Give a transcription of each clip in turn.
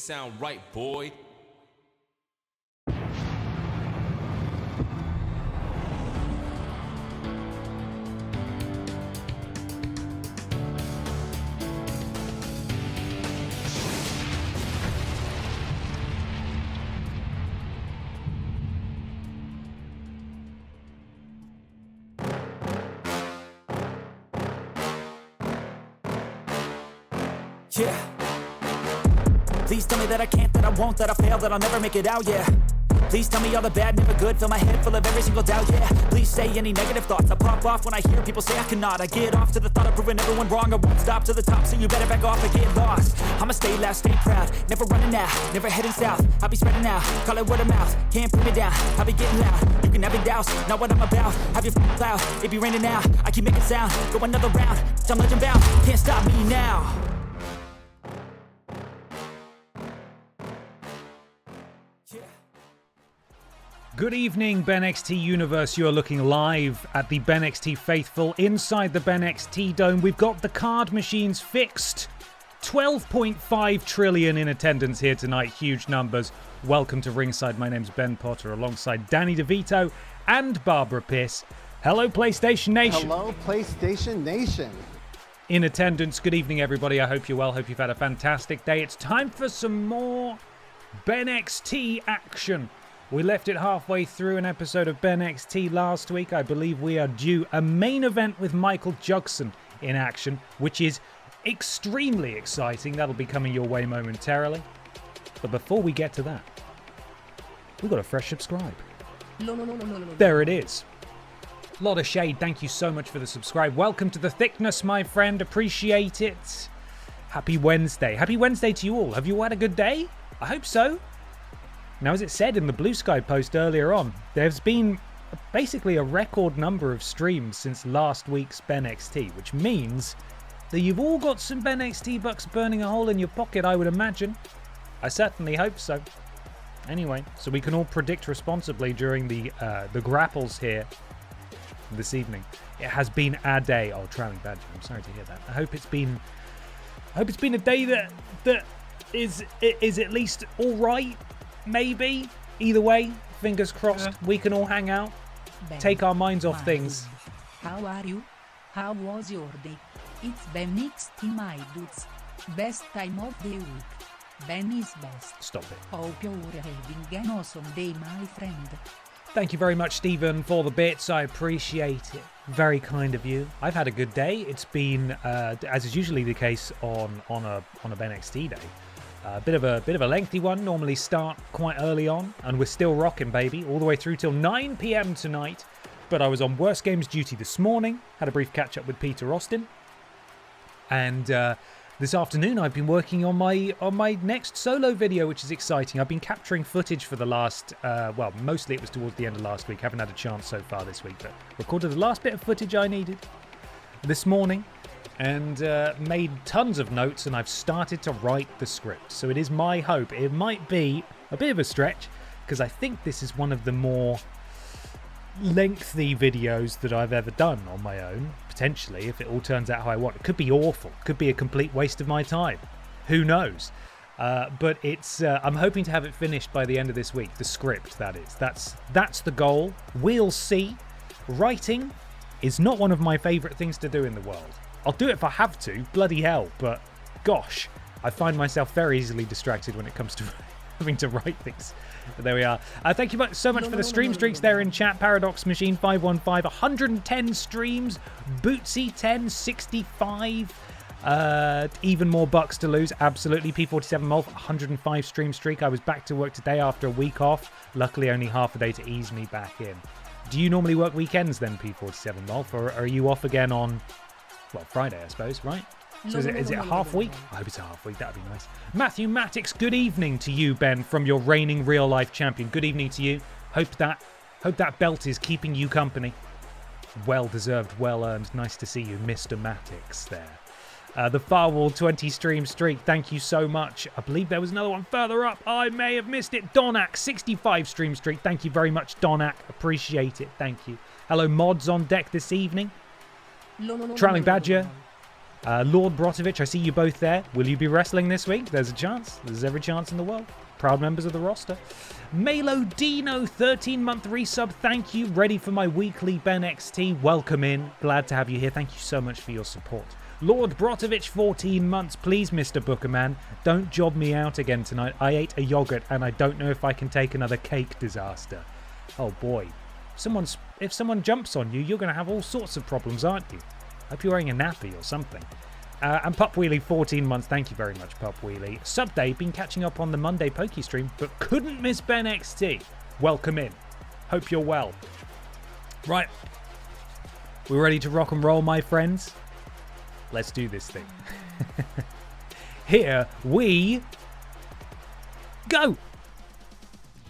sound right, boy. Yeah. Please tell me that I can't, that I won't, that I fail, that I'll never make it out, yeah. Please tell me all the bad, never good, fill my head full of every single doubt, yeah. Please say any negative thoughts, I pop off when I hear people say I cannot. I get off to the thought of proving everyone wrong, I won't stop to the top, so you better back off and get lost. I'ma stay loud, stay proud, never running out, never heading south. I'll be spreading out, call it word of mouth, can't put me down, I'll be getting loud. You can have it douse, not what I'm about, have your cloud, it be raining now, I keep making sound, go another round, I'm legend bound, can't stop me now. Good evening, BENXT Universe. You are looking live at the BENXT Faithful inside the BENXT Dome. We've got the card machines fixed. 12.5 trillion in attendance here tonight. Huge numbers. Welcome to Ringside. My name's Ben Potter alongside Danny DeVito and Barbara Pierce. Hello, PlayStation Nation. Hello, PlayStation Nation. In attendance, good evening, everybody. I hope you're well. Hope you've had a fantastic day. It's time for some more BENXT action. We left it halfway through an episode of BENXT last week. I believe we are due a main event with Michael Jugson in action, which is extremely exciting. That'll be coming your way momentarily. But before we get to that, we've got a fresh subscribe. There it is. Lot of shade. Thank you so much for the subscribe. Welcome to the thickness, my friend. Appreciate it. Happy Wednesday. Happy Wednesday to you all. Have you all had a good day? I hope so. Now, as it said in the Blue Sky post earlier on, there's been basically a record number of streams since last week's BENXT, which means that you've all got some BENXT bucks burning a hole in your pocket, I would imagine. I certainly hope so. Anyway, so we can all predict responsibly during the grapples here this evening. It has been a day. Oh, Trailing Badger, I'm sorry to hear that. I hope it's been a day that is at least all right. Maybe. Either way, fingers crossed, we can all hang out, take our minds off things. How are you? How was your day? It's BENXT, my dudes. Best time of the week. Ben is best. Stop it. Hope you're having an awesome day, my friend. Thank you very much, Stephen, for the bits. I appreciate it. Very kind of you. I've had a good day. It's been, as is usually the case on a BENXT day, a bit of a lengthy one. Normally start quite early on, and we're still rocking, baby, all the way through till 9 p.m. tonight. But I was on Worst Games duty this morning, had a brief catch up with Peter Austin, and this afternoon I've been working on my next solo video, which is exciting. I've been capturing footage for the last, mostly it was towards the end of last week. Haven't had a chance so far this week, but recorded the last bit of footage I needed this morning. And made tons of notes, and I've started to write the script. So it is my hope. It might be a bit of a stretch, because I think this is one of the more lengthy videos that I've ever done on my own, potentially, if it all turns out how I want. It could be awful. Could be a complete waste of my time. Who knows? But it's I'm hoping to have it finished by the end of this week. The script, that is. That's the goal. We'll see. Writing is not one of my favourite things to do in the world. I'll do it if I have to, bloody hell, but gosh, I find myself very easily distracted when it comes to having to write things. But there we are. Thank you so much for the stream streaks there in chat. Paradox Machine 515, 110 streams. Bootsy 10, 65. Even more bucks to lose. Absolutely. P47 Molf, 105 stream streak. I was back to work today after a week off. Luckily, only half a day to ease me back in. Do you normally work weekends then, P47 Molf, or are you off again on... well, Friday, I suppose, right? So is it a half week? I hope it's a half week. That'd be nice. Matthew Mattix, good evening to you, Ben, from your reigning real-life champion. Good evening to you. Hope that belt is keeping you company. Well-deserved, well-earned. Nice to see you, Mr. Mattix, there. The Firewall 20 stream streak, thank you so much. I believe there was another one further up. I may have missed it. Donak, 65 stream streak. Thank you very much, Donak. Appreciate it. Thank you. Hello, mods on deck this evening. Trailing Badger, Lord Brotovich, I see you both there. Will you be wrestling this week? There's a chance. There's every chance in the world. Proud members of the roster. Melo Dino, 13-month resub. Thank you. Ready for my weekly BENXT. Welcome in. Glad to have you here. Thank you so much for your support. Lord Brotovich, 14 months. Please, Mr. Bookerman, don't job me out again tonight. I ate a yogurt and I don't know if I can take another cake disaster. Oh boy. If someone jumps on you, you're going to have all sorts of problems, aren't you? Hope you're wearing a nappy or something. And Pup Wheelie, 14 months. Thank you very much, Pup Wheelie. Sub Day, been catching up on the Monday Poke stream, but couldn't miss BENXT. Welcome in. Hope you're well. Right. We're ready to rock and roll, my friends. Let's do this thing. Here we go.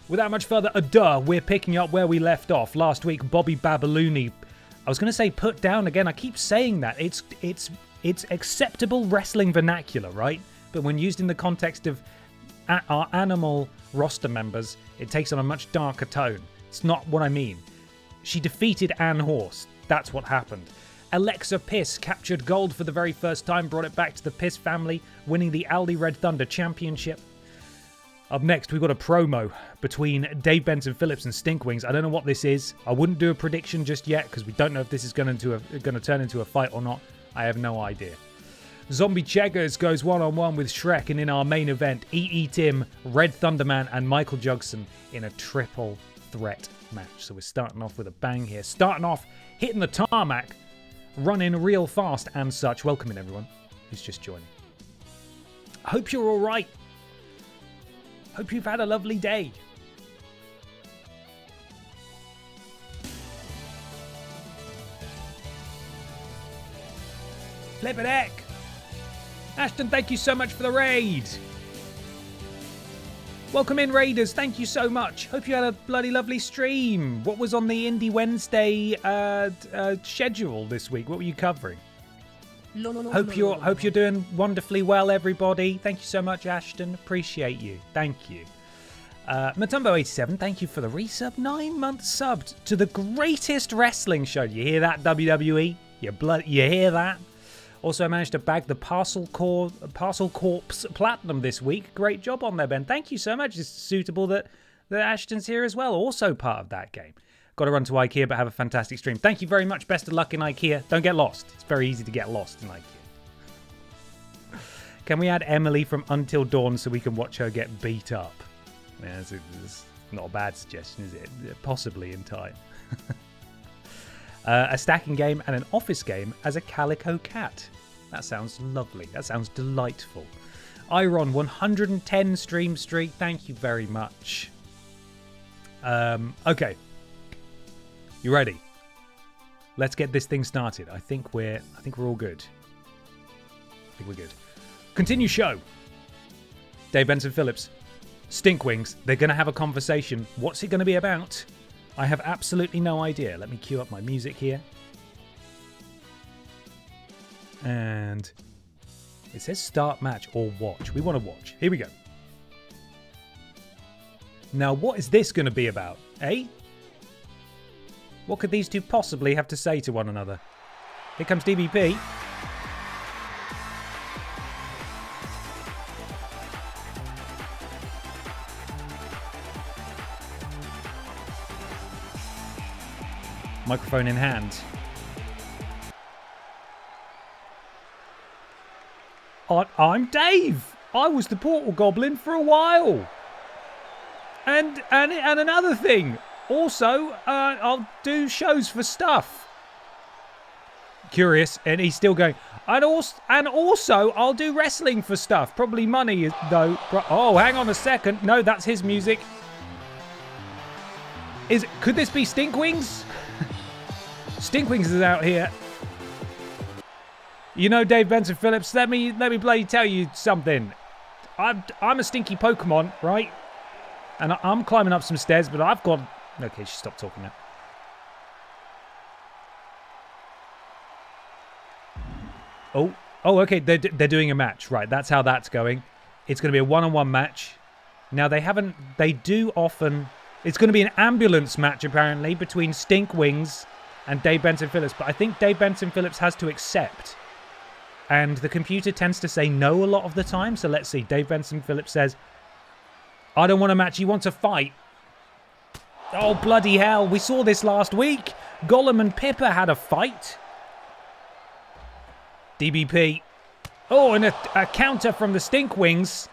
Without much further ado, we're picking up where we left off. Last week, Bobby Babalooni, I was going to say put down again. I keep saying that. It's acceptable wrestling vernacular, right? But when used in the context of our animal roster members, it takes on a much darker tone. It's not what I mean. She defeated Ann Horst. That's what happened. Alexa Piss captured gold for the very first time, brought it back to the Piss family, winning the Aldi Red Thunder Championship. Up next, we've got a promo between Dave Benson Phillips and Stinkwings. I don't know what this is. I wouldn't do a prediction just yet because we don't know if this is going to turn into a fight or not. I have no idea. Zombie Cheggers goes one-on-one with Shrek, and in our main event, E.E. Tim, Red Thunderman, and Michael Jugson in a triple threat match. So we're starting off with a bang here. Starting off, hitting the tarmac, running real fast and such. Welcome in, everyone who's just joining. I hope you're all right. Hope you've had a lovely day. Flip it heck. Ashton, thank you so much for the raid. Welcome in, Raiders. Thank you so much. Hope you had a bloody lovely stream. What was on the Indie Wednesday schedule this week? What were you covering? Hope you're doing wonderfully well, everybody. Thank you so much, Ashton. Appreciate you. Thank you. Matumbo87, thank you for the resub. 9-month subbed to the greatest wrestling show. You hear that, WWE? You hear that? Also, I managed to bag the Parcel Corps Platinum this week. Great job on there, Ben. Thank you so much. It's suitable that Ashton's here as well, also part of that game. Got to run to IKEA, but have a fantastic stream. Thank you very much. Best of luck in IKEA. Don't get lost. It's very easy to get lost in IKEA. Can we add Emily from Until Dawn so we can watch her get beat up? Yeah, it's not a bad suggestion, is it? Possibly in time. A stacking game and an office game as a calico cat. That sounds lovely. That sounds delightful. Iron, 110 stream streak. Thank you very much. Okay. You ready? Let's get this thing started. I think we're all good. I think we're good. Continue show. Dave Benson Phillips. Stinkwings. They're going to have a conversation. What's it going to be about? I have absolutely no idea. Let me cue up my music here. And it says start match or watch. We want to watch. Here we go. Now, what is this going to be about, eh? What could these two possibly have to say to one another? Here comes DBP. Microphone in hand. I'm Dave. I was the Portal Goblin for a while. And another thing. Also, I'll do shows for stuff. Curious, and he's still going. And also, I'll do wrestling for stuff. Probably money, though. Oh, hang on a second. No, that's his music. Could this be Stinkwings? Stinkwings is out here. You know, Dave Benson Phillips, let me bloody tell you something. I'm a stinky Pokemon, right? And I'm climbing up some stairs, but I've got... Okay, she stopped talking now. Oh, okay, they're doing a match. Right, that's how that's going. It's going to be a one-on-one match. Now, they do often... It's going to be an ambulance match, apparently, between Stinkwings and Dave Benson Phillips. But I think Dave Benson Phillips has to accept. and the computer tends to say no a lot of the time. So let's see. Dave Benson Phillips says, I don't want a match. He wants a fight. Oh, bloody hell. We saw this last week. Gollum and Pippa had a fight. DBP. Oh, and a counter from the Stinkwings.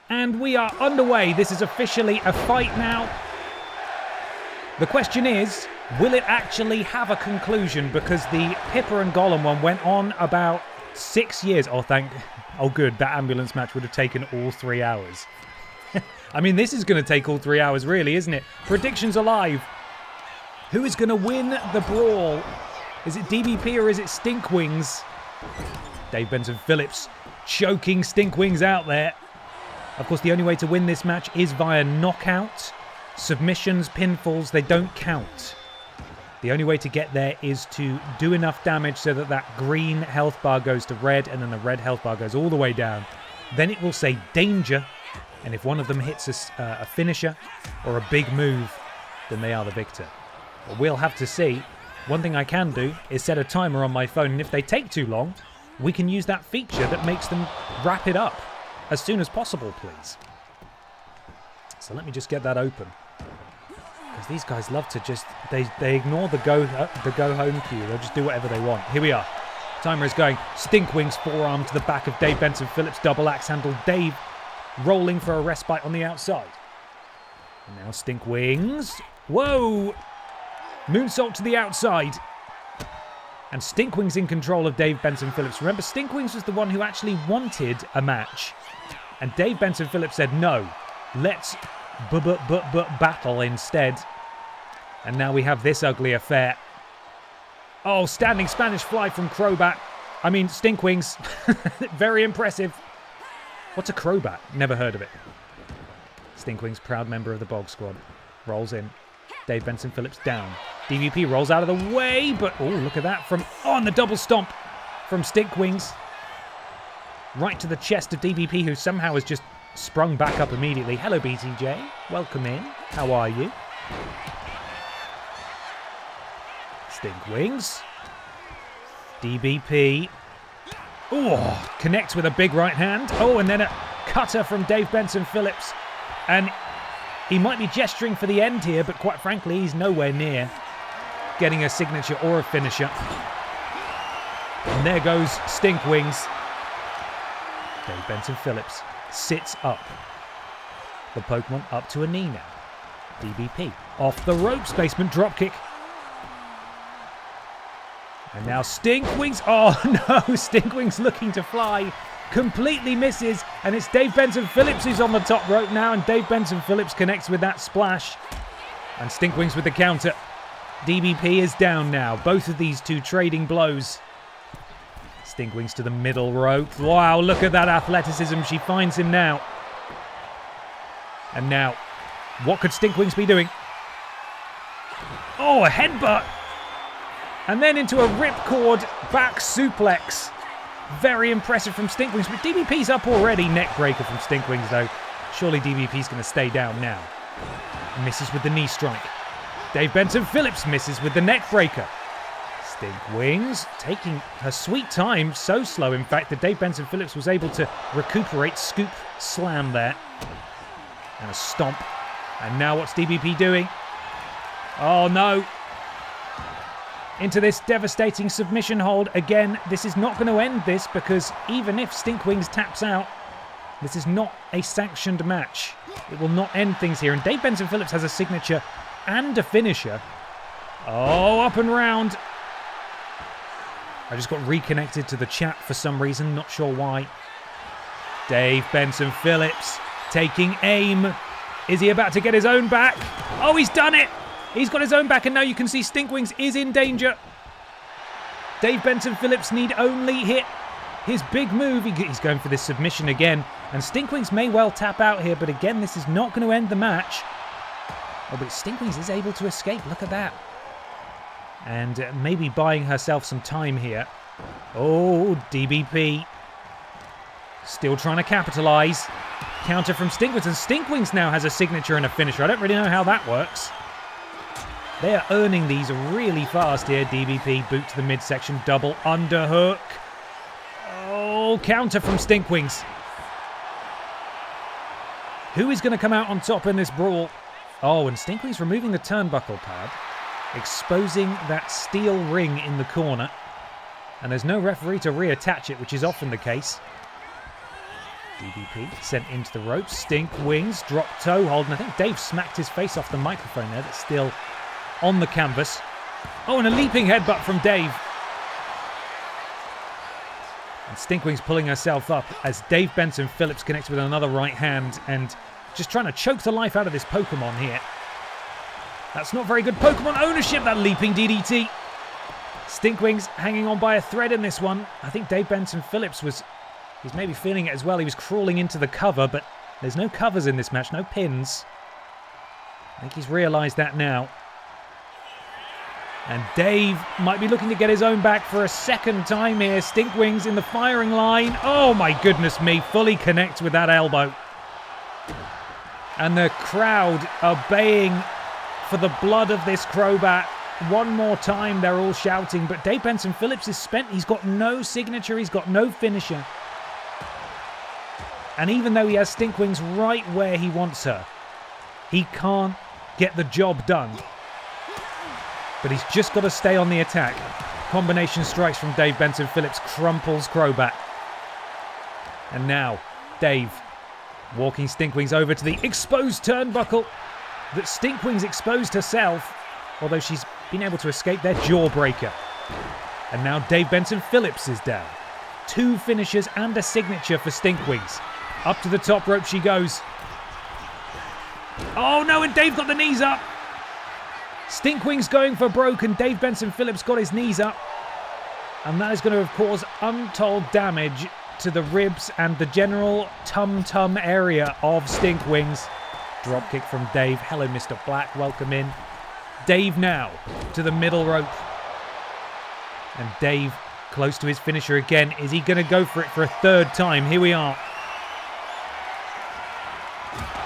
And we are underway. This is officially a fight now. The question is, will it actually have a conclusion? Because the Pippa and Gollum one went on about 6 years. Oh, good. That ambulance match would have taken all 3 hours. I mean, this is going to take all 3 hours, really, isn't it? Predictions are live. Who is going to win the brawl? Is it DBP or is it Stinkwings? Dave Benson Phillips choking Stinkwings out there. Of course, the only way to win this match is via knockout. Submissions, pinfalls, they don't count. The only way to get there is to do enough damage so that that green health bar goes to red and then the red health bar goes all the way down. Then it will say danger, and if one of them hits a finisher or a big move, then they are the victor. But we'll have to see. One thing I can do is set a timer on my phone, and if they take too long, we can use that feature that makes them wrap it up as soon as possible, please. So let me just get that open. Because these guys love to just... They ignore the go home cue. They'll just do whatever they want. Here we are. Timer is going. Stinkwings forearm to the back of Dave Benson Phillips. Double axe handle. Dave rolling for a respite on the outside. And now Stinkwings. Whoa! Moonsault to the outside. And Stinkwings in control of Dave Benson Phillips. Remember, Stinkwings was the one who actually wanted a match. And Dave Benson Phillips said, no, let's battle instead. And now we have this ugly affair. Oh, standing Spanish fly from Crobat. I mean, Stinkwings. Very impressive. What's a Crobat? Never heard of it. Stinkwings, proud member of the Bog Squad. Rolls in. Dave Benson Phillips down. DVP rolls out of the way, but oh, look at that. And the double stomp from Stinkwings. Right to the chest of DVP, who somehow has just sprung back up immediately. Hello, BTJ. Welcome in. How are you? Stinkwings. DBP. Oh, connects with a big right hand. Oh, and then a cutter from Dave Benson Phillips. And he might be gesturing for the end here, but quite frankly, he's nowhere near getting a signature or a finisher. And there goes Stinkwings. Dave Benson Phillips sits up. The Pokemon up to a knee now. DBP off the ropes, basement dropkick. And now Stinkwings. Oh no, Stinkwings looking to fly. Completely misses, and it's Dave Benson Phillips who's on the top rope now, and Dave Benson Phillips connects with that splash. And Stinkwings with the counter. DBP is down now. Both of these two trading blows. Stinkwings to the middle rope. Wow, look at that athleticism. She finds him now. And now, what could Stinkwings be doing? Oh, a headbutt. And then into a ripcord back suplex. Very impressive from Stinkwings, but DBP's up already. Neck breaker from Stinkwings, though. Surely DBP's going to stay down now. Misses with the knee strike. Dave Benson Phillips misses with the neck breaker. Stinkwings taking her sweet time. So slow, in fact, that Dave Benson Phillips was able to recuperate. Scoop slam there. And a stomp. And now what's DBP doing? Oh, no. Into this devastating submission hold. Again, this is not going to end this, because even if Stinkwings taps out, this is not a sanctioned match. It will not end things here. And Dave Benson Phillips has a signature and a finisher. Oh, up and round. I just got reconnected to the chat for some reason. Not sure why. Dave Benson Phillips taking aim. Is he about to get his own back? Oh, he's done it. He's got his own back, and now you can see Stinkwings is in danger. Dave Benson Phillips need only hit his big move. He's going for this submission again. And Stinkwings may well tap out here, but again, this is not going to end the match. Oh, but Stinkwings is able to escape. Look at that. And maybe buying herself some time here. Oh, DBP. Still trying to capitalize. Counter from Stinkwings, and Stinkwings now has a signature and a finisher. I don't really know how that works. They are earning these really fast here. DBP, boot to the midsection, double underhook. Oh, counter from Stinkwings. Who is going to come out on top in this brawl? Oh, and Stinkwings removing the turnbuckle pad, exposing that steel ring in the corner. And there's no referee to reattach it, which is often the case. DDP sent into the ropes. Stinkwings, drop toe hold. And I think Dave smacked his face off the microphone there. That's still on the canvas. Oh, and a leaping headbutt from Dave. And Stinkwings pulling herself up as Dave Benson Phillips connects with another right hand and just trying to choke the life out of this Pokemon here. That's not very good Pokemon ownership, that leaping DDT. Stinkwings hanging on by a thread in this one. I think Dave Benson Phillips he's maybe feeling it as well. He was crawling into the cover, but there's no covers in this match, no pins. I think he's realised that now. And Dave might be looking to get his own back for a second time here. Stinkwings in the firing line. Oh my goodness me, fully connects with that elbow. And the crowd are baying for the blood of this Crobat. One more time, they're all shouting, but Dave Benson Phillips is spent. He's got no signature, he's got no finisher. And even though he has Stinkwings right where he wants her, he can't get the job done. But he's just got to stay on the attack. Combination strikes from Dave Benson Phillips crumples Crobat. And now, Dave walking Stinkwings over to the exposed turnbuckle that Stinkwings exposed herself, although she's been able to escape their jawbreaker. And now Dave Benson Phillips is down. 2 finishers and a signature for Stinkwings. Up to the top rope she goes. Oh no, and Dave got the knees up. Stinkwings going for broke, and Dave Benson Phillips got his knees up. And that is going to cause untold damage to the ribs and the general tum-tum area of Stinkwings. Dropkick from Dave. Hello, Mr. Black. Welcome in. Dave now to the middle rope. And Dave close to his finisher again. Is he going to go for it for a third time? Here we are.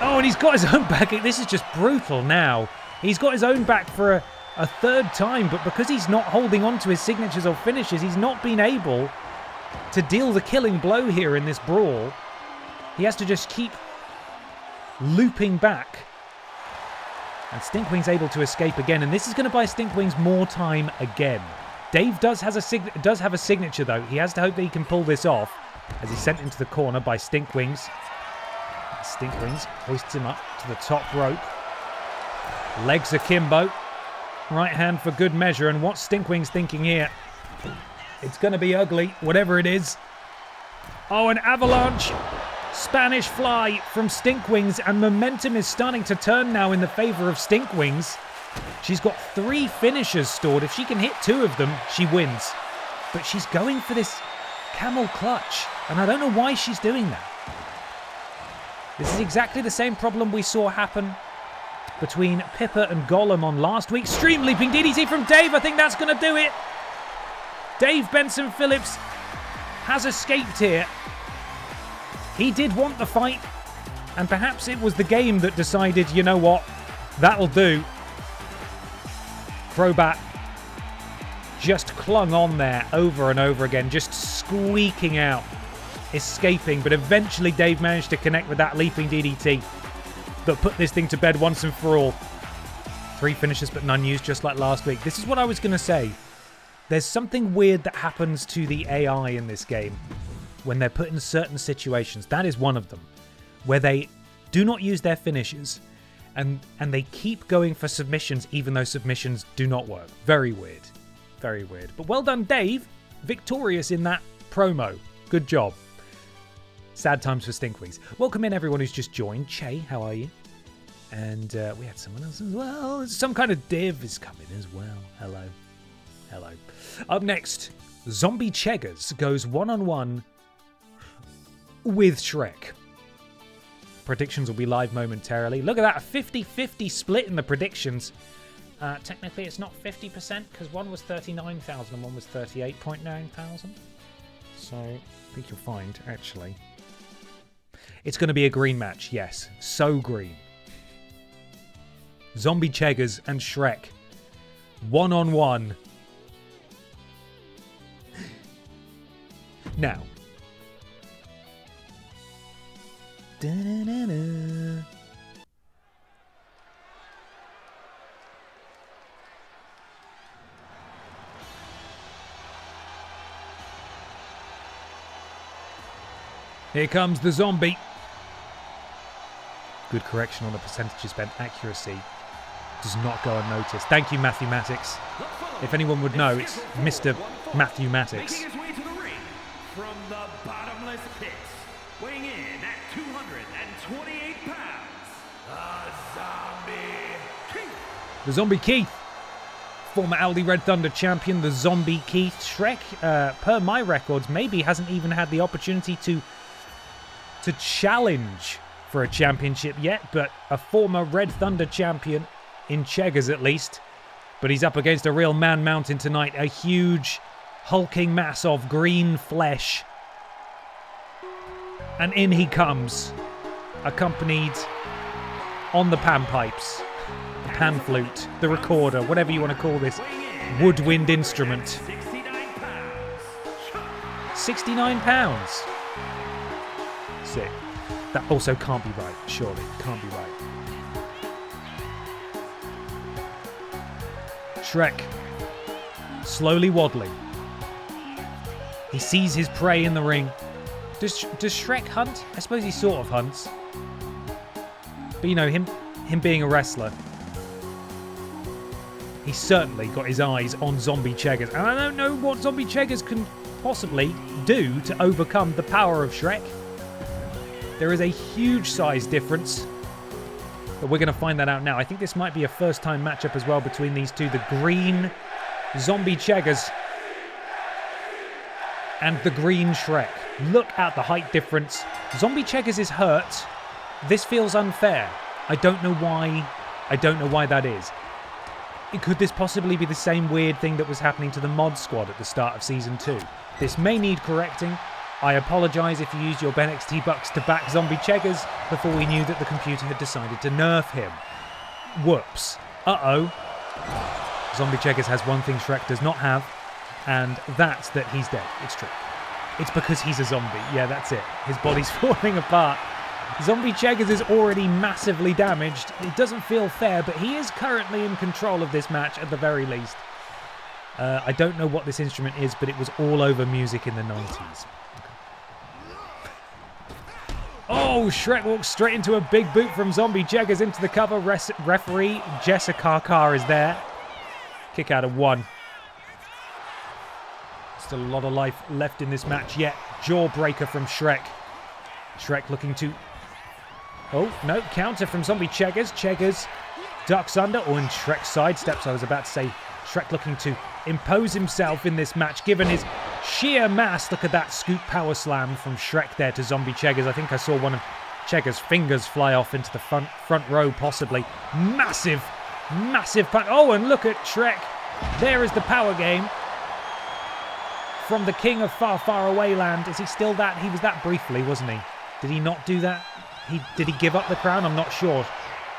Oh, and he's got his own back. This is just brutal now. He's got his own back for a third time, but because he's not holding on to his signatures or finishes, he's not been able to deal the killing blow here in this brawl. He has to just keep looping back. And Stinkwings able to escape again, and this is going to buy Stinkwings more time again. Dave does have a signature though. He has to hope that he can pull this off as he's sent into the corner by Stinkwings. Stinkwings hoists him up to the top rope. Legs akimbo. Right hand for good measure, and what's Stinkwings thinking here? It's going to be ugly, whatever it is. Oh, an avalanche Spanish fly from Stinkwings, and momentum is starting to turn now in the favour of Stinkwings. She's got 3 finishers stored. If she can hit 2 of them, she wins. But she's going for this camel clutch, and I don't know why she's doing that. This is exactly the same problem we saw happen between Pippa and Gollum on last week. Stream leaping DDT from Dave. I think that's going to do it. Dave Benson Phillips has escaped here. He did want the fight, and perhaps it was the game that decided, you know what, that'll do. Crobat just clung on there over and over again, just squeaking out, escaping, but eventually Dave managed to connect with that leaping DDT that put this thing to bed once and for all. 3 finishes but none used, just like last week. This is what I was going to say. There's something weird that happens to the AI in this game when they're put in certain situations. That is one of them, where they do not use their finishes and they keep going for submissions even though submissions do not work. Very weird. Very weird. But well done, Dave. Victorious in that promo. Good job. Sad times for Stinkwings. Welcome in everyone who's just joined. Che, how are you? And we had someone else as well. Some kind of div is coming as well. Hello. Hello. Up next, Zombie Cheggers goes one-on-one with Shrek. Predictions will be live momentarily. Look at that, a 50-50 split in the predictions. Technically, it's not 50% because one was 39,000 and one was 38.9 thousand. So, I think you'll find, actually. It's going to be a green match, yes. So green. Zombie Cheggers and Shrek. One-on-one. Now, Da-na-na-na. Here comes the zombie. Good correction on the percentages, Ben. Accuracy does not go unnoticed. Thank you, Mathematics. If anyone would know, it's Mr. Mathematics. Making his way to the ring from the bottomless pits, weighing in at 228 pounds, the Zombie Keith. The Zombie Keith. Former Aldi Red Thunder champion, the Zombie Keith. Shrek, per my records, maybe hasn't even had the opportunity to challenge for a championship yet, but a former Red Thunder champion, in Cheggers at least. But he's up against a real man mountain tonight, a huge hulking mass of green flesh. And in he comes, accompanied on the panpipes, the pan flute, the recorder, whatever you want to call this woodwind instrument. 69 pounds. 69 pounds. Sick. That also can't be right, surely. Can't be right. Shrek, slowly waddling. He sees his prey in the ring. Does Shrek hunt? I suppose he sort of hunts. But you know, him being a wrestler, he's certainly got his eyes on Zombie Cheggers. And I don't know what Zombie Cheggers can possibly do to overcome the power of Shrek. There is a huge size difference, but we're going to find that out now. I think this might be a first-time matchup as well between these two. The green Zombie Cheggers and the green Shrek. Look at the height difference. Zombie Cheggers is hurt. This feels unfair. I don't know why. I don't know why that is. Could this possibly be the same weird thing that was happening to the mod squad at the start of Season 2? This may need correcting. I apologise if you used your BENXT bucks to back Zombie Cheggers before we knew that the computer had decided to nerf him. Whoops. Uh-oh. Zombie Cheggers has one thing Shrek does not have, and that's that he's dead. It's true. It's because he's a zombie. Yeah, that's it. His body's falling apart. Zombie Cheggers is already massively damaged. It doesn't feel fair, but he is currently in control of this match at the very least. I don't know what this instrument is, but it was all over music in the 90s. Oh, Shrek walks straight into a big boot from Zombie Cheggers into the cover. Referee Jessica Carr is there. Kick out of 1. Still a lot of life left in this match yet. Jawbreaker from Shrek. Shrek looking to... Oh, no, counter from Zombie Cheggers. Cheggers ducks under. Oh, and Shrek sidesteps. I was about to say Shrek looking to impose himself in this match, given his sheer mass. Look at that scoop power slam from Shrek there to Zombie Cheggers. I think I saw one of Cheggers' fingers fly off into the front row, possibly. Massive punch. Oh, and look at Shrek. There is the power game from the king of far, far away land. Is he still that? He was that briefly, wasn't he? Did he not do that? Did he give up the crown? I'm not sure.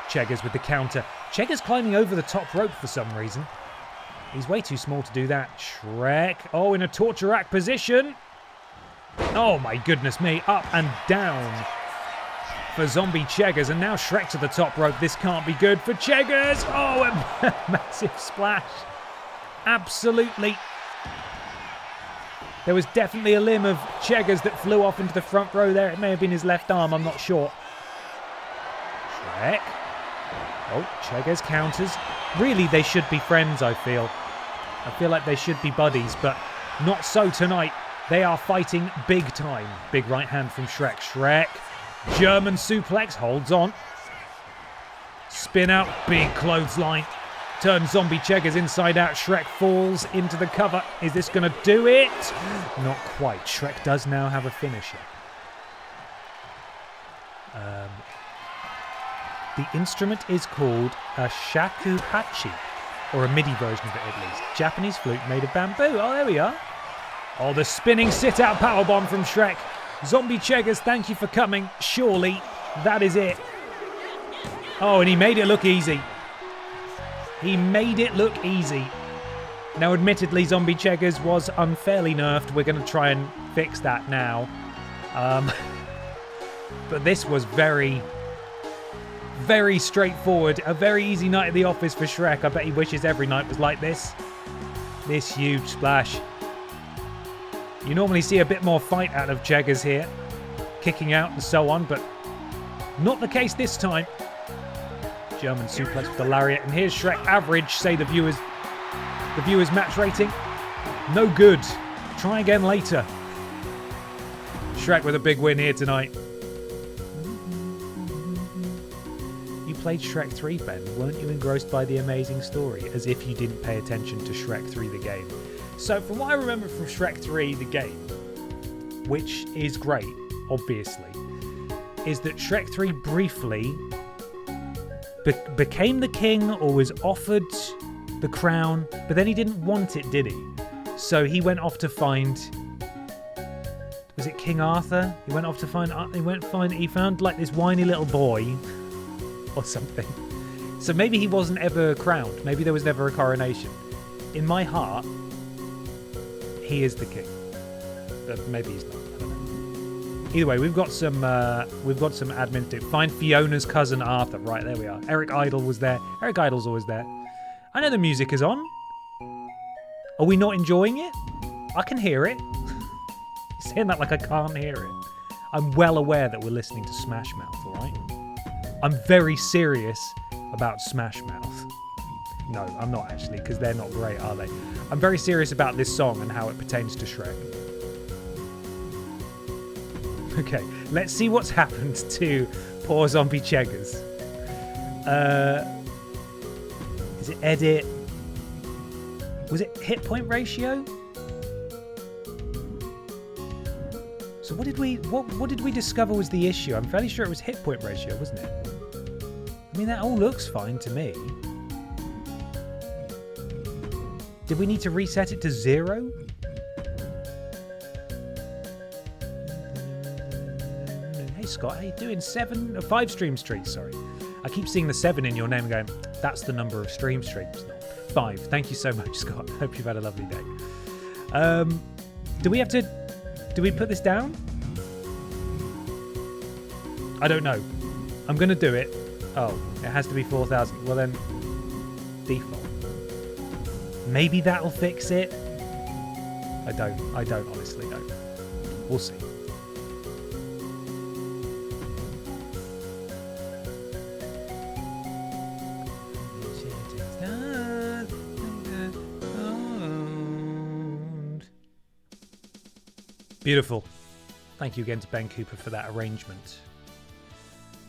Cheggers with the counter. Cheggers climbing over the top rope for some reason. He's way too small to do that. Shrek. Oh, in a torture rack position. Oh, my goodness me. Up and down for Zombie Cheggers. And now Shrek to the top rope. This can't be good for Cheggers. Oh, a massive splash. Absolutely. There was definitely a limb of Cheggers that flew off into the front row there. It may have been his left arm. I'm not sure. Shrek. Oh, Cheggers counters. Really, they should be friends, I feel. I feel like they should be buddies, but not so tonight. They are fighting big time. Big right hand from Shrek. Shrek. German suplex. Holds on. Spin out. Big clothesline. Turns Zombie Cheggers inside out. Shrek falls into the cover. Is this going to do it? Not quite. Shrek does now have a finisher. The instrument is called a shakuhachi, or a MIDI version of it at least. Japanese flute made of bamboo. Oh, there we are. Oh, the spinning sit-out powerbomb from Shrek. Zombie Cheggers, thank you for coming. Surely that is it. Oh, and he made it look easy. He made it look easy. Now, admittedly, Zombie Cheggers was unfairly nerfed. We're going to try and fix that now. But this was very, very straightforward. A very easy night at the office for Shrek. I bet he wishes every night was like this. This huge splash. You normally see a bit more fight out of Cheggers here, kicking out and so on, but not the case this time. German suplex with the lariat, and here's Shrek. Average, say the viewers match rating. No good. Try again later. Shrek with a big win here tonight. You played Shrek 3, Ben. Weren't you engrossed by the amazing story? As if you didn't pay attention to Shrek 3, the game. So from what I remember from Shrek 3, the game, which is great, obviously, is that Shrek 3 briefly became the king or was offered the crown, but then he didn't want it, did he? So he went off to find... Was it King Arthur? He went off to find... He found like this whiny little boy or something. So maybe he wasn't ever crowned. Maybe there was never a coronation. In my heart, he is the king. But maybe he's not. I don't know. Either way, we've got some admin to do. Find Fiona's cousin Arthur. Right, there we are. Eric Idle was there. Eric Idle's always there. I know the music is on. Are we not enjoying it? I can hear it. You're saying that like I can't hear it. I'm well aware that we're listening to Smash Mouth, alright? I'm very serious about Smash Mouth. No, I'm not actually, because they're not great, are they? I'm very serious about this song and how it pertains to Shrek. Okay, let's see what's happened to poor zombie Cheggers. Is it edit? Was it hit point ratio? So what did we discover was the issue? I'm fairly sure it was hit point ratio, wasn't it? I mean, that all looks fine to me. Did we need to reset it to 0? Hey Scott, how you doing? 5 stream streaks, sorry. I keep seeing the 7 in your name and going, that's the number of stream streaks. No, 5. Thank you so much, Scott. Hope you've had a lovely day. Do we put this down? I don't know. I'm going to do it. Oh, it has to be 4,000. Well then, default. Maybe that'll fix it. I don't honestly know. We'll see. Beautiful. Thank you again to Ben Cooper for that arrangement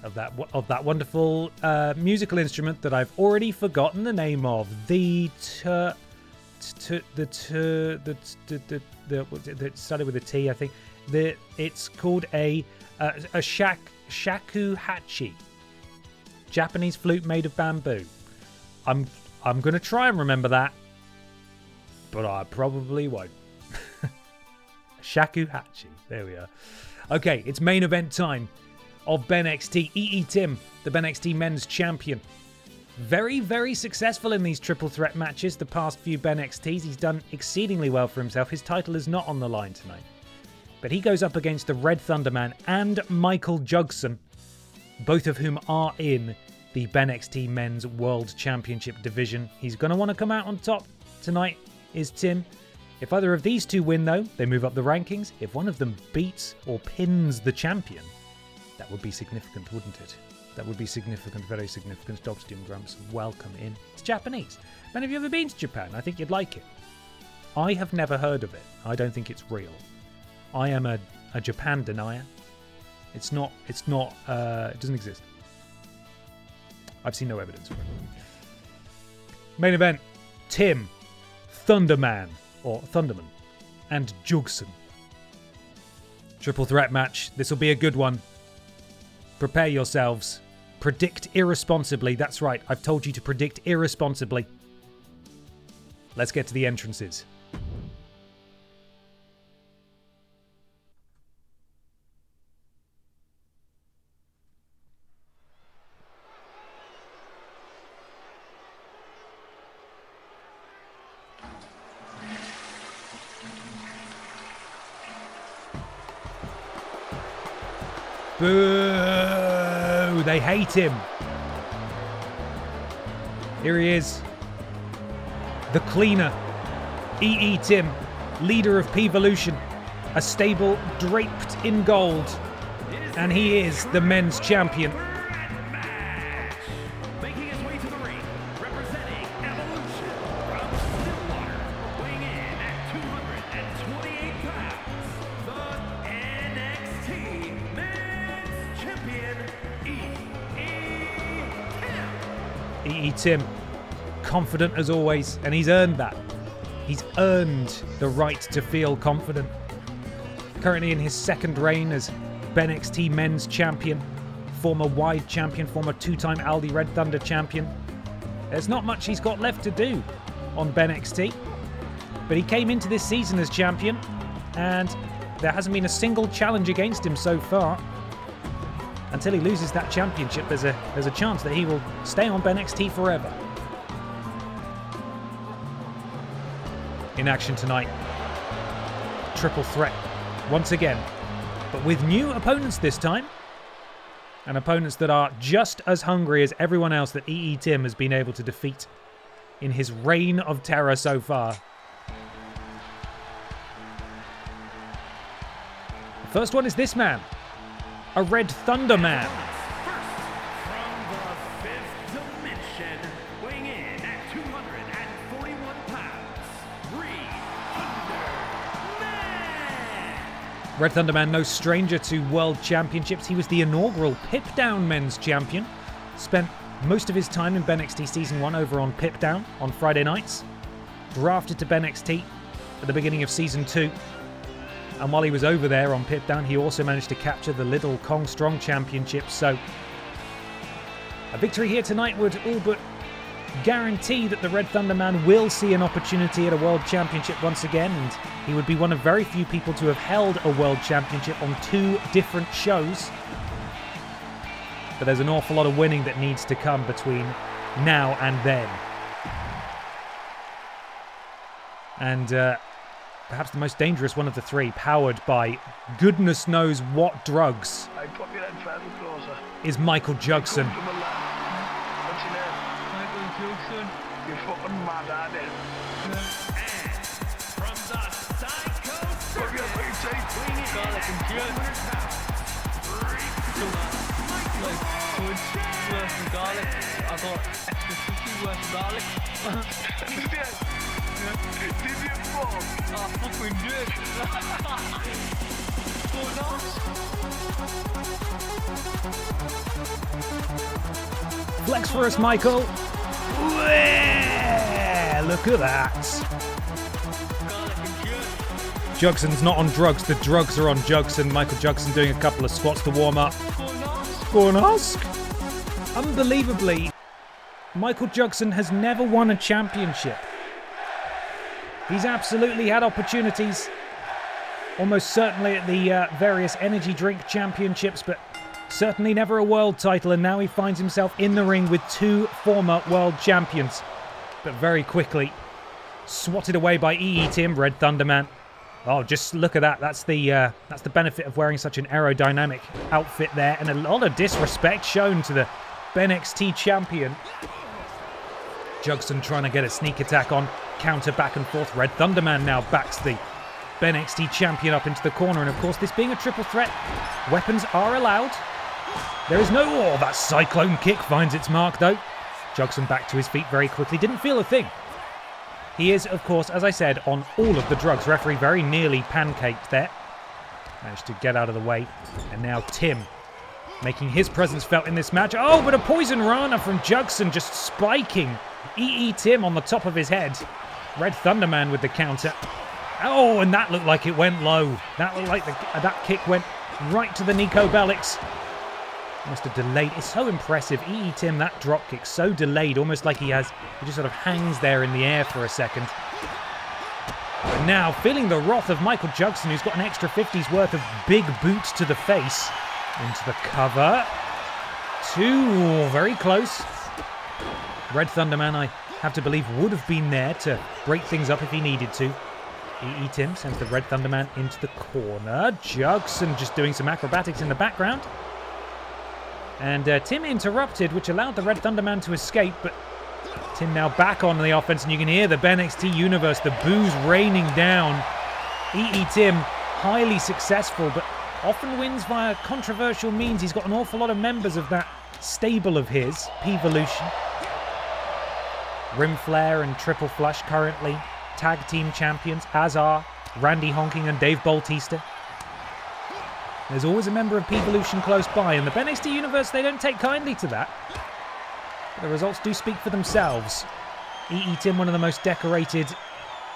of that wonderful musical instrument that I've already forgotten the name of. It started with a T, I think. It's called a shakuhachi, Japanese flute made of bamboo. I'm gonna try and remember that, but I probably won't. Shakuhachi. There we are. Okay, it's main event time of BENXT. EE Tim, the BENXT men's champion. Very, very successful in these triple threat matches. The past few BENXTs, he's done exceedingly well for himself. His title is not on the line tonight. But he goes up against the Red Thunderman and Michael Jugson, both of whom are in the BENXT men's world championship division. He's going to want to come out on top tonight, is Tim. If either of these two win, though, they move up the rankings. If one of them beats or pins the champion, that would be significant, wouldn't it? That would be significant, very significant. Dogsteam Grumps, welcome in. It's Japanese. Ben, have you ever been to Japan? I think you'd like it. I have never heard of it. I don't think it's real. I am a Japan denier. It doesn't exist. I've seen no evidence for it. Main event, Tim, Thunderman, or Thunderman, and Jugson. Triple threat match. This will be a good one. Prepare yourselves. Predict irresponsibly. That's right. I've told you to predict irresponsibly. Let's get to the entrances. Boo! They hate him. Here he is. The cleaner. EE Tim, leader of P-Volution. A stable draped in gold. And he is the men's champion. Making his way to the ring, representing Evolution from Stillwater, weighing in at 228 pounds, the NXT Men's Champion, EE Tim. EE Tim, confident as always, and he's earned that. He's earned the right to feel confident. Currently in his second reign as BENXT Men's Champion, former Wide Champion, former two-time Aldi Red Thunder Champion. There's not much he's got left to do on BENXT, but he came into this season as champion, and there hasn't been a single challenge against him so far. Until he loses that championship, there's a chance that he will stay on BENXT forever. In action tonight, triple threat once again, but with new opponents this time, and opponents that are just as hungry as everyone else that EE Tim has been able to defeat in his reign of terror so far. The first one is this man, a Red Thunder man. From the fifth dimension, weighing in at 241 pounds, Red Thunder Man, no stranger to World Championships. He was the inaugural Pip Down Men's Champion. Spent most of his time in BENXT Season 1 over on Pip Down on Friday nights. Drafted to BENXT at the beginning of Season 2. And while he was over there on Pip Down, he also managed to capture the Little Kong Strong Championship. So a victory here tonight would all but guarantee that the Red Thunder Man will see an opportunity at a World Championship once again, and he would be one of very few people to have held a World Championship on 2 different shows. But there's an awful lot of winning that needs to come between now and then. And perhaps the most dangerous one of the 3, powered by goodness knows what drugs, is Michael Jugson. You're fucking mad, aren't you? And from the Psycho Circus, weighing in at 100 pounds, Worse than garlic. I got extra sushi worse than garlic. Did you fall? I fucking did. Flex for us, Michael. Look at that. Jugson's not on drugs. The drugs are on Jugson. Michael Jugson doing a couple of squats to warm up. Go and ask. Unbelievably, Michael Jugson has never won a championship. He's absolutely had opportunities, almost certainly at the various energy drink championships, but certainly never a world title, and now he finds himself in the ring with 2 former world champions. But very quickly swatted away by EE Tim, Red Thunder Man. Oh, just look at that. That's the benefit of wearing such an aerodynamic outfit there, and a lot of disrespect shown to the BENXT champion. Jugson trying to get a sneak attack on, counter back and forth. Red Thunder Man now backs the BENXT champion up into the corner, and of course, this being a triple threat, weapons are allowed. There is no... Oh, that cyclone kick finds its mark, though. Jugson back to his feet very quickly. Didn't feel a thing. He is, of course, as I said, on all of the drugs. Referee very nearly pancaked there. Managed to get out of the way. And now Tim making his presence felt in this match. Oh, but a poison rana from Jugson just spiking EE Tim on the top of his head. Red Thunder Man with the counter. Oh, and that looked like it went low. That looked like that kick went right to the Nico Bellics. Must have delayed. It's so impressive. EE Tim, that drop kick, so delayed, almost like he just sort of hangs there in the air for a second. But now, feeling the wrath of Michael Jugson, who's got an extra 50's worth of big boots to the face. Into the cover. 2, very close. Red Thunder Man, I have to believe, would have been there to break things up if he needed to. EE Tim sends the Red Thunderman into the corner. Jugson just doing some acrobatics in the background. And Tim interrupted, which allowed the Red Thunderman to escape, but Tim now back on the offense, and you can hear the BENXT universe, the boos raining down. EE Tim, highly successful, but often wins via controversial means. He's got an awful lot of members of that stable of his, P-Volution. Rim Flare and Triple Flush currently tag team champions, as are Randy Honking and Dave Bautista. There's always a member of P-Volution close by, and the BENXT universe, they don't take kindly to that. But the results do speak for themselves. EE Tim, one of the most decorated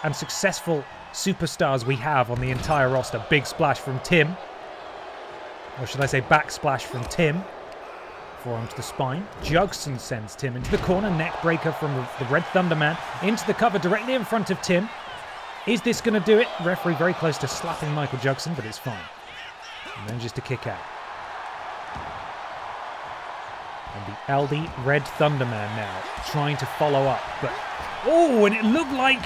and successful superstars we have on the entire roster. Big splash from Tim. Or should I say backsplash from Tim. Forearm to the spine. Jugson sends Tim into the corner. Neck breaker from the Red Thunderman into the cover directly in front of Tim. Is this going to do it? Referee very close to slapping Michael Jugson, but it's fine. And then just a kick out. And the LD Red Thunderman now trying to follow up. But oh, and it looked like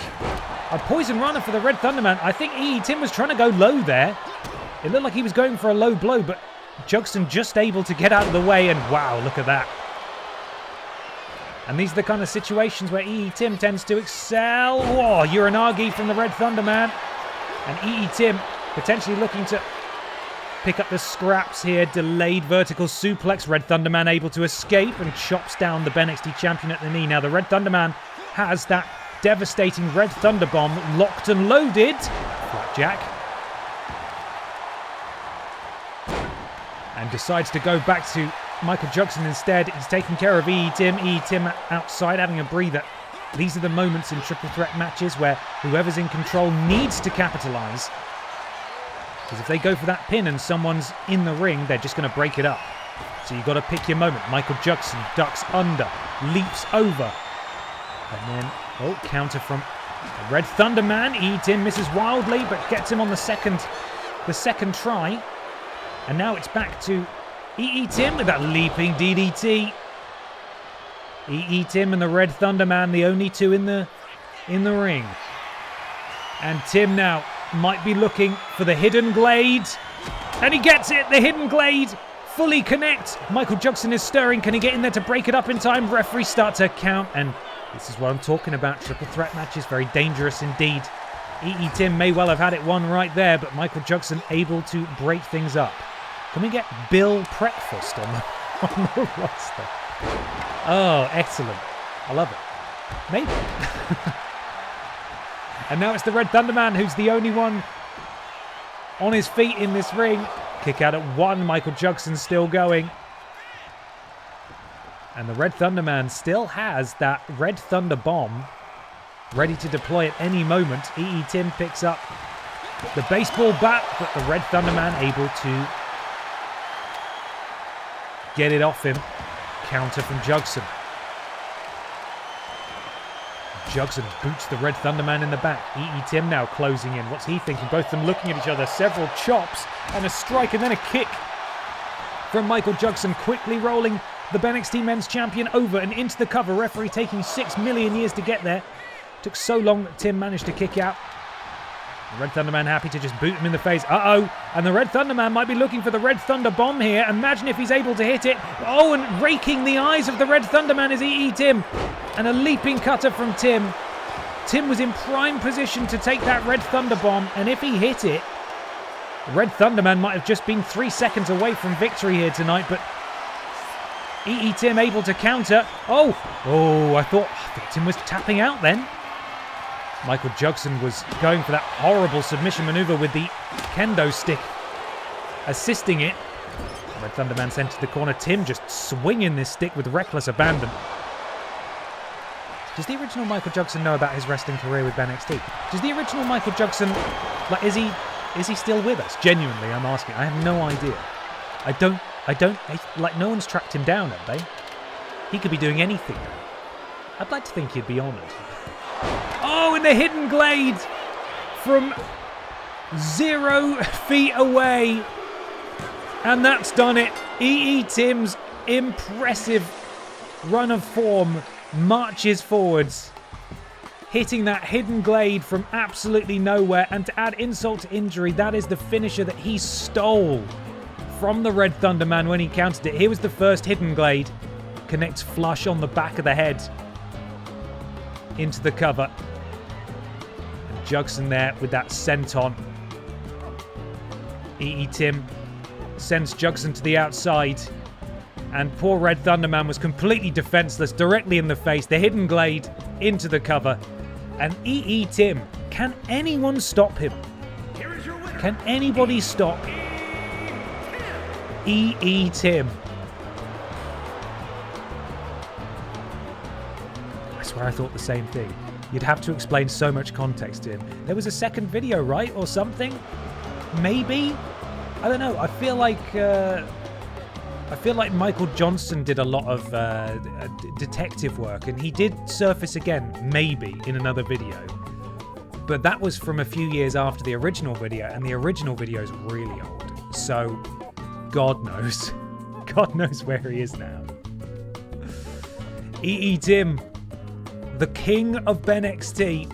a poison runner for the Red Thunderman. I think EE Tim was trying to go low there. It looked like he was going for a low blow, but Jugson just able to get out of the way, and wow, look at that. And these are the kind of situations where EE Tim tends to excel. Whoa, Uranagi from the Red Thunderman. And EE Tim potentially looking to pick up the scraps here. Delayed vertical suplex. Red Thunderman able to escape and chops down the BENXT champion at the knee. Now the Red Thunderman has that devastating Red Thunder Bomb locked and loaded. Flapjack. And decides to go back to Michael Jugson instead. He's taking care of EE Tim. EE Tim outside having a breather. These are the moments in triple threat matches where whoever's in control needs to capitalize. Because if they go for that pin and someone's in the ring, they're just going to break it up. So you've got to pick your moment. Michael Jugson ducks under, leaps over. And then, oh, counter from the Red Thunderman. EE Tim misses wildly, but gets him on the second try. And now it's back to EE Tim with that leaping DDT. EE Tim and the Red Thunderman, the only two in the ring. And Tim now might be looking for the hidden glade. And he gets it, the hidden glade. Fully connect. Michael Jugson is stirring. Can he get in there to break it up in time? Referee starts to count. And this is what I'm talking about. Triple threat matches, very dangerous indeed. EE Tim may well have had it won right there, but Michael Jugson able to break things up. Can we get Bill Breakfast on the roster? Oh, excellent. I love it. Maybe. And now it's the Red Thunderman who's the only one on his feet in this ring. Kick out at one. Michael Jugson still going. And the Red Thunderman still has that Red Thunder Bomb ready to deploy at any moment. EE Tim picks up the baseball bat, but the Red Thunderman able to get it off him. Counter from Jugson. Jugson boots the Red Thunderman in the back. EE Tim now closing in. What's he thinking? Both of them looking at each other. Several chops and a strike and then a kick from Michael Jugson. Quickly rolling the BENXT Men's Champion over and into the cover. Referee taking 6 million years to get there. Took so long that Tim managed to kick out. The Red Thunderman happy to just boot him in the face. Uh-oh. And the Red Thunderman might be looking for the Red Thunder Bomb here. Imagine if he's able to hit it. Oh, and raking the eyes of the Red Thunderman is EE Tim. And a leaping cutter from Tim. Tim was in prime position to take that Red Thunder Bomb. And if he hit it, Red Thunderman might have just been 3 seconds away from victory here tonight. But EE Tim able to counter. Oh, I thought Tim was tapping out then. Michael Jugson was going for that horrible submission maneuver with the kendo stick, assisting it. Red Thunderman sent to the corner. Tim just swinging this stick with reckless abandon. Does the original Michael Jugson know about his wrestling career with BENXT? Does the original Michael Jugson, like, is he still with us? Genuinely, I'm asking. I have no idea. I don't, like, no one's tracked him down, have they? He could be doing anything. I'd like to think he'd be honoured. Oh, and the hidden glade from 0 feet away. And that's done it. EE Tim's impressive run of form marches forwards. hitting that hidden glade from absolutely nowhere. And to add insult to injury, that is the finisher that he stole from the Red Thunder Man when he countered it. Here was the first hidden glade. Connects flush on the back of the head into the cover. And Jugson there with that senton. Tim sends Jugson to the outside. And poor Red Thunder Man was completely defenseless, directly in the face. The hidden glade into the cover. And Tim, can anyone stop him? Can anybody stop Tim? I swear I thought the same thing. You'd have to explain so much context to him. There was a second video, right? Or something? Maybe? I don't know. I feel like Michael Johnson did a lot of detective work, and he did surface again, maybe, in another video. But that was from a few years after the original video, and the original video is really old. So, God knows. God knows where he is now. Tim, the king of BENXT,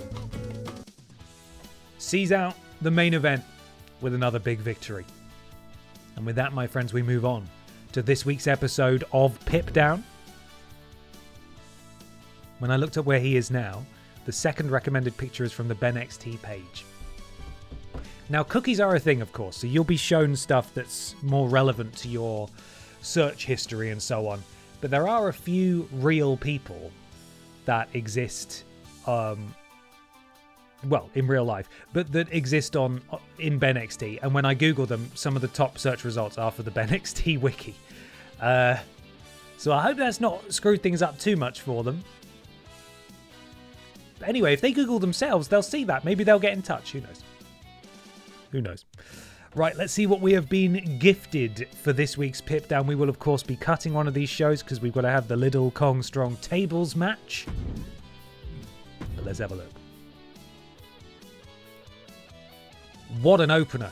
sees out the main event with another big victory. And with that, my friends, we move on to this week's episode of Pip Down. When I looked at where he is now, the second recommended picture is from the BENXT page. Now, cookies are a thing, of course, so you'll be shown stuff that's more relevant to your search history and so on. But there are a few real people that exist, in real life, but that exist in BENXT. And when I Google them, some of the top search results are for the BENXT wiki. So I hope that's not screwed things up too much for them. But anyway, if they Google themselves, they'll see that. Maybe they'll get in touch. Who knows? Who knows? Right, let's see what we have been gifted for this week's Pip Down. We will, of course, be cutting one of these shows because we've got to have the Little Kong Strong tables match. But let's have a look. What an opener.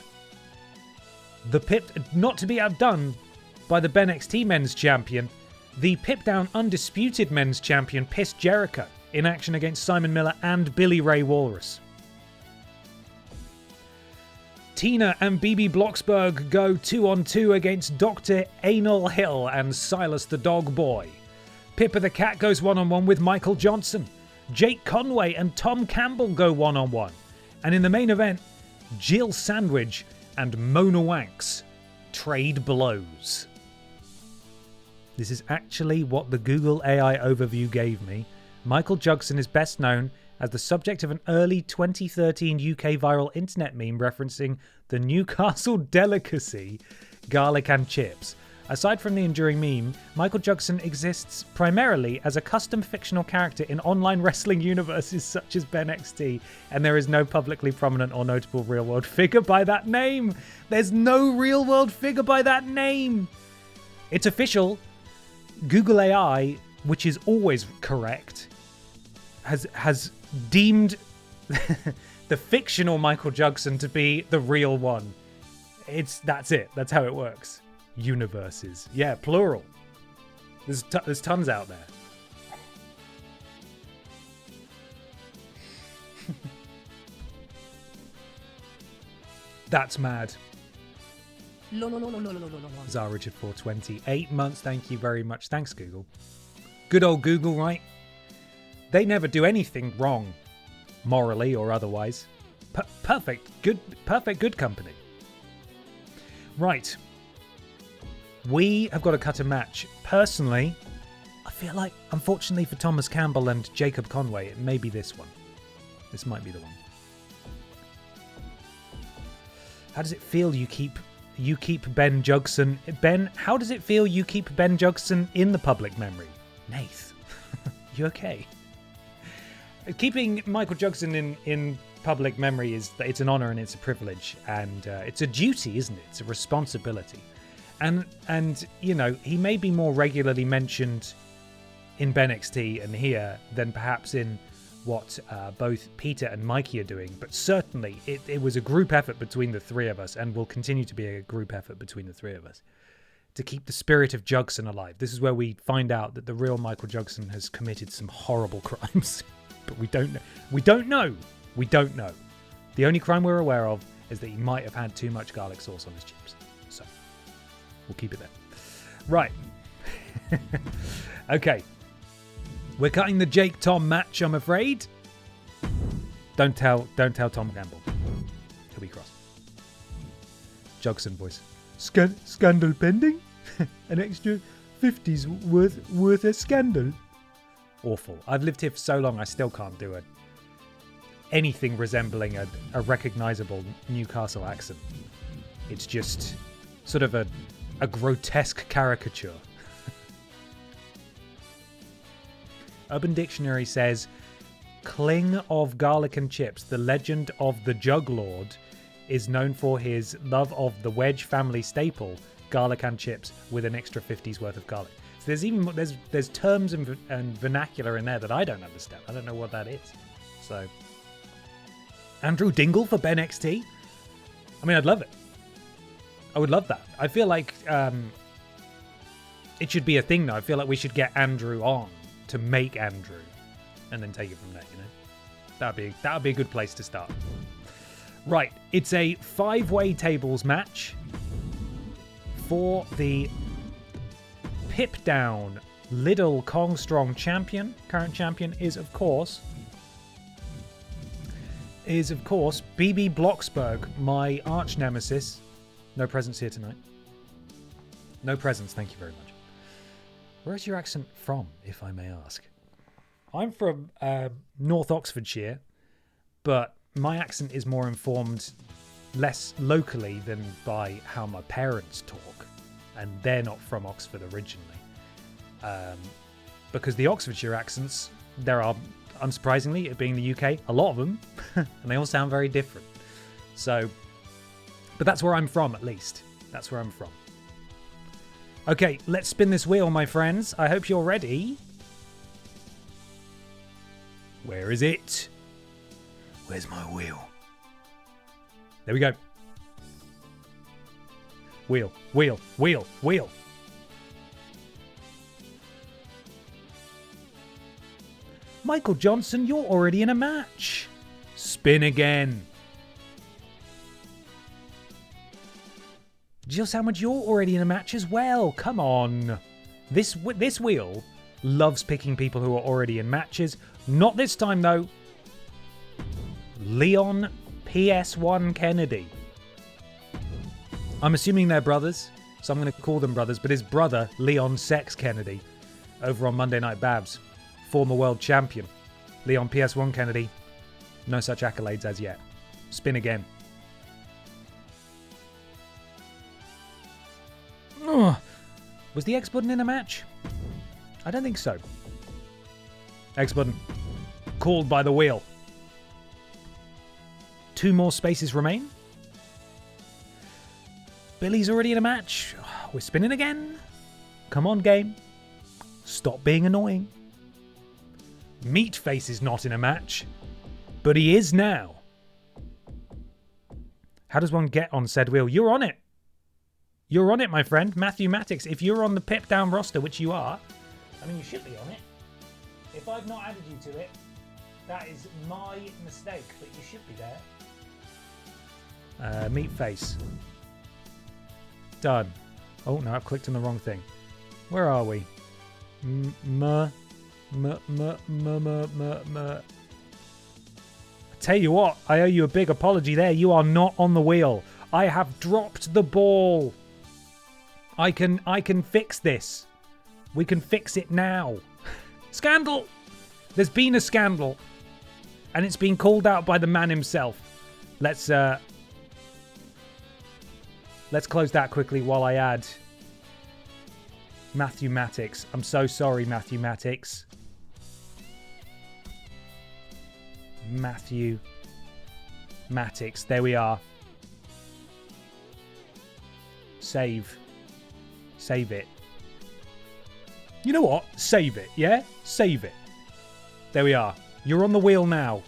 The Pip, not to be outdone by the BENXT men's champion, the Pip Down undisputed men's champion, Piss Jericho, in action against Simon Miller and Billy Ray Walrus. Tina and BB Blocksberg go 2-on-2 against Dr. Anal Hill and Silas the Dog Boy. Pippa the Cat goes 1-on-1 with Michael Johnson. Jake Conway and Tom Campbell go 1-on-1. And in the main event, Jill Sandwich and Mona Wanks trade blows. This is actually what the Google AI overview gave me. Michael Jugson is best known as the subject of an early 2013 UK viral internet meme referencing the Newcastle delicacy, garlic and chips. Aside from the enduring meme, Michael Jugson exists primarily as a custom fictional character in online wrestling universes such as BENXT, and there is no publicly prominent or notable real-world figure by that name. There's no real-world figure by that name. It's official. Google AI, which is always correct, has deemed the fictional Michael Jugson to be the real one. That's it. That's how it works. Universes. Yeah, plural. There's tons out there. That's mad. Zara Richard 420. 8 months, thank you very much. Thanks, Google. Good old Google, right? They never do anything wrong, morally or otherwise. Perfect good company. Right. We have got to cut a match. Personally, I feel like, unfortunately for Thomas Campbell and Jacob Conway, it may be this one. This might be the one. How does it feel you keep Ben Jugson... Ben, how does it feel you keep Ben Jugson in the public memory? Nath, you okay? Keeping Michael Jugson in public memory it's an honor and it's a privilege, and it's a duty, isn't it? It's a responsibility. And you know, he may be more regularly mentioned in BENXT and here than perhaps in what both Peter and Mikey are doing, but certainly it was a group effort between the three of us, and will continue to be a group effort between the three of us to keep the spirit of Jugson alive. This is where we find out that the real Michael Jugson has committed some horrible crimes. But we don't know. We don't know. We don't know. The only crime we're aware of is that he might have had too much garlic sauce on his chips. So, we'll keep it there. Right. Okay. We're cutting the Jake Tom match, I'm afraid. Don't tell Tom Campbell. He'll be cross. Jogson voice. Scandal pending? An extra 50's worth a scandal? Awful. I've lived here for so long, I still can't do anything resembling a recognisable Newcastle accent. It's just sort of a grotesque caricature. Urban Dictionary says, Kling of Garlic and Chips, the legend of the Jug Lord, is known for his love of the Wedge family staple, garlic and chips, with an extra 50's worth of garlic. So there's terms and vernacular in there that I don't understand. I don't know what that is. So, Andrew Dingle for BENXT? I mean, I'd love it. I would love that. I feel like it should be a thing, though. I feel like we should get Andrew on to make Andrew and then take it from there, you know? That'd be a good place to start. Right, it's a 5-way tables match for the Pip Down Lidl Kong Strong champion. Current champion is of course BB Blocksberg, my arch nemesis. No presents here tonight. No presents, thank you very much. Where's your accent from, if I may ask? I'm from North Oxfordshire, but my accent is more informed less locally than by how my parents talk, and they're not from Oxford originally. Because the Oxfordshire accents, there are, unsurprisingly, it being the UK, a lot of them, and they all sound very different. So, but that's where I'm from, at least. That's where I'm from. Okay, let's spin this wheel, my friends. I hope you're ready. Where is it? Where's my wheel? There we go. Wheel, wheel, wheel, wheel. Michael Johnson, you're already in a match. Spin again. Jill Sandwich, you're already in a match as well. Come on. This wheel loves picking people who are already in matches. Not this time, though. Leon PS1 Kennedy. I'm assuming they're brothers, so I'm going to call them brothers, but his brother, Leon Sex Kennedy, over on Monday Night Babs, former world champion. Leon PS1 Kennedy, no such accolades as yet. Spin again. Oh, was the X button in a match? I don't think so. X button. Called by the wheel. 2 more spaces remain. Billy's already in a match. We're spinning again. Come on, game. Stop being annoying. Meatface is not in a match, but he is now. How does one get on said wheel? You're on it. You're on it, my friend. Matthew Mattix, if you're on the Pip Down roster, which you are, I mean, you should be on it. If I've not added you to it, that is my mistake, but you should be there. Meatface. Done. Oh, no, I've clicked on the wrong thing. Where are we? I tell you what, I owe you a big apology there. You are not on the wheel. I have dropped the ball. I can fix this. We can fix it now. Scandal! There's been a scandal. And it's been called out by the man himself. Let's close that quickly while I add Matthew Mattix. I'm so sorry, Matthew Mattix. Matthew Mattix. There we are. Save. Save it. You know what? Save it, yeah? Save it. There we are. You're on the wheel now.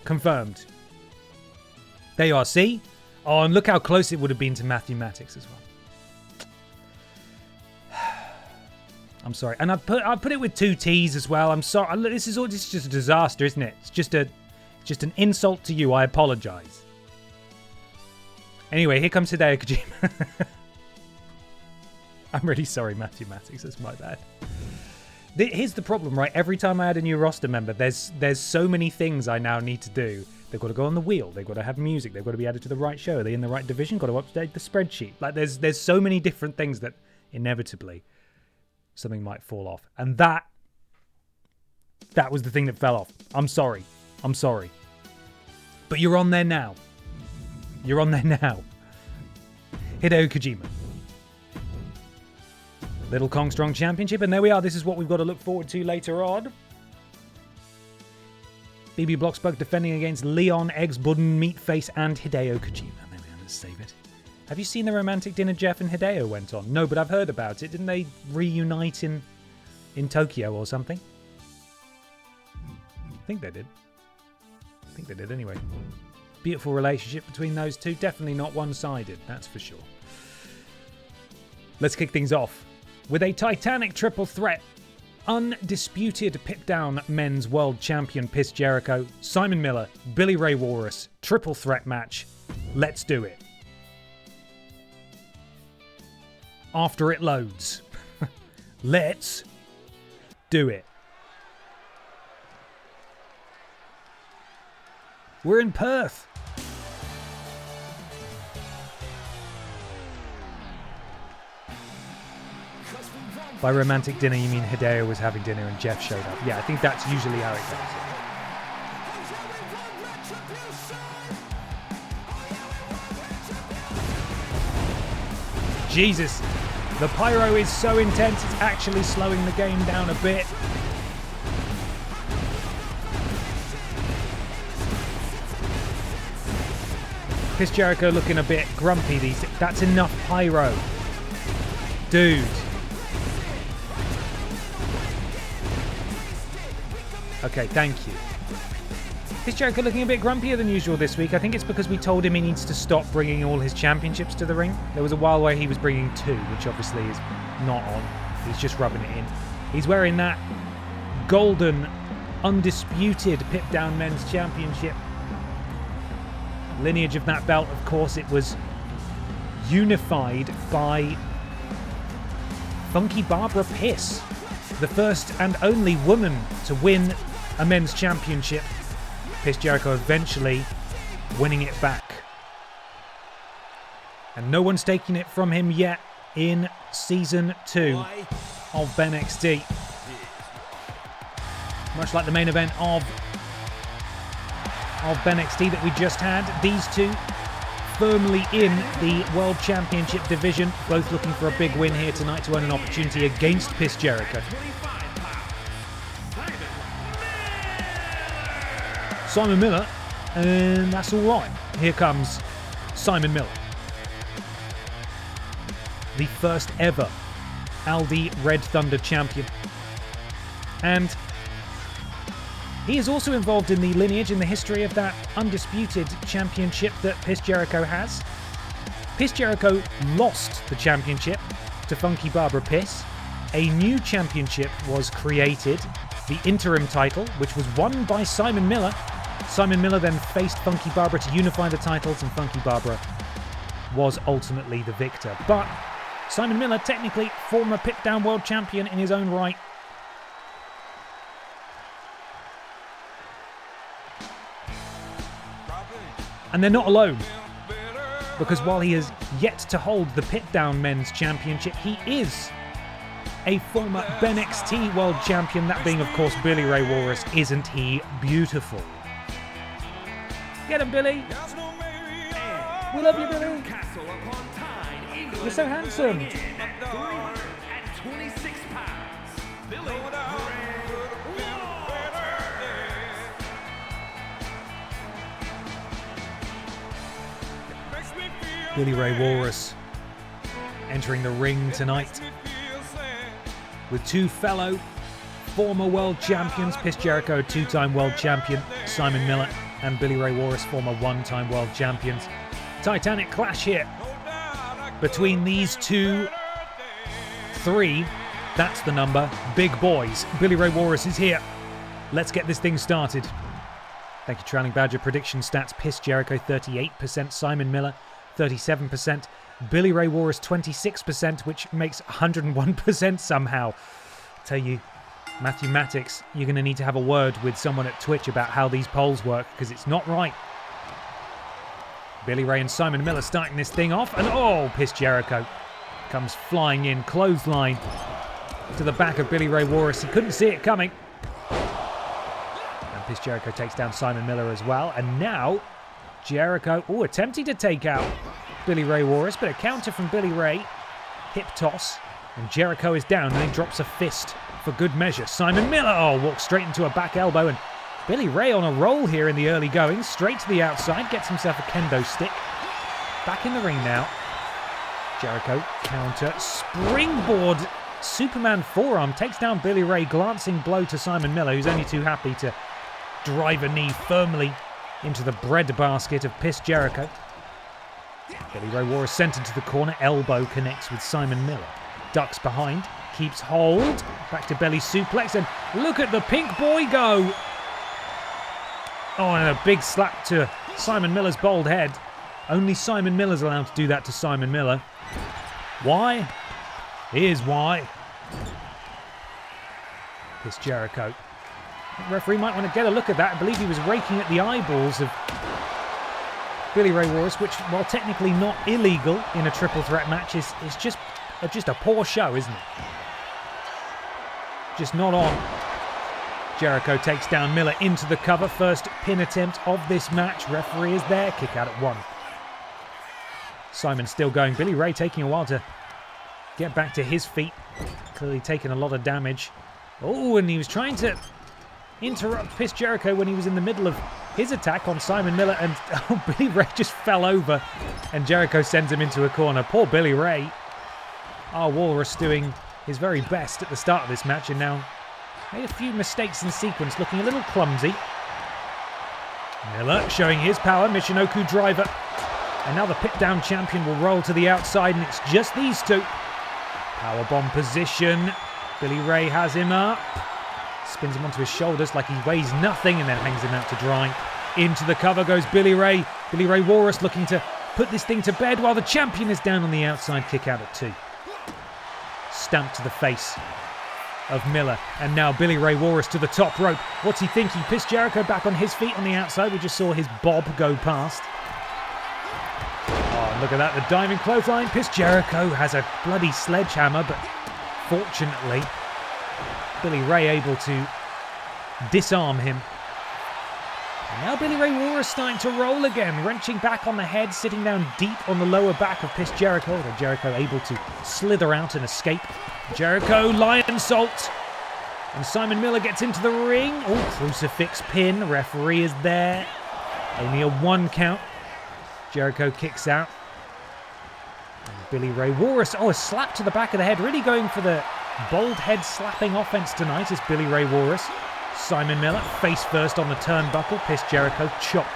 Confirmed. There you are, see? Oh, and look how close it would have been to Matthew Mattix as well. I'm sorry. And I put it with 2 T's as well. I'm sorry. This is just a disaster, isn't it? It's just an insult to you. I apologize. Anyway, here comes Hideo Kojima. I'm really sorry, Matthew Mattix. That's my bad. Here's the problem, right? Every time I add a new roster member, there's so many things I now need to do. They've got to go on the wheel. They've got to have music. They've got to be added to the right show. Are they in the right division? Got to update the spreadsheet. Like, there's so many different things that inevitably something might fall off. And that was the thing that fell off. I'm sorry. But you're on there now. Hideo Kojima. Little Kong Strong Championship. And there we are. This is what we've got to look forward to later on. BB Blocksberg defending against Leon, Eggs, Budden, Meatface, and Hideo Kojima. Maybe I'll just save it. Have you seen the romantic dinner Jeff and Hideo went on? No, but I've heard about it. Didn't they reunite in Tokyo or something? I think they did anyway. Beautiful relationship between those two. Definitely not one-sided, that's for sure. Let's kick things off with a titanic triple threat. Undisputed pit-down men's world champion Chris Jericho, Simon Miller, Billy Ray Walrus, triple threat match. Let's do it. After it loads. Let's do it. We're in Perth. By romantic dinner, you mean Hideo was having dinner and Jeff showed up. Yeah, I think that's usually how it goes. Jesus, the pyro is so intense, it's actually slowing the game down a bit. Chris Jericho looking a bit grumpy these days. That's enough pyro. Dude. Okay, thank you. Chris Jericho looking a bit grumpier than usual this week. I think it's because we told him he needs to stop bringing all his championships to the ring. There was a while where he was bringing 2, which obviously is not on. He's just rubbing it in. He's wearing that golden, undisputed pit-down men's championship. Lineage of that belt, of course, it was unified by Funky Barbara Piss, the first and only woman to win a men's championship. Chris Jericho eventually winning it back. And no one's taking it from him yet in Season 2 of BENXT. Much like the main event of BENXT that we just had, these two firmly in the World Championship division, both looking for a big win here tonight to earn an opportunity against Chris Jericho. Simon Miller, and that's all right. Here comes Simon Miller, the first ever Aldi Red Thunder champion. And he is also involved in the lineage and the history of that undisputed championship that Chris Jericho has. Chris Jericho lost the championship to Funky Barbara Piss. A new championship was created, the interim title, which was won by Simon Miller. Simon Miller then faced Funky Barbara to unify the titles, and Funky Barbara was ultimately the victor. But Simon Miller, technically former pit-down world champion in his own right. And they're not alone, because while he has yet to hold the pit-down men's championship, he is a former BENXT world champion, that being, of course, Billy Ray Walrus. Isn't he beautiful? Get him, Billy! We love you, Billy! You're so handsome! 326 pounds, Billy Billy Ray Walrus entering the ring tonight with 2 fellow former world champions, Chris Jericho, 2-time world champion, Simon Miller, and Billy Ray Walrus, former 1-time world champions. Titanic clash here between these 3 That's the number. Big boys. Billy Ray Walrus is here. Let's get this thing started. Thank you, Trailing Badger. Prediction stats. Piss Jericho 38%. Simon Miller 37%. Billy Ray Walrus 26%, which makes 101% somehow. Tell you, mathematics, you're going to need to have a word with someone at Twitch about how these polls work, because it's not right. Billy Ray and Simon Miller starting this thing off, and oh, Piss Jericho comes flying in, clothesline to the back of Billy Ray Walrus. He couldn't see it coming. And Piss Jericho takes down Simon Miller as well, and now Jericho, attempting to take out Billy Ray Walrus, but a counter from Billy Ray. Hip toss, and Jericho is down, and he drops a fist for good measure. Simon Miller, walks straight into a back elbow, and Billy Ray on a roll here in the early going, straight to the outside, gets himself a kendo stick. Back in the ring now. Jericho, counter, springboard, Superman forearm, takes down Billy Ray, glancing blow to Simon Miller, who's only too happy to drive a knee firmly into the bread basket of Piss Jericho. Billy Ray Walrus sent into the corner, elbow connects with Simon Miller. Ducks behind, keeps hold, back to belly suplex, and look at the pink boy go! Oh, and a big slap to Simon Miller's bald head. Only Simon Miller's allowed to do that to Simon Miller. Why? Here's why. Piss Jericho. The referee might want to get a look at that. I believe he was raking at the eyeballs of Billy Ray Walrus, which, while technically not illegal in a triple threat match, is just a poor show, isn't it? Just not on. Jericho takes down Miller into the cover. First pin attempt of this match. Referee is there. Kick out at 1. Simon still going. Billy Ray taking a while to get back to his feet. Clearly taking a lot of damage. Oh, and he was trying to interrupt Piss Jericho when he was in the middle of his attack on Simon Miller, and Billy Ray just fell over, and Jericho sends him into a corner. Poor Billy Ray. Our Walrus doing his very best at the start of this match, and now made a few mistakes in sequence, looking a little clumsy. Miller showing his power, Michinoku driver. And now the pit-down champion will roll to the outside, and it's just these two. Powerbomb position. Billy Ray has him up. Spins him onto his shoulders like he weighs nothing, and then hangs him out to dry. Into the cover goes Billy Ray. Billy Ray Walrus looking to put this thing to bed while the champion is down on the outside. Kick out at 2. Stamp to the face of Miller, and now Billy Ray Walrus to the top rope. What's he thinking? Piss Jericho back on his feet on the outside. We just saw his bob go past. Oh, look at that, the diving clothesline. Piss Jericho has a bloody sledgehammer, but fortunately Billy Ray able to disarm him. And now Billy Ray Walrus starting to roll again, wrenching back on the head, sitting down deep on the lower back of Piss Jericho, although Jericho able to slither out and escape. Jericho, lion salt. And Simon Miller gets into the ring. Oh, crucifix pin. Referee is there. Only a 1 count. Jericho kicks out. And Billy Ray Walrus. Oh, a slap to the back of the head. Really going for the bald head slapping offense tonight is Billy Ray Walrus. Simon Miller, face first on the turnbuckle. Piss Jericho, chop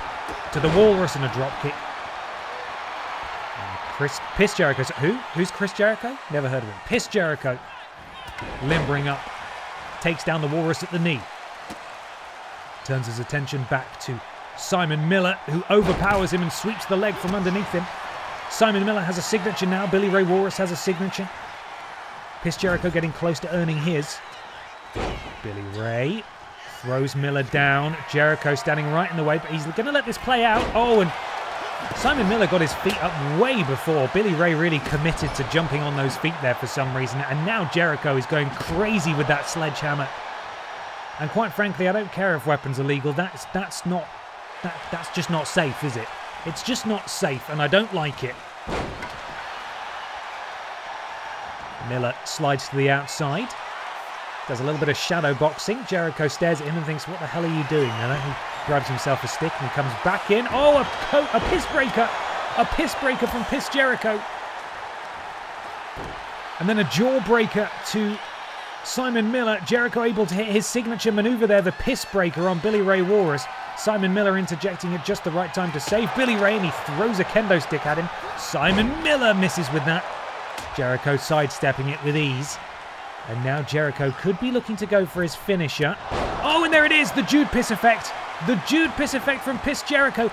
to the Walrus and a drop kick. Piss Jericho. Who? Who's Chris Jericho? Never heard of him. Piss Jericho. Limbering up. Takes down the Walrus at the knee. Turns his attention back to Simon Miller, who overpowers him and sweeps the leg from underneath him. Simon Miller has a signature now. Billy Ray Walrus has a signature. Piss Jericho getting close to earning his. Billy Ray throws Miller down. Jericho standing right in the way, but he's going to let this play out. Oh, and Simon Miller got his feet up way before. Billy Ray really committed to jumping on those feet there for some reason. And now Jericho is going crazy with that sledgehammer. And quite frankly, I don't care if weapons are legal. That's just not safe, is it? It's just not safe, and I don't like it. Miller slides to the outside. Does a little bit of shadow boxing. Jericho stares at him and thinks, what the hell are you doing, Miller? He grabs himself a stick and he comes back in. Oh, a piss breaker. A piss breaker from Piss Jericho. And then a jawbreaker to Simon Miller. Jericho able to hit his signature maneuver there, the piss breaker on Billy Ray Walrus. Simon Miller interjecting at just the right time to save Billy Ray, and he throws a kendo stick at him. Simon Miller misses with that. Jericho sidestepping it with ease. And now Jericho could be looking to go for his finisher. Oh, and there it is, the Jude Piss effect. The Jude Piss effect from Piss Jericho.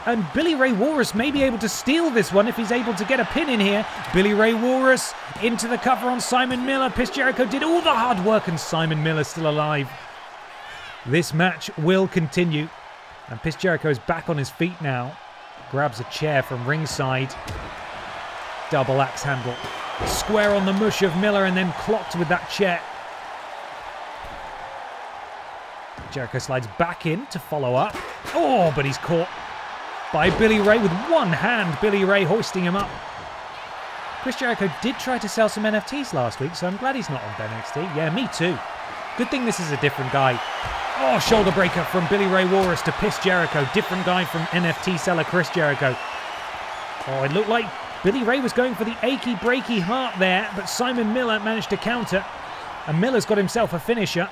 And Billy Ray Walrus may be able to steal this one if he's able to get a pin in here. Billy Ray Walrus into the cover on Simon Miller. Piss Jericho did all the hard work and Simon Miller's still alive. This match will continue. And Piss Jericho is back on his feet now. Grabs a chair from ringside. Double axe handle. Square on the mush of Miller and then clocked with that chair. Jericho slides back in to follow up. Oh, but he's caught by Billy Ray with one hand. Billy Ray hoisting him up. Chris Jericho did try to sell some NFTs last week, so I'm glad he's not on BENXT. Yeah, me too. Good thing this is a different guy. Oh, shoulder breaker from Billy Ray Walrus to Piss Jericho. Different guy from NFT seller Chris Jericho. Oh, it looked like Billy Ray was going for the achy breaky heart there, but Simon Miller managed to counter. And Miller's got himself a finisher.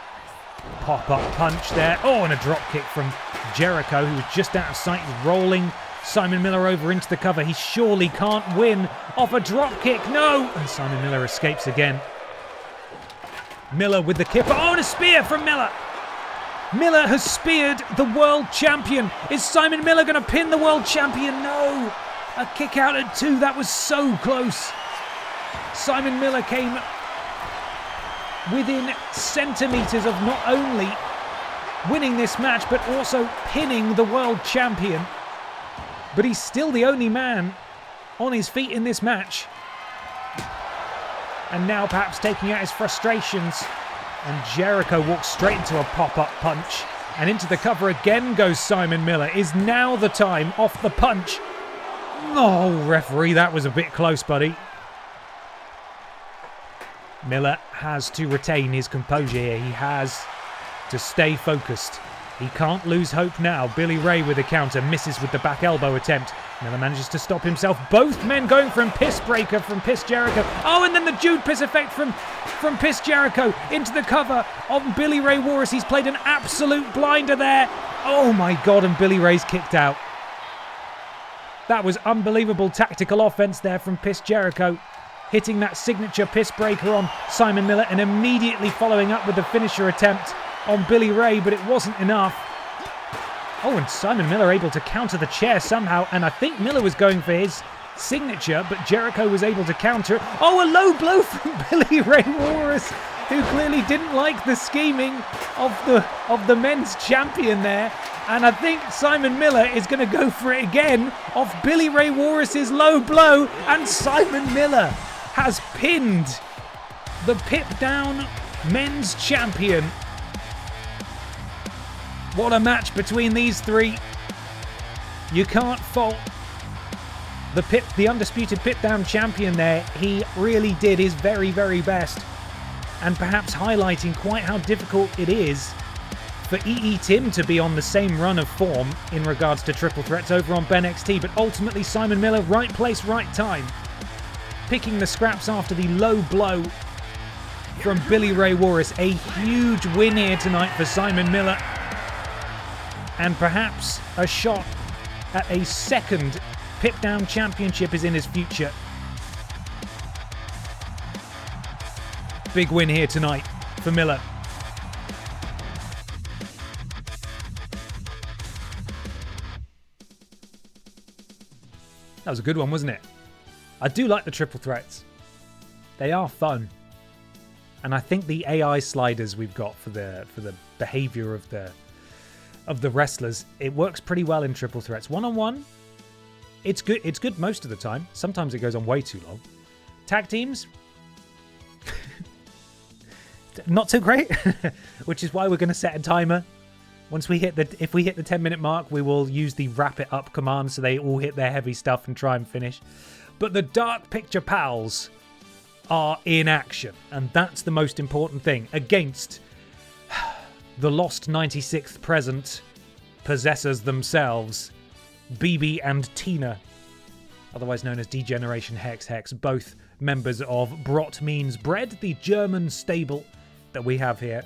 Pop-up punch there. Oh, and a drop kick from Jericho, who was just out of sight. He's rolling Simon Miller over into the cover. He surely can't win off a drop kick. No! And Simon Miller escapes again. Miller with the kipper. Oh, and a spear from Miller. Miller has speared the world champion. Is Simon Miller going to pin the world champion? No! A kick out at 2. That was so close. Simon Miller came within centimetres of not only winning this match, but also pinning the world champion. But he's still the only man on his feet in this match. And now perhaps taking out his frustrations. And Jericho walks straight into a pop-up punch. And into the cover again goes Simon Miller. Is now the time off the punch. Oh, referee, that was a bit close, buddy. Miller has to retain his composure here. He has to stay focused. He can't lose hope now. Billy Ray with a counter, misses with the back elbow attempt. Miller manages to stop himself. Both men going for a piss breaker from Piss Jericho. Oh, and then the Jude Piss effect from Piss Jericho into the cover on Billy Ray Walrus. He's played an absolute blinder there. Oh my God, and Billy Ray's kicked out. That was unbelievable tactical offense there from Piss Jericho. Hitting that signature piss breaker on Simon Miller and immediately following up with the finisher attempt on Billy Ray, but it wasn't enough. Oh, and Simon Miller able to counter the chair somehow, and I think Miller was going for his signature, but Jericho was able to counter it. Oh, a low blow from Billy Ray Walrus, who clearly didn't like the scheming of the men's champion there. And I think Simon Miller is going to go for it again off Billy Ray Walrus's low blow, and Simon Miller has pinned the Pip Down men's champion. What a match between these three. You can't fault the undisputed Pip Down champion there. He really did his very, very best. And perhaps highlighting quite how difficult it is for EE Tim to be on the same run of form in regards to triple threats over on BENXT. But ultimately Simon Miller, right place, right time. Picking the scraps after the low blow from Billy Ray Walrus. A huge win here tonight for Simon Miller. And perhaps a shot at a second Pip Down championship is in his future. Big win here tonight for Miller. That was a good one, wasn't it? I do like the triple threats. They are fun. And I think the AI sliders we've got for the behavior of the wrestlers, it works pretty well in triple threats. One-on-one, it's good. It's good most of the time. Sometimes it goes on way too long. Tag teams, not so great, which is why we're going to set a timer. Once we hit if we hit the 10-minute mark, we will use the wrap it up command so they all hit their heavy stuff and try and finish. But the Dark Picture Pals are in action, and that's the most important thing against the lost 96th present possessors themselves, BB and Tina, otherwise known as D-Generation Hex, both members of Brot Means Bread, the German stable that we have here.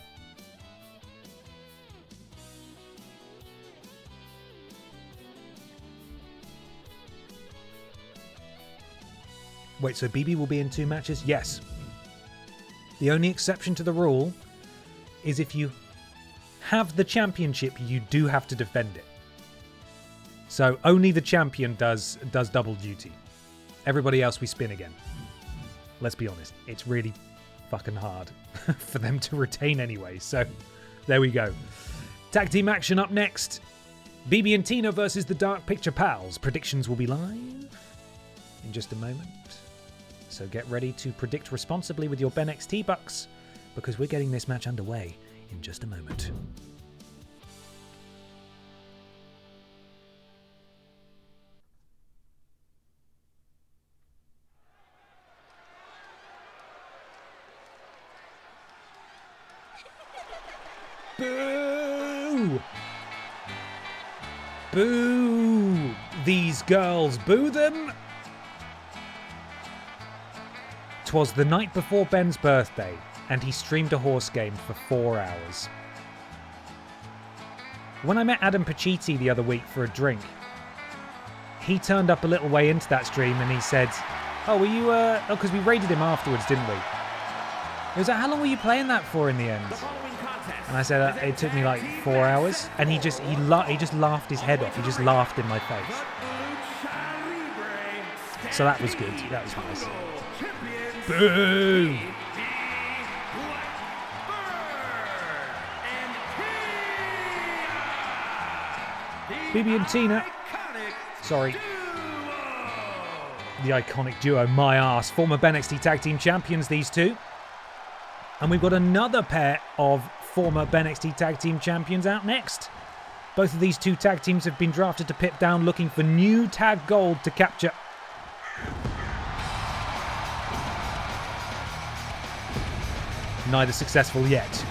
Wait, so BB will be in 2 matches? Yes. The only exception to the rule is if you have the championship, you do have to defend it. So only the champion does double duty. Everybody else we spin again. Let's be honest, it's really fucking hard for them to retain anyway. So there we go. Tag team action up next. BB and Tina versus the Dark Picture Pals. Predictions will be live in just a moment. So get ready to predict responsibly with your BENXT bucks, because we're getting this match underway in just a moment. Boo! Boo! These girls, boo them! 'Twas the night before Ben's birthday, and he streamed a horse game for 4 hours. When I met Adam Pacitti the other week for a drink, he turned up a little way into that stream and he said, "Oh, were you, because we raided him afterwards, didn't we?" He was like, "How long were you playing that for in the end?" And I said, "It took me like 4 hours." And he just laughed his head off. He just laughed in my face. So that was good. That was nice. Boo! BB and Tina. Sorry. The iconic duo, my ass. Former BENXT Tag Team Champions, these two. And we've got another pair of former BENXT Tag Team Champions out next. Both of these two tag teams have been drafted to Pip Down, looking for new tag gold to capture. Neither successful yet.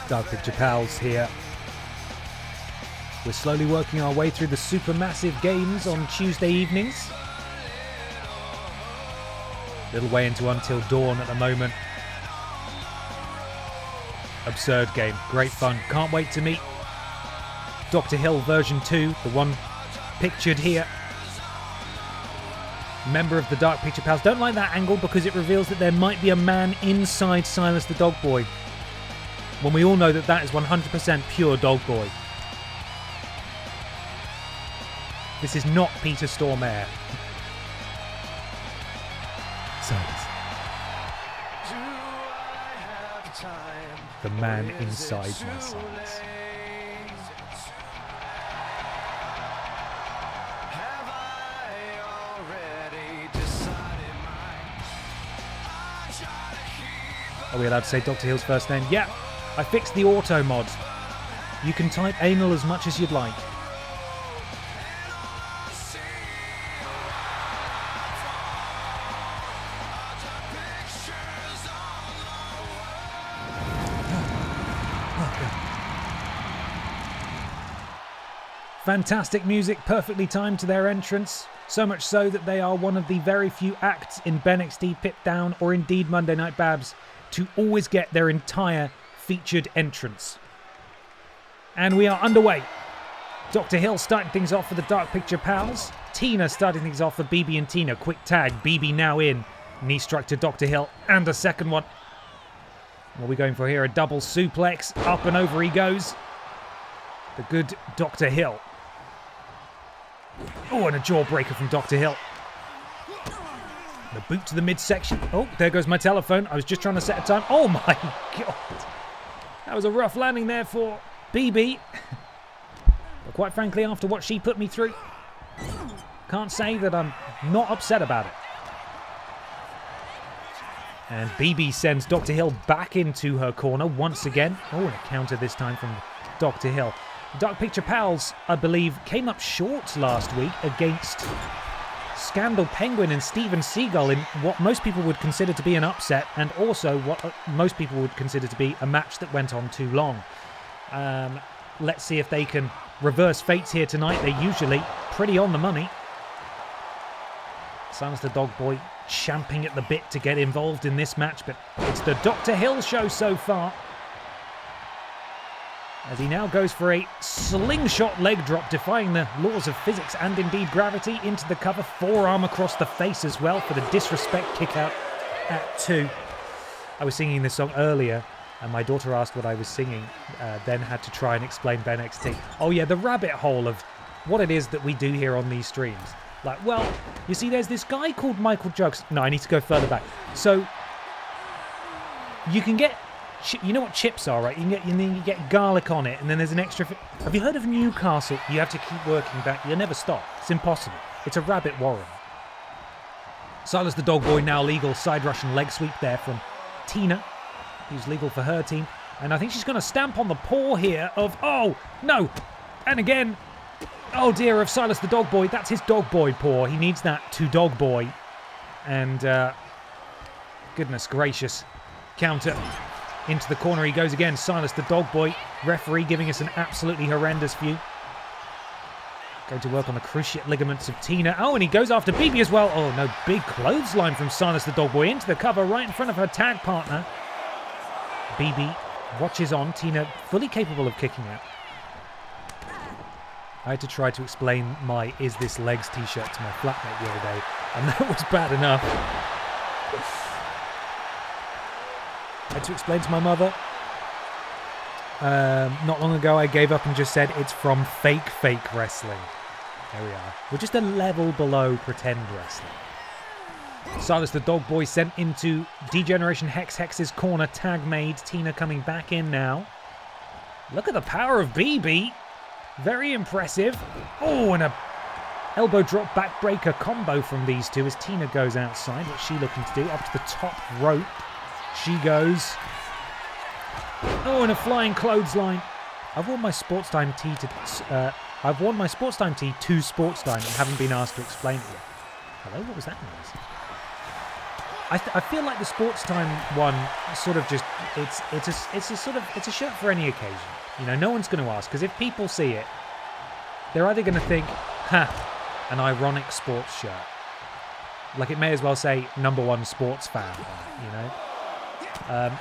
Dark Picture Pals here. We're slowly working our way through the supermassive games on Tuesday evenings. Little way into Until Dawn at the moment. Absurd game, great fun. Can't wait to meet Dr. Hill version 2, the one pictured here. Member of the Dark Picture Pals. Don't like that angle because it reveals that there might be a man inside Silas the Dog Boy, when we all know that that is 100% pure Dog Boy. This is not Peter Stormare. Silas. The man inside my Silas. Are we allowed to say Dr. Hill's first name? Yeah, I fixed the auto mod. You can type anal as much as you'd like. Fantastic music, perfectly timed to their entrance. So much so that they are one of the very few acts in BENXT, Pip Down, or indeed Monday Night Babs to always get their entire featured entrance. And we are underway. Dr. Hill starting things off for the Dark Picture Pals. Tina starting things off for BB and Tina. Quick tag, BB now in. Knee strike to Dr. Hill, and a second one. What are we going for here? A double suplex. Up and over he goes. The good Dr. Hill. Oh, and a jawbreaker from Dr. Hill. The boot to the midsection. Oh, there goes my telephone. I was just trying to set a time. Oh my God. That was a rough landing there for BB. But quite frankly, after what she put me through, can't say that I'm not upset about it. And BB sends Dr. Hill back into her corner once again. Oh, and a counter this time from Dr. Hill. Dark Picture Pals, I believe, came up short last week against Scandal Penguin and Steven Seagal in what most people would consider to be an upset, and also what most people would consider to be a match that went on too long. Let's see if they can reverse fates here tonight. They're usually pretty on the money. Silence the Dog Boy champing at the bit to get involved in this match, but it's the Dr. Hill show so far. As he now goes for a slingshot leg drop, defying the laws of physics and indeed gravity, into the cover, forearm across the face as well for the disrespect kick out at 2. I was singing this song earlier, and my daughter asked what I was singing, then had to try and explain BENXT. Oh yeah, the rabbit hole of what it is that we do here on these streams. Like, well, you see, there's this guy called Michael Jokes. No, I need to go further back. So, you can get, you know what chips are, right? You get garlic on it, and then there's an extra. Have you heard of Newcastle? You have to keep working back. You'll never stop. It's impossible. It's a rabbit warren. Silas the Dog Boy now legal side Russian leg sweep there from Tina, who's legal for her team, and I think she's going to stamp on the paw here of, oh no, and again. Oh dear, of Silas the Dog Boy. That's his Dog Boy paw. He needs that to Dog Boy. And, goodness gracious. Counter. Into the corner he goes again. Silas the Dog Boy. Referee giving us an absolutely horrendous view. Going to work on the cruciate ligaments of Tina. Oh, and he goes after BB as well. Oh, no. Big clothesline from Silas the Dog Boy into the cover right in front of her tag partner. BB watches on. Tina fully capable of kicking out. I had to try to explain my Is This Legs t-shirt to my flatmate the other day, and that was bad enough. I had to explain to my mother. Not long ago I gave up and just said it's from fake wrestling. There we are. We're just a level below pretend wrestling. Silas the Dog Boy sent into D-Generation Hex's corner, tag made. Tina coming back in now. Look at the power of BB. Very impressive. Oh, and a elbow drop backbreaker combo from these two as Tina goes outside. What's she looking to do? Up to the top rope. She goes. Oh, and a flying clothesline. I've worn my sports time tee to sports time and haven't been asked to explain it yet. Hello, what was that noise? I feel like the sports time one sort of just it's a shirt for any occasion. You know, no one's going to ask, because if people see it, they're either going to think, ha, an ironic sports shirt. Like it may as well say #1 sports fan, you know.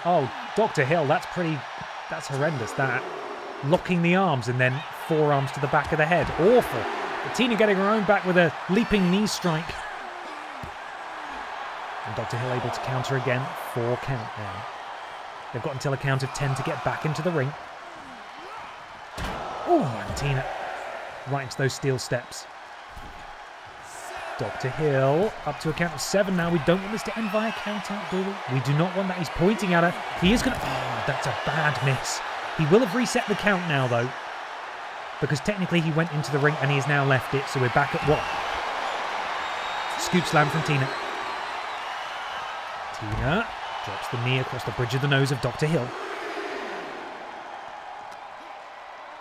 Oh, Dr. Hill, that's horrendous, that. Locking the arms and then forearms to the back of the head. Awful. But Tina getting her own back with a leaping knee strike. And Dr. Hill able to counter again. 4 count now. They've got until a count of 10 to get back into the ring. Oh, and Tina right into those steel steps. Dr. Hill up to a count of 7 now. We don't want this to end via count out, do we? We do not want that. He's pointing at her. He is going to... Oh, that's a bad miss. He will have reset the count now, though, because technically he went into the ring and he's now left it, so we're back at 1. Scoop slam from Tina. Tina drops the knee across the bridge of the nose of Dr. Hill.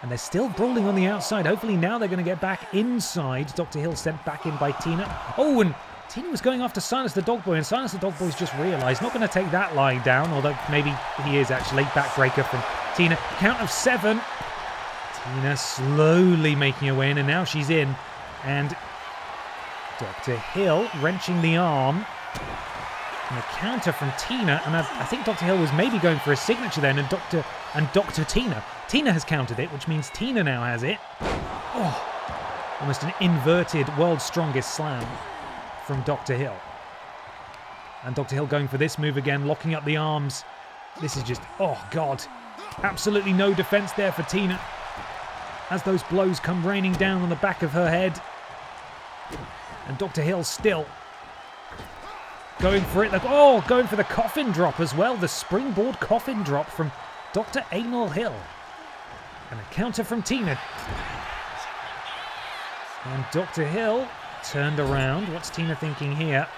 And they're still brawling on the outside. Hopefully now they're going to get back inside. Dr. Hill sent back in by Tina. Oh, and Tina was going after Silas the Dog Boy, and Silas the Dog Boy's just realised not going to take that lying down, although maybe he is actually. Backbreaker from Tina. Count of 7. Tina slowly making her way in, and now she's in. And Dr. Hill wrenching the arm. And a counter from Tina, and I think Dr. Hill was maybe going for a signature then, and Dr. Tina. Tina has countered it, which means Tina now has it. Oh, almost an inverted world's strongest slam from Dr. Hill. And Dr. Hill going for this move again, locking up the arms. This is just, oh God, absolutely no defense there for Tina as those blows come raining down on the back of her head. And Dr. Hill still going for it. Oh, going for the coffin drop as well. The springboard coffin drop from Dr. Anal Hill. And a counter from Tina. And Dr. Hill turned around. What's Tina thinking here?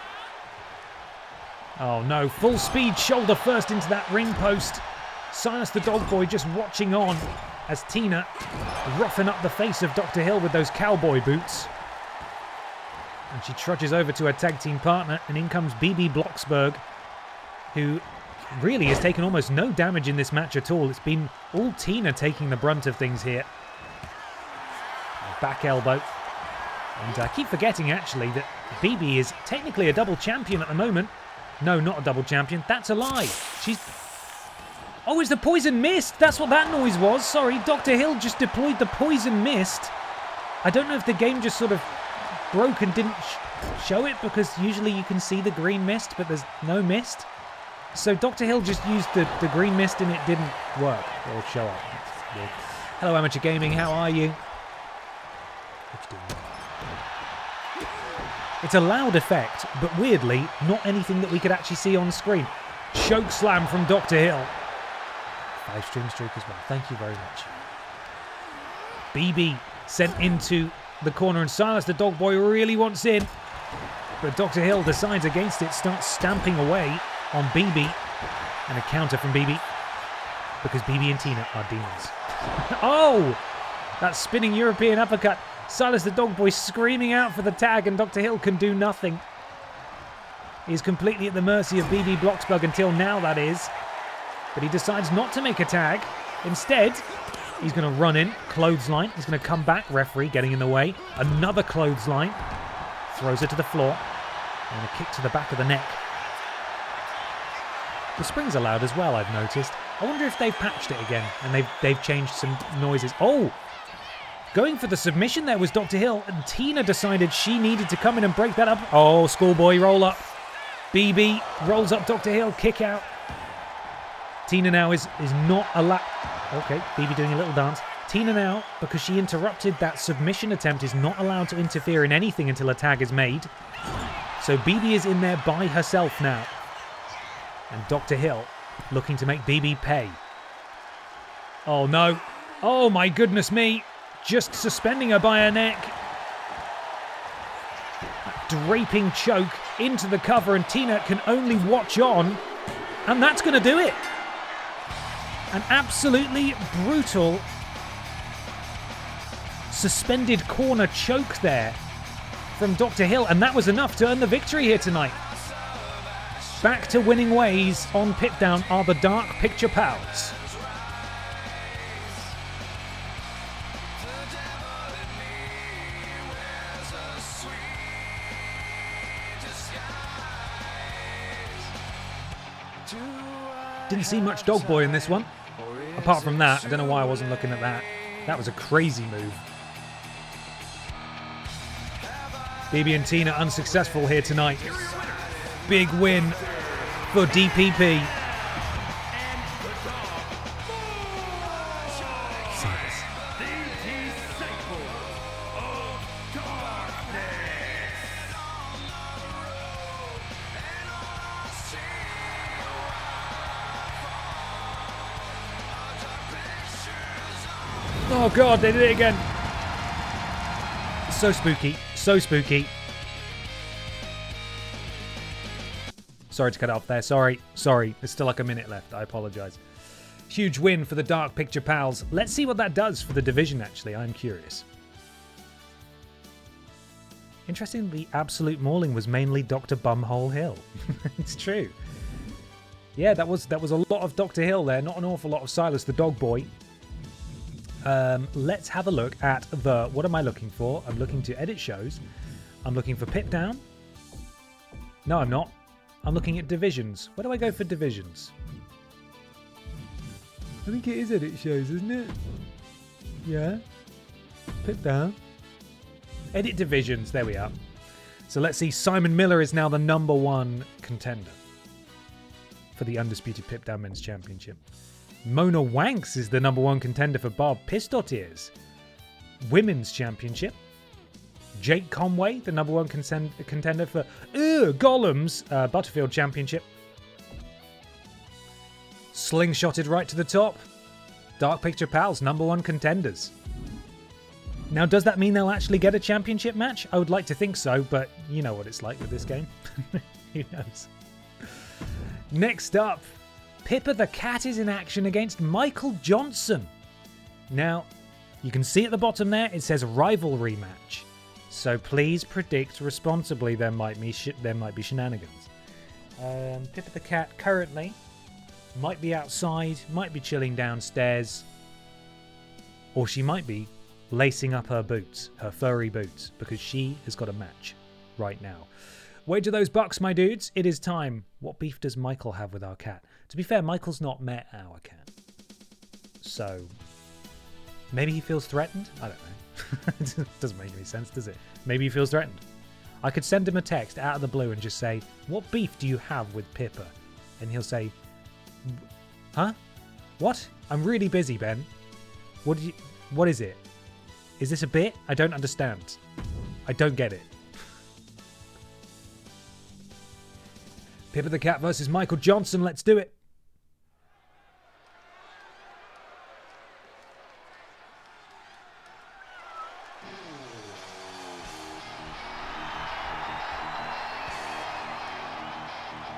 Oh no, full speed shoulder first into that ring post. Silas the Dog Boy just watching on as Tina roughen up the face of Dr. Hill with those cowboy boots. And she trudges over to her tag team partner, and in comes BB Blocksberg, who really has taken almost no damage in this match at all. It's been all Tina taking the brunt of things here. Back elbow. And I keep forgetting, actually, that BB is technically a double champion at the moment. No, not a double champion. That's a lie. She's... Oh, it's the poison mist. That's what that noise was. Sorry, Dr. Hill just deployed the poison mist. I don't know if the game just sort of broke and didn't show it, because usually you can see the green mist, but there's no mist. So Dr. Hill just used the green mist and it didn't work or show up. That's weird. Hello, Amateur Gaming. How are you? What you doing? It's a loud effect, but weirdly, not anything that we could actually see on screen. Choke slam from Dr. Hill. 5-string streak as well. Thank you very much. BB sent into the corner, and Silas the Dog Boy really wants in. But Dr. Hill decides against it, starts stamping away on BB. And a counter from BB. Because BB and Tina are demons. Oh! That spinning European uppercut. Silas the Dog Boy screaming out for the tag, and Dr. Hill can do nothing. He's completely at the mercy of BB Blocksberg until now, that is. But he decides not to make a tag. Instead, he's going to run in, clothesline. He's going to come back, referee getting in the way. Another clothesline. Throws her to the floor. And a kick to the back of the neck. The springs are loud as well, I've noticed. I wonder if they've patched it again and they've changed some noises. Oh! Going for the submission there was Dr. Hill, and Tina decided she needed to come in and break that up. Oh, schoolboy roll up. BB rolls up Dr. Hill, kick out. Tina now is not allowed... Okay, BB doing a little dance. Tina now, because she interrupted that submission attempt, is not allowed to interfere in anything until a tag is made. So BB is in there by herself now. And Dr. Hill looking to make BB pay. Oh no. Oh my goodness me. Just suspending her by her neck. Draping choke into the cover, and Tina can only watch on. And that's going to do it. An absolutely brutal suspended corner choke there from Dr. Hill, and that was enough to earn the victory here tonight. Back to winning ways on Pit Down are the Dark Picture Pals. Didn't see much Dog Boy in this one. Apart from that, I don't know why I wasn't looking at that. That was a crazy move. BB and Tina unsuccessful here tonight. Big win for DPP. Oh god, they did it again. So spooky, so spooky. Sorry to cut it off there. Sorry. There's still like a minute left. I apologise. Huge win for the Dark Picture Pals. Let's see what that does for the division, actually. I'm curious. Interestingly, Absolute Mauling was mainly Dr. Bumhole Hill. It's true. Yeah, that was a lot of Dr. Hill there. Not an awful lot of Silas the Dog Boy. Let's have a look at the... What am I looking for? I'm looking to edit shows. I'm looking for Pit Down. No, I'm not. I'm looking at divisions. Where do I go for divisions? I think it is edit shows, isn't it? Yeah. Pit Down. Edit divisions. There we are. So let's see. Simon Miller is now the #1 contender for the Undisputed Pit Down Men's Championship. Mona Wanks is the #1 contender for Barb Pistotiers Women's Championship. Jake Conway, the #1 contender for Gollum's Butterfield Championship. Slingshotted right to the top. Dark Picture Pals, #1 contenders. Now, does that mean they'll actually get a championship match? I would like to think so, but you know what it's like with this game. Who knows? Next up, Pippa the Cat is in action against Michael Johnson. Now, you can see at the bottom there, it says rivalry match. So please predict responsibly. There might be shenanigans. Pippa the cat currently might be outside, might be chilling downstairs, or she might be lacing up her boots, her furry boots, because she has got a match right now. Wager those bucks, my dudes. It is time. What beef does Michael have with our cat? To be fair, Michael's not met our cat. So, maybe he feels threatened? I don't know. It doesn't make any sense, does it? Maybe he feels threatened. I could send him a text out of the blue and just say, what beef do you have with Pippa? And he'll say, huh? What? I'm really busy, Ben. What is it? Is this a bit? I don't understand. I don't get it. Pippa the cat versus Michael Johnson. Let's do it.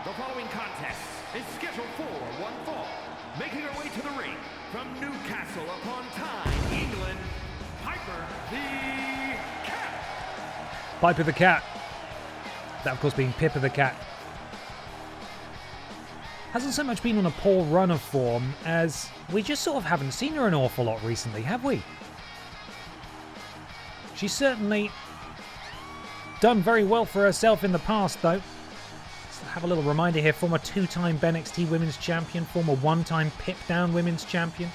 The following contest is scheduled for one fall. Making her way to the ring from Newcastle upon Tyne, England, Piper the Cat. Piper the cat. That, of course, being Pippa the cat. Hasn't so much been on a poor run of form as we just sort of haven't seen her an awful lot recently, have we? She's certainly done very well for herself in the past, though. Let's have a little reminder here. Former 2-time BENXT Women's Champion, former 1-time Pip Down Women's Champion,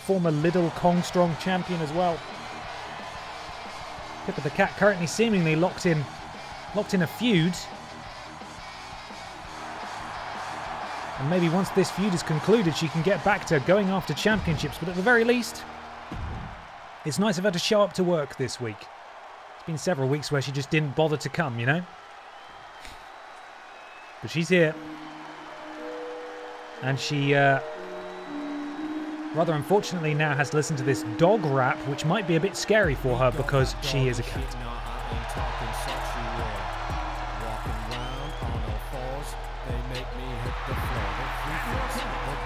former Little Kong Strong Champion as well. Pippa the cat currently seemingly locked in a feud. And maybe once this feud is concluded, she can get back to going after championships. But at the very least, it's nice of her to show up to work this week. It's been several weeks where she just didn't bother to come, you know? But she's here. And she, rather unfortunately, now has to listen to this dog rap, which might be a bit scary for her because she is a cat.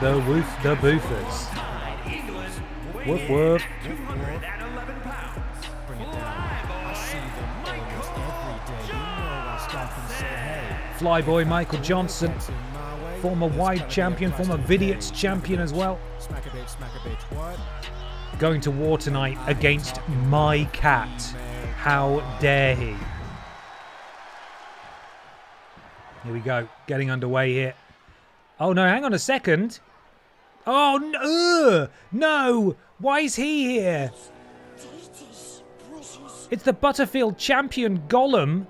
The boofers. Woof woof. 211 pounds. Bring it down. I see them almost every day. You know I stop and say, hey. Flyboy Michael Johnson, former wide champion, former Vidiots champion as well. Smack a bitch, what? Going to war tonight against my cat. How dare he? Here we go, getting underway here. Oh no, hang on a second. Oh no! No! Why is he here? It's the Butterfield champion Gollum.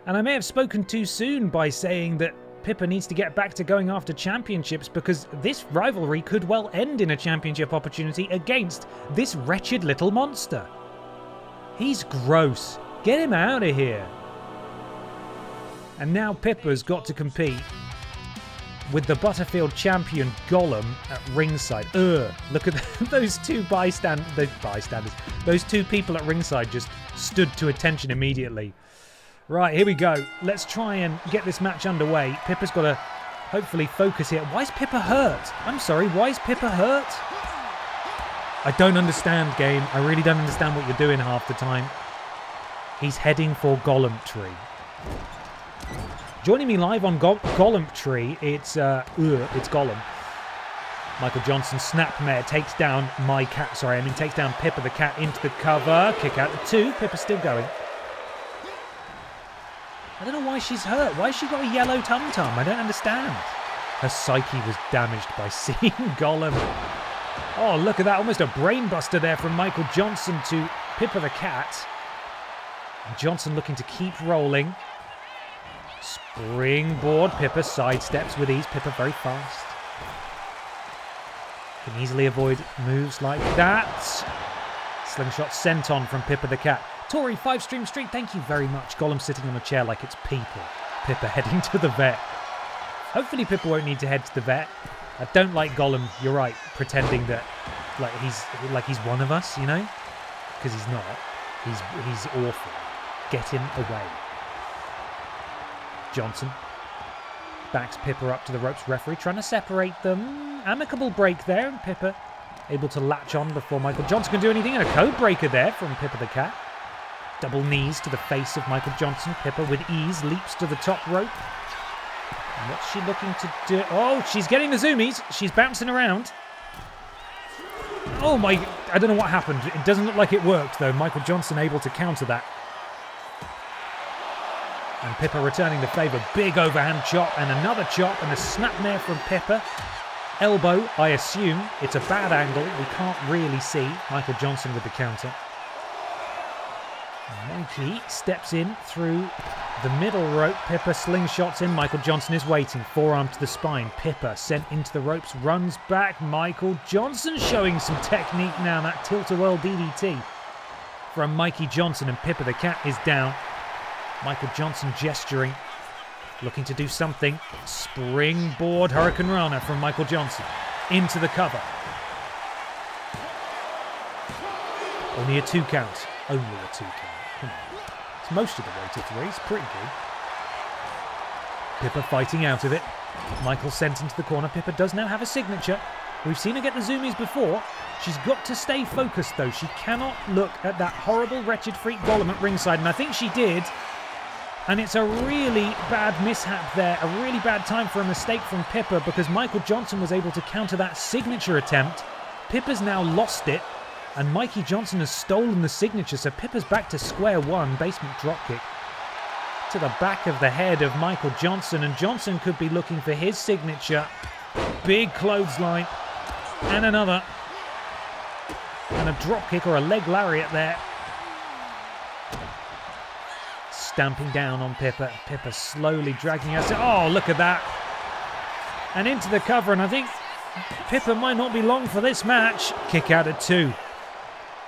And I may have spoken too soon by saying that Pippa needs to get back to going after championships because this rivalry could well end in a championship opportunity against this wretched little monster. He's gross. Get him out of here. And now Pippa's got to compete with the Butterfield champion Gollum at ringside. Look at those two bystanders. Those two people at ringside just stood to attention immediately. Right, here we go. Let's try and get this match underway. Pippa's got to hopefully focus here. Why is Pippa hurt? I'm sorry, why is Pippa hurt? I don't understand, game. I really don't understand what you're doing half the time. He's heading for Gollum Tree. Joining me live on Gollum Tree, it's Gollum. Michael Johnson snapmare takes down takes down Pippa the cat into the cover. Kick out the 2. Pippa's still going. I don't know why she's hurt. Why has she got a yellow tum-tum? I don't understand. Her psyche was damaged by seeing Gollum. Oh, look at that. Almost a brainbuster there from Michael Johnson to Pippa the cat. And Johnson looking to keep rolling. Springboard. Pippa sidesteps with ease. Pippa very fast. Can easily avoid moves like that. Slingshot sent on from Pippa the cat. Tori, 5-stream street, thank you very much. Gollum sitting on a chair like it's people. Pippa heading to the vet. Hopefully Pippa won't need to head to the vet. I don't like Gollum, you're right, pretending that he's one of us, you know? Because he's not. He's awful. Get him away. Johnson backs Pippa up to the ropes. Referee trying to separate them. Amicable break there, and Pippa able to latch on before Michael Johnson can do anything. And a code breaker there from Pippa the cat. Double knees to the face of Michael Johnson. Pippa with ease leaps to the top rope. And what's she looking to do? Oh, she's getting the zoomies. She's bouncing around. Oh my, I don't know what happened. It doesn't look like it worked though. Michael Johnson able to counter that. And Pippa returning the favour. Big overhand chop and another chop and a snapmare from Pippa. Elbow, I assume. It's a bad angle. We can't really see. Michael Johnson with the counter. Mikey steps in through the middle rope. Pippa slingshots in. Michael Johnson is waiting. Forearm to the spine. Pippa sent into the ropes. Runs back. Michael Johnson showing some technique now. That tilt-a-whirl DDT from Mikey Johnson. And Pippa the Cat is down. Michael Johnson gesturing. Looking to do something. Springboard Hurricane Rana from Michael Johnson. Into the cover. Only a 2 count. Only a 2 count. Come on. It's most of the way to 3. It's pretty good. Pippa fighting out of it. Michael sent into the corner. Pippa does now have a signature. We've seen her get the zoomies before. She's got to stay focused though. She cannot look at that horrible, wretched freak Gollum at ringside. And I think she did. And it's a really bad mishap there. A really bad time for a mistake from Pippa because Michael Johnson was able to counter that signature attempt. Pippa's now lost it. And Mikey Johnson has stolen the signature. So Pippa's back to square one. Basement dropkick to the back of the head of Michael Johnson. And Johnson could be looking for his signature. Big clothesline. And another. And a dropkick or a leg lariat there. Stamping down on Pippa. Pippa slowly dragging us. Oh, look at that. And into the cover. And I think Pippa might not be long for this match. Kick out at 2.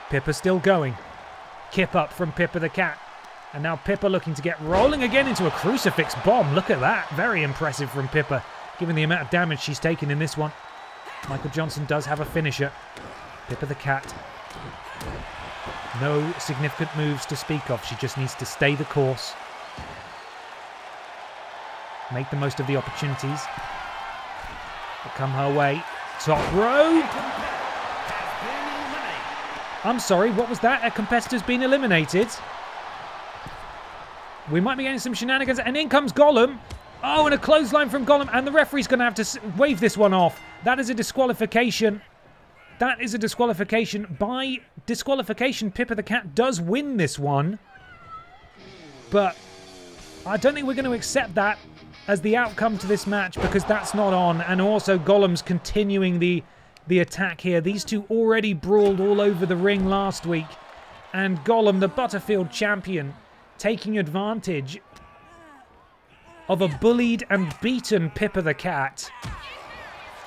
Pippa still going. Kip up from Pippa the Cat. And now Pippa looking to get rolling again into a crucifix bomb. Look at that. Very impressive from Pippa, given the amount of damage she's taken in this one. Michael Johnson does have a finisher. Pippa the Cat. No significant moves to speak of. She just needs to stay the course. Make the most of the opportunities that come her way. Top rope. I'm sorry, what was that? A competitor's been eliminated. We might be getting some shenanigans. And in comes Gollum. Oh, and a clothesline from Gollum. And the referee's going to have to wave this one off. That is a disqualification. That is a disqualification. By disqualification, Pippa the Cat does win this one. But I don't think we're going to accept that as the outcome to this match because that's not on. And also Gollum's continuing the attack here. These two already brawled all over the ring last week. And Gollum, the Butterfield champion, taking advantage of a bullied and beaten Pippa the Cat.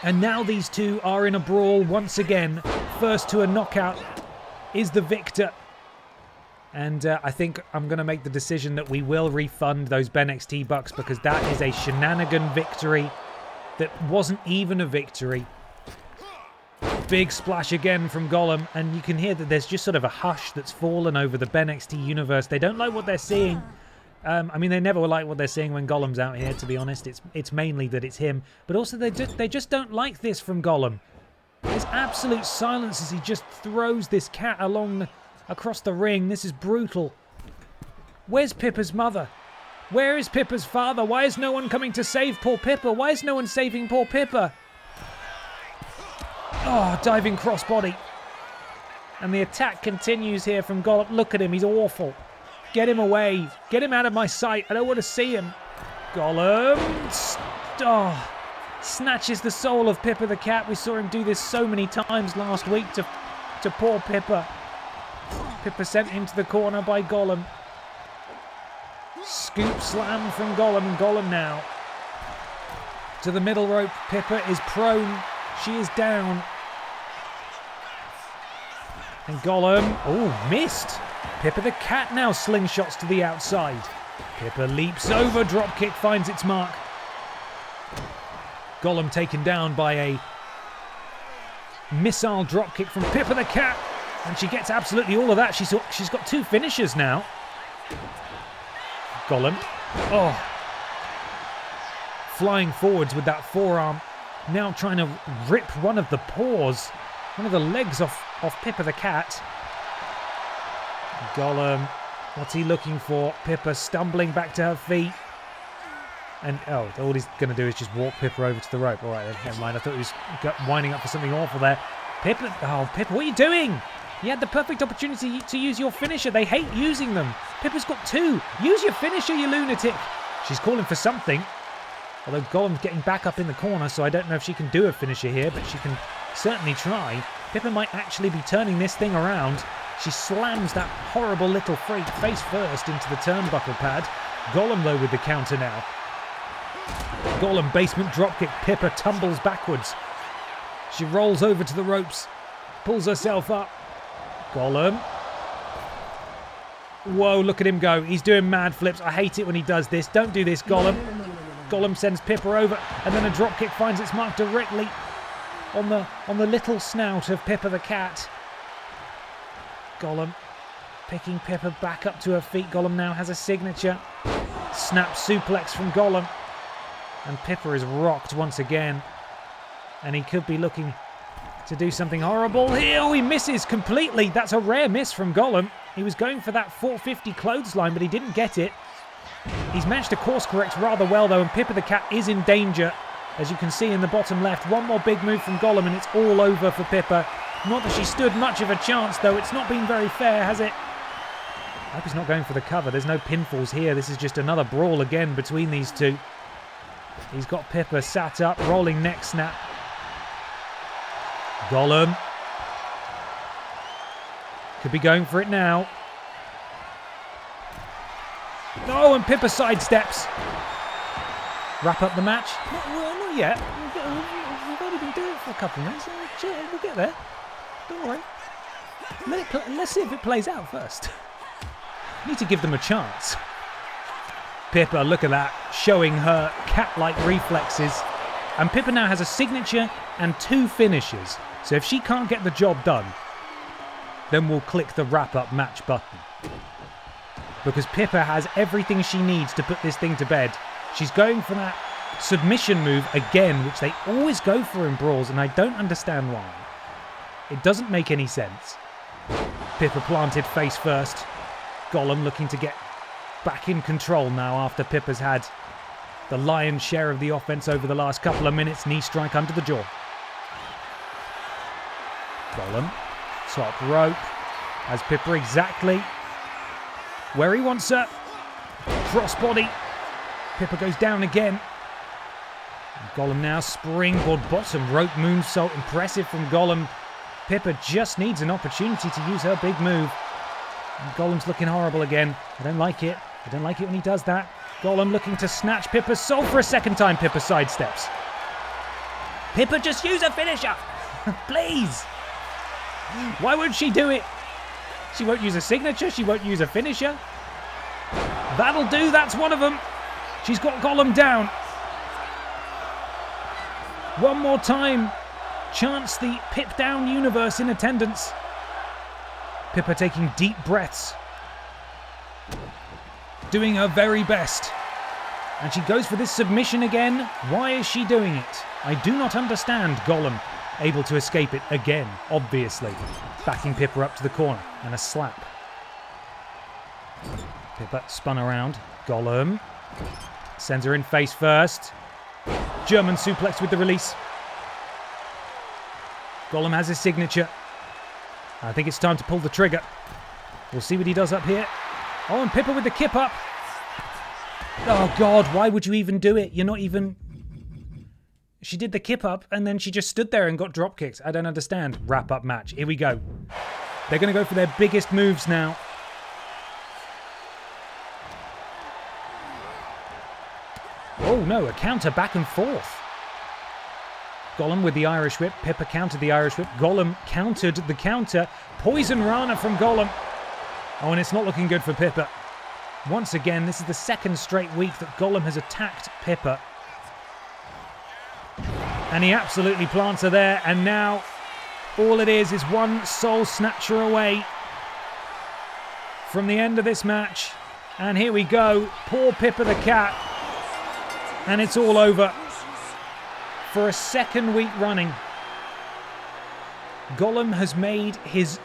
And now these two are in a brawl once again. First to a knockout is the victor. And I think I'm going to make the decision that we will refund those BENXT bucks because that is a shenanigan victory that wasn't even a victory. Big splash again from Gollum. And you can hear that there's just sort of a hush that's fallen over the BENXT universe. They don't like what they're seeing. I mean, they never like what they're seeing when Gollum's out here, to be honest. It's mainly that it's him. But also, they just don't like this from Gollum. There's absolute silence as he just throws this cat across the ring. This is brutal. Where's Pippa's mother? Where is Pippa's father? Why is no one coming to save poor Pippa? Why is no one saving poor Pippa? Oh, diving crossbody. And the attack continues here from Gollum. Look at him, he's awful. Get him away. Get him out of my sight. I don't want to see him. Gollum. Snatches the soul of Pippa the Cat. We saw him do this so many times last week to poor Pippa. Pippa sent into the corner by Gollum. Scoop slam from Gollum. And Gollum now to the middle rope. Pippa is prone. She is down. And Gollum. Oh, missed. Pippa the Cat now slingshots to the outside. Pippa leaps over. Dropkick finds its mark. Gollum taken down by a missile dropkick from Pippa the Cat. And she gets absolutely all of that. She's got 2 finishers now. Gollum. Oh. Flying forwards with that forearm. Now trying to rip one of the paws. One of the legs off Pippa the Cat. Gollum What's he looking for? Pippa stumbling back to her feet. And, oh, all he's going to do is just walk Pippa over to the rope. All right, then, never mind. I thought he was winding up for something awful there. Pippa, oh, Pippa, what are you doing? You had the perfect opportunity to use your finisher. They hate using them. Pippa's got 2. Use your finisher, you lunatic. She's calling for something. Although Gollum's getting back up in the corner, so I don't know if she can do a finisher here, but she can certainly try. Pippa might actually be turning this thing around. She slams that horrible little freak face first into the turnbuckle pad. Gollum, though, with the counter now. Gollum basement dropkick. Pippa tumbles backwards. She rolls over to the ropes, pulls herself up. Gollum. Whoa, look at him go. He's doing mad flips. I hate it when he does this. Don't do this, Gollum. Gollum sends Pippa over, and then a dropkick finds its mark directly on the little snout of Pippa the cat. Gollum picking Pippa back up to her feet. Gollum now has a signature. Snap suplex from Gollum. And Pippa is rocked once again. And he could be looking to do something horrible here. Oh, he misses completely. That's a rare miss from Gollum. He was going for that 450 clothesline, but he didn't get it. He's managed to course correct rather well, though, and Pippa the cat is in danger. As you can see in the bottom left, one more big move from Gollum, and it's all over for Pippa. Not that she stood much of a chance, though. It's not been very fair, has it? I hope he's not going for the cover. There's no pinfalls here. This is just another brawl again between these two. He's got Pippa sat up, rolling neck snap. Gollum could be going for it now. Oh, and Pippa sidesteps. Wrap up the match? Not yet. We've only been doing it for a couple of minutes. We'll get there. Don't worry. Let's see if it plays out first. Need to give them a chance. Pippa, look at that, showing her cat-like reflexes. And Pippa now has a signature and 2 finishes. So if she can't get the job done, then we'll click the wrap-up match button. Because Pippa has everything she needs to put this thing to bed. She's going for that submission move again, which they always go for in brawls, and I don't understand why. It doesn't make any sense. Pippa planted face first. Gollum looking to get back in control now after Pippa's had the lion's share of the offense over the last couple of minutes. Knee strike under the jaw. Gollum, top rope, has Pippa exactly where he wants her. Crossbody. Pippa goes down again. Gollum now springboard bottom rope moonsault. Impressive from Gollum. Pippa just needs an opportunity to use her big move. And Gollum's looking horrible again. I don't like it. I don't like it when he does that. Gollum looking to snatch Pippa's soul for a second time. Pippa sidesteps. Pippa, just use a finisher. Please. Why won't she do it? She won't use a signature. She won't use a finisher. That'll do. That's one of them. She's got Gollum down. One more time. Chance the Pip Down universe in attendance. Pippa taking deep breaths. Doing her very best. And she goes for this submission again. Why is she doing it? I do not understand. Gollum able to escape it again, obviously. Backing Pippa up to the corner. And a slap. Pippa spun around. Gollum sends her in face first. German suplex with the release. Gollum has his signature. I think it's time to pull the trigger. We'll see what he does up here. Oh, and Pippa with the kip up. Oh, God, why would you even do it? You're not even... She did the kip up, and then she just stood there and got drop kicked. I don't understand. Wrap-up match. Here we go. They're going to go for their biggest moves now. Oh, no, a counter back and forth. Gollum with the Irish Whip. Pippa countered the Irish Whip. Gollum countered the counter. Poison Rana from Gollum. Oh, and it's not looking good for Pippa. Once again, this is the second straight week that Gollum has attacked Pippa. And he absolutely plants her there. And now all it is one soul snatcher away from the end of this match. And here we go. Poor Pippa the cat. And it's all over. For a second week running, Gollum has made his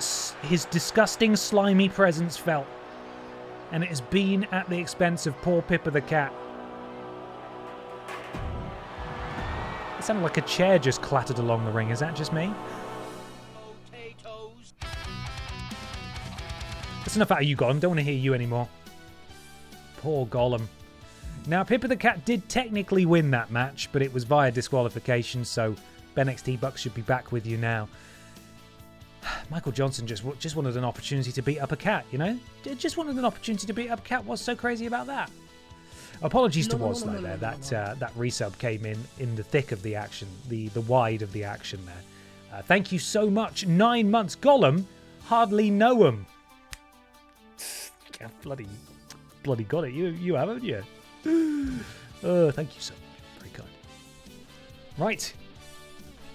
disgusting, slimy presence felt. and it has been at the expense of poor Pippa the cat. It sounded like a chair just clattered along the ring. Is that just me? That's enough out of you, Gollum. Don't want to hear you anymore. Poor Gollum. Now, Pippa the cat did technically win that match, but it was via disqualification, so BENXT Bucks should be back with you now. Michael Johnson just wanted an opportunity to beat up a cat, you know? Just wanted an opportunity to beat up a cat. What's so crazy about that? Apologies to Wozlo there. That resub came in the thick of the action, the wide of the action there. Thank you so much. 9 months. Gollum, hardly know him. Yeah, bloody got it. You haven't you? Thank you so much. Very kind. Right.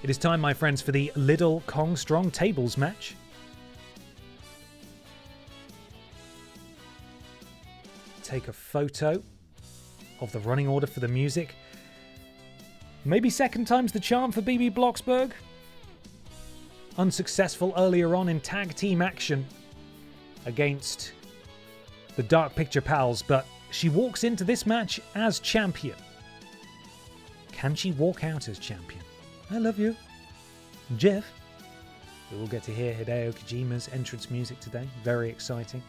It is time, my friends, for the Little Kong Strong Tables match. Take a photo of the running order for the music. Maybe second time's the charm for BB Blocksberg. Unsuccessful earlier on in tag team action against the Dark Picture Pals, but she walks into this match as champion. Can she walk out as champion? I love you, Jeff. We will get to hear Hideo Kojima's entrance music today. Very exciting.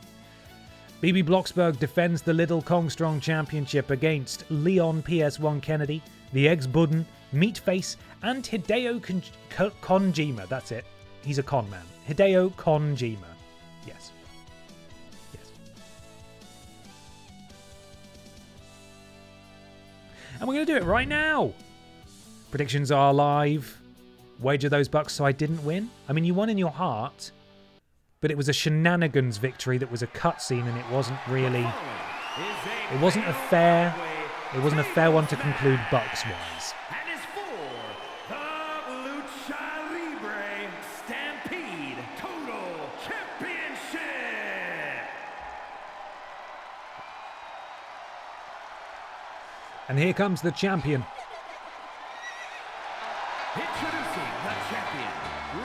BB Blocksberg defends the Little Kong Strong Championship against Leon PS1 Kennedy, the Ex-Budden, Meatface, and Hideo Kojima. That's it. He's a con man. Hideo Kojima. Yes. Yes. And we're going to do it right now. Predictions are live. Wager those bucks so I didn't win. I mean, you won in your heart, but it was a shenanigans victory that was a cutscene, and it wasn't really. It wasn't a fair one to conclude bucks wise. And is for the Lucha Libre Stampede Total Championship. And here comes the champion. Introducing the champion,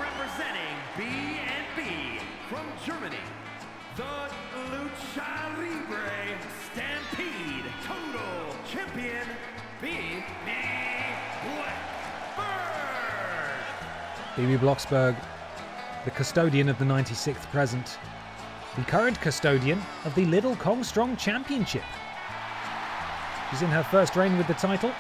representing B&B from Germany, the Lucha Libre Stampede Total Champion, BB Blocksberg. BB Blocksberg, the custodian of the 96th present, the current custodian of the Little Kong Strong Championship. She's in her first reign with the title,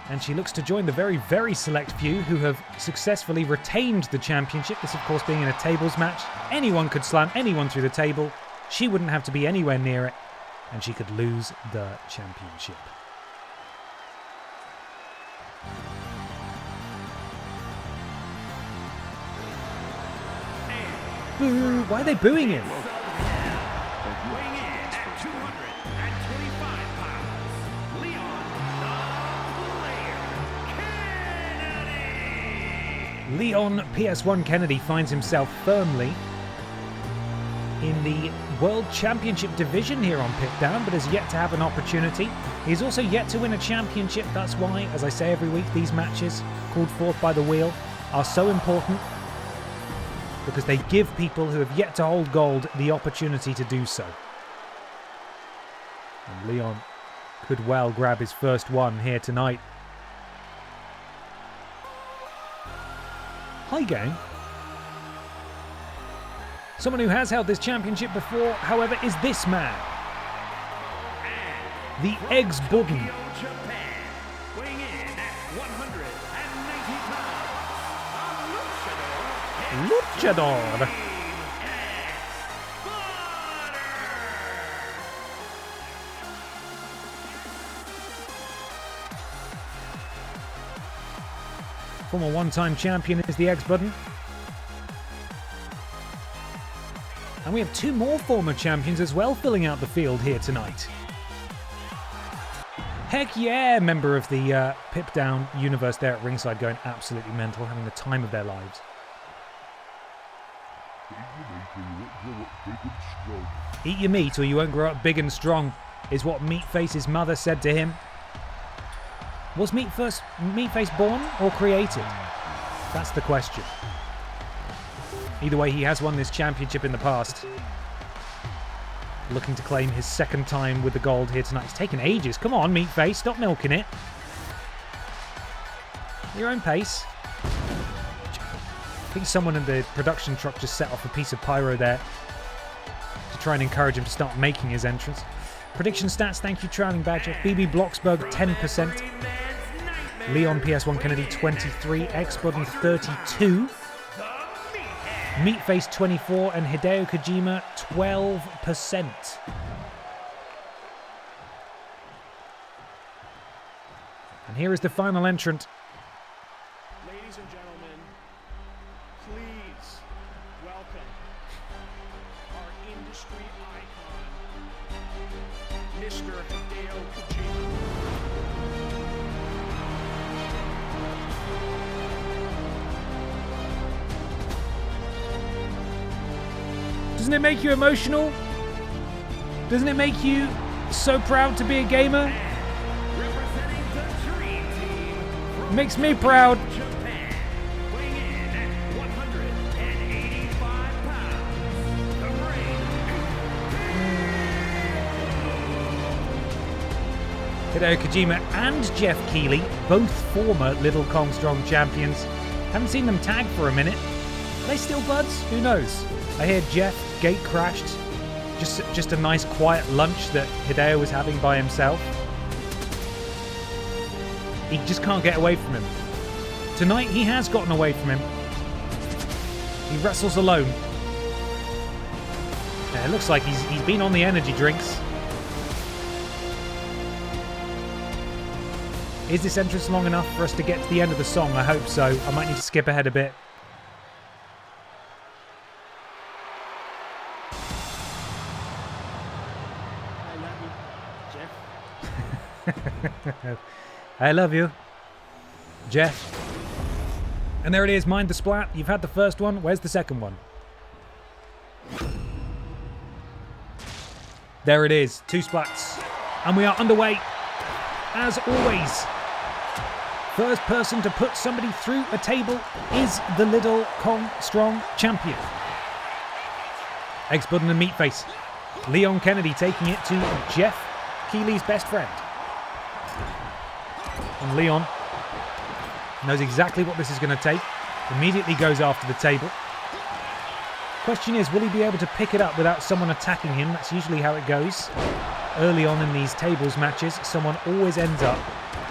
and she looks to join the very, very select few who have successfully retained the championship. This, of course, being in a tables match. Anyone could slam anyone through the table. She wouldn't have to be anywhere near it, and she could lose the championship. Boo! Why are they booing him? Weighing in at 225 pounds, Leon the Player Kennedy. Leon PS1 Kennedy finds himself firmly in the World Championship division here on Pit Down, but has yet to have an opportunity. He's also yet to win a championship. That's why, as I say every week, these matches called forth by the wheel are so important, because they give people who have yet to hold gold the opportunity to do so. And Leon could well grab his first one here tonight. Hi, gang. Someone who has held this championship before, however, is this man. The Ex-Budden. Tokyo, Japan, weighing in at 190 pounds, Luchador. Former one-time champion is the Ex-Budden. And we have two more former champions as well filling out the field here tonight. Heck yeah, member of the Pip Down universe there at ringside, going absolutely mental, having the time of their lives. Eat your meat or you won't grow up big and strong, is what Meatface's mother said to him. Was Meatface born or created? That's the question. Either way, he has won this championship in the past. Looking to claim his second time with the gold here tonight. It's taken ages. Come on, Meatface, stop milking it. Your own pace. I think someone in the production truck just set off a piece of pyro there to try and encourage him to start making his entrance. Prediction stats, thank you, Trailing Badger. BB Blocksberg, 10%. Leon PS1 Kennedy, 23. X-Button, 32. Meatface, 24. And Hideo Kojima, 12%. And here is the final entrant. Ladies and gentlemen, please welcome our industry icon, Mr. Hideo Kojima. Doesn't it make you emotional? Doesn't it make you so proud to be a gamer? Representing the Dream Team from Makes me proud. Japan, weighing in at 185 pounds, the ring. Hideo Kojima and Jeff Keighley, both former Little Kong Strong champions. Haven't seen them tag for a minute. Are they still buds? Who knows? I hear Jeff gate crashed. Just a nice quiet lunch that Hideo was having by himself. He just can't get away from him. Tonight he has gotten away from him. He wrestles alone. Yeah, it looks like he's been on the energy drinks. Is this entrance long enough for us to get to the end of the song? I hope so. I might need to skip ahead a bit. I love you, Jeff. And there it is, Mind the Splat. You've had the first one. Where's the second one? There it is, 2 splats. And we are underway. As always, first person to put somebody through a table is the Little Kong Strong champion. X-Button and Meatface. Leon Kennedy taking it to Jeff Keighley's best friend. And Leon knows exactly what this is going to take. Immediately goes after the table. Question is, will he be able to pick it up without someone attacking him? That's usually how it goes. Early on in these tables matches, someone always ends up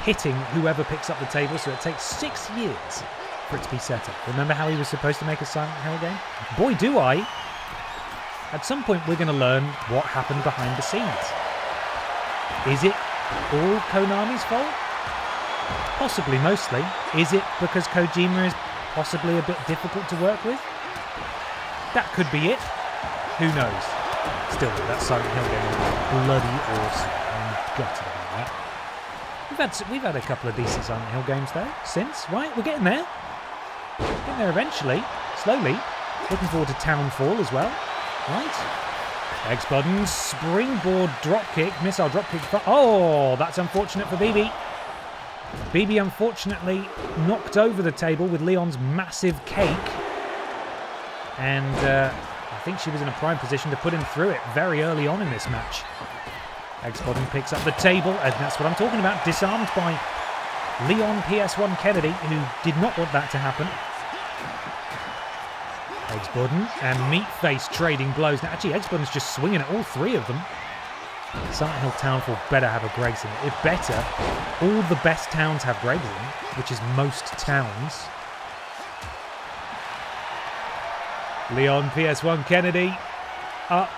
hitting whoever picks up the table, so it takes 6 years for it to be set up. Remember how he was supposed to make a Silent Hill game? Boy, do I! At some point, we're going to learn what happened behind the scenes. Is it all Konami's fault? Possibly, mostly. Is it because Kojima is possibly a bit difficult to work with? That could be it. Who knows? Still, that Silent Hill game is bloody awesome. I'm gutted about that. We've had a couple of decent Silent Hill games though, since, right? We're getting there. Getting there eventually. Slowly. Looking forward to Townfall as well. Right. X-Button, springboard dropkick, missile dropkick. Oh, that's unfortunate for BB. BB unfortunately knocked over the table with Leon's massive cake. And I think she was in a prime position to put him through it very early on in this match. X-Button picks up the table, and that's what I'm talking about. Disarmed by Leon PS1 Kennedy, who did not want that to happen. X-Button and Meatface trading blows. Now, actually, X-Button's just swinging at all 3 of them. Silent Hill Townfall better have a Greg's in it. It better. All the best towns have Greg's in, which is most towns. Leon PS1 Kennedy up,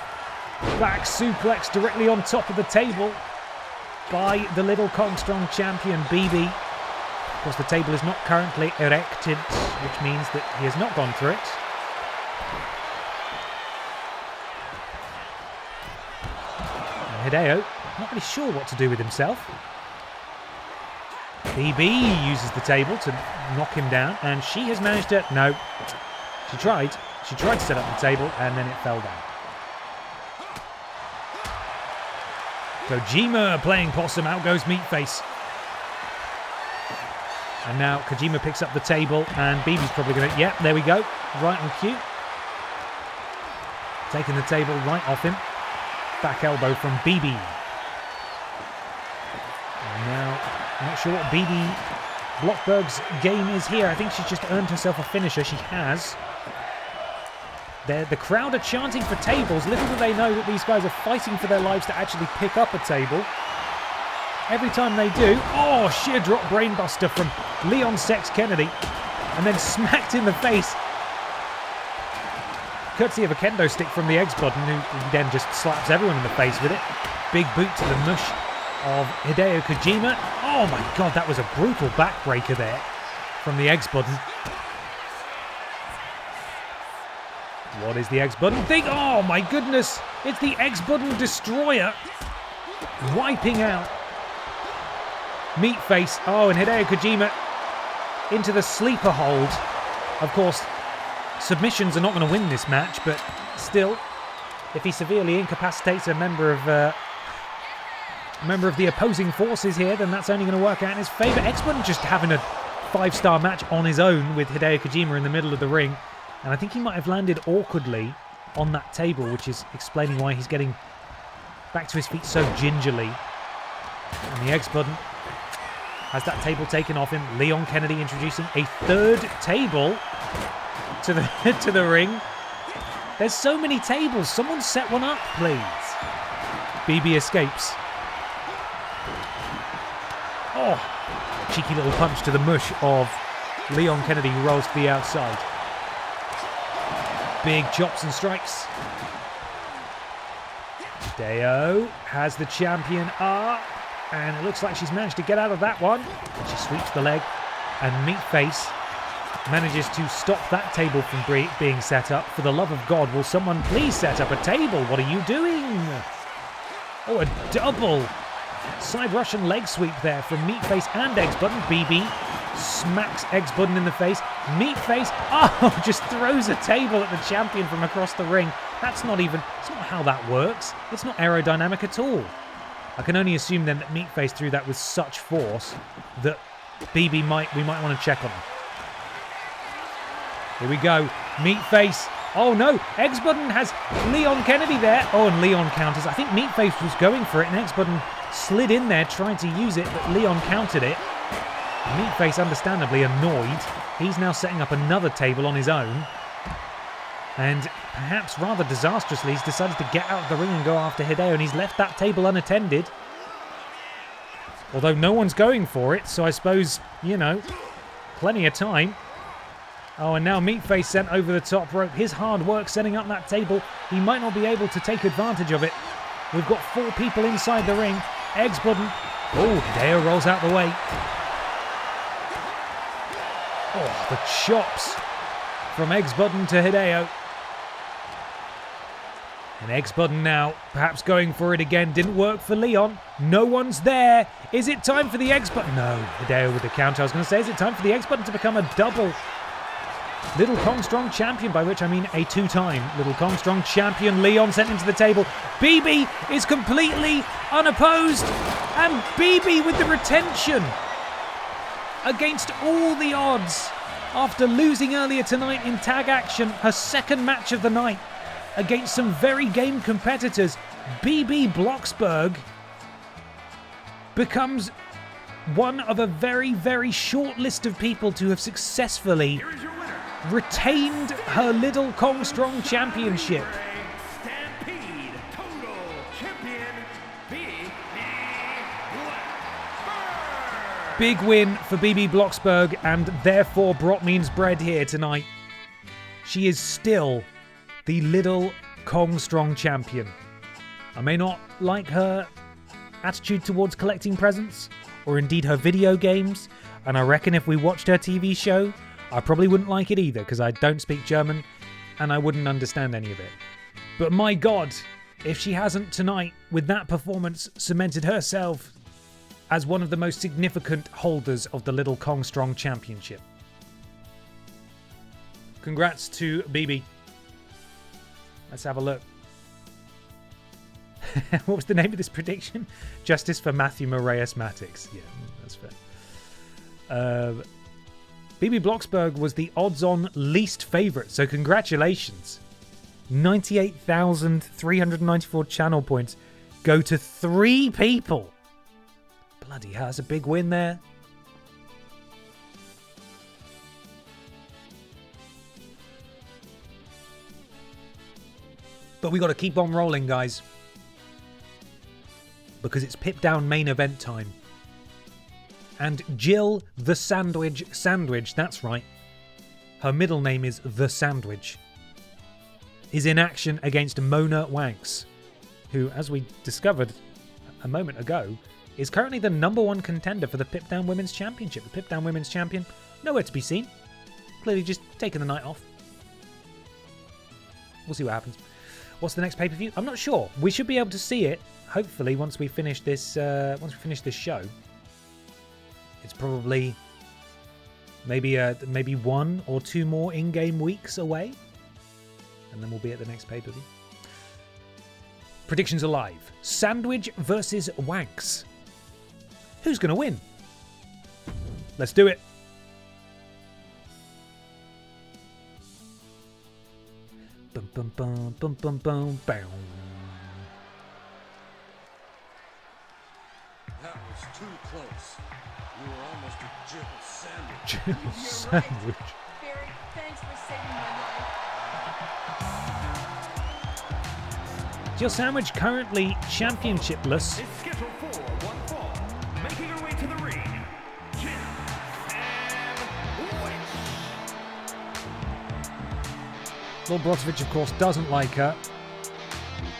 back suplex directly on top of the table by the Little Kong Strong champion BB. Of course, the table is not currently erected, which means that he has not gone through it. Hideo, not really sure what to do with himself. BB uses the table to knock him down, and she has managed to... No. She tried to set up the table, and then it fell down. Kojima playing possum, out goes Meatface. And now Kojima picks up the table, and BB's probably going to... Yep, there we go. Right on cue. taking the table right off him. Back elbow from BB. And now, I'm not sure what BB Blocksberg's game is here. I think she's just earned herself a finisher. She has. The crowd are chanting for tables. Little do they know that these guys are fighting for their lives to actually pick up a table. Every time they do, oh, sheer drop brainbuster from Leon Sex Kennedy. And then smacked in the face. Courtesy of a kendo stick from the X button, who then just slaps everyone in the face with it. Big boot to the mush of Hideo Kojima. Oh my god, that was a brutal backbreaker there from the X button. What is the X button thing? Oh my goodness, it's the X button destroyer. Wiping out Meatface. Oh, and Hideo Kojima into the sleeper hold. Of course, submissions are not going to win this match, but still, if he severely incapacitates a member of the opposing forces here, then that's only going to work out in his favour. X-Button just having a 5-star match on his own with Hideo Kojima in the middle of the ring, and I think he might have landed awkwardly on that table, which is explaining why he's getting back to his feet so gingerly. And the X-Button has that table taken off him. Leon Kennedy introducing a third table to the ring. There's so many tables. Someone set one up, please. BB escapes. Oh, cheeky little punch to the mush of Leon Kennedy, who rolls to the outside. Big chops and strikes. Hideo has the champion up, and it looks like she's managed to get out of that one. And she sweeps the leg, and Meatface manages to stop that table from being set up. For the love of God, will someone please set up a table? What are you doing? Oh, a double side Russian leg sweep there from Meatface and X-Button. BB smacks X-Button in the face. Meatface, oh, just throws a table at the champion from across the ring. It's not how that works. It's not aerodynamic at all. I can only assume then that Meatface threw that with such force that BB we might want to check on him. Here we go. Meatface. Oh no, X-Button has Leon Kennedy there. Oh, and Leon counters. I think Meatface was going for it, and X-Button slid in there trying to use it, but Leon countered it. Meatface understandably annoyed. He's now setting up another table on his own. And perhaps rather disastrously, he's decided to get out of the ring and go after Hideo, and he's left that table unattended. Although no one's going for it, so I suppose, you know, plenty of time. Oh, and now Meatface sent over the top rope. His hard work setting up that table, he might not be able to take advantage of it. We've got 4 people inside the ring. X-Button. Oh, Hideo rolls out the way. Oh, the chops from X-Button to Hideo. And X-Button now, perhaps going for it again. Didn't work for Leon. No one's there. Is it time for the X-Button? No, Hideo with the counter. I was going to say, is it time for the X-Button to become a double Little Kong Strong champion, by which I mean a 2-time Little Kong Strong champion. Leon sent him to the table. BB is completely unopposed. And BB with the retention against all the odds after losing earlier tonight in tag action, her second match of the night against some very game competitors. BB Blocksberg becomes one of a very, very short list of people to have successfully retained her Little Kong Strong championship. Stampede Total Champion BB Blocksberg. Big win for BB Blocksberg, and therefore brought means bread here tonight. She is still the Little Kong Strong champion. I may not like her attitude towards collecting presents, or indeed her video games, and I reckon if we watched her TV show, I probably wouldn't like it either, because I don't speak German and I wouldn't understand any of it. But my God, if she hasn't tonight, with that performance, cemented herself as one of the most significant holders of the Little Kong Strong Championship. Congrats to BB. Let's have a look. What was the name of this prediction? Justice for Matthew Moraes-Matix. Yeah, that's fair. BB Blocksberg was the odds-on least favourite, so congratulations. 98,394 channel points go to 3 people. Bloody hell, that's a big win there. But we got to keep on rolling, guys. Because it's Pip Down main event time. And Jill the Sandwich, that's right. Her middle name is The Sandwich. Is in action against Mona Wanks, who, as we discovered a moment ago, is currently the #1 contender for the Pip Down Women's Championship. The Pip Down Women's Champion, nowhere to be seen. Clearly just taking the night off. We'll see what happens. What's the next pay-per-view? I'm not sure. We should be able to see it, hopefully, once we finish this show. It's probably maybe 1 or 2 more in-game weeks away. And then we'll be at the next pay-per-view. Predictions are live. Sandwich versus Wanks. Who's going to win? Let's do it. Bum bum bum bum bum bum bam. That was too close. You were almost a Jill Sandwich. Jill Sandwich. Barry, thanks for saving my life. Jill Sandwich currently championshipless. Is scheduled for one fall. Making her way to the ring, Jill Sandwich. Lord Brotovich, of course, doesn't like her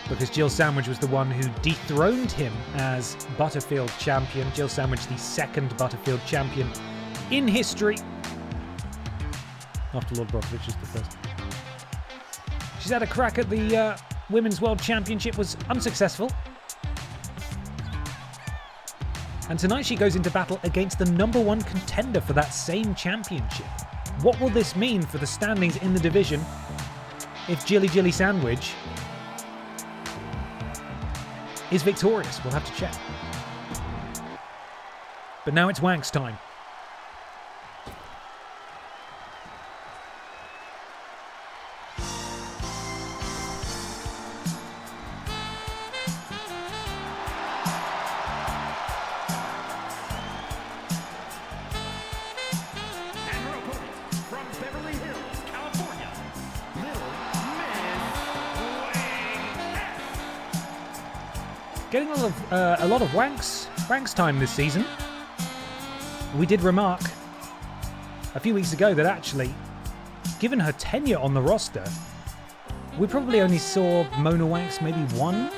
because Jill Sandwich was the one who dethroned him as Butterfield champion. Jill Sandwich, the 2nd Butterfield champion in history. After Lord Brotovich is the 1st. She's had a crack at the Women's World Championship, was unsuccessful. And tonight she goes into battle against the #1 contender for that same championship. What will this mean for the standings in the division if Jilly Sandwich is victorious? We'll have to check. But now it's Wanks time. Getting a lot of Wanks time this season. We did remark a few weeks ago that actually, given her tenure on the roster, we probably only saw Mona Wanks maybe 1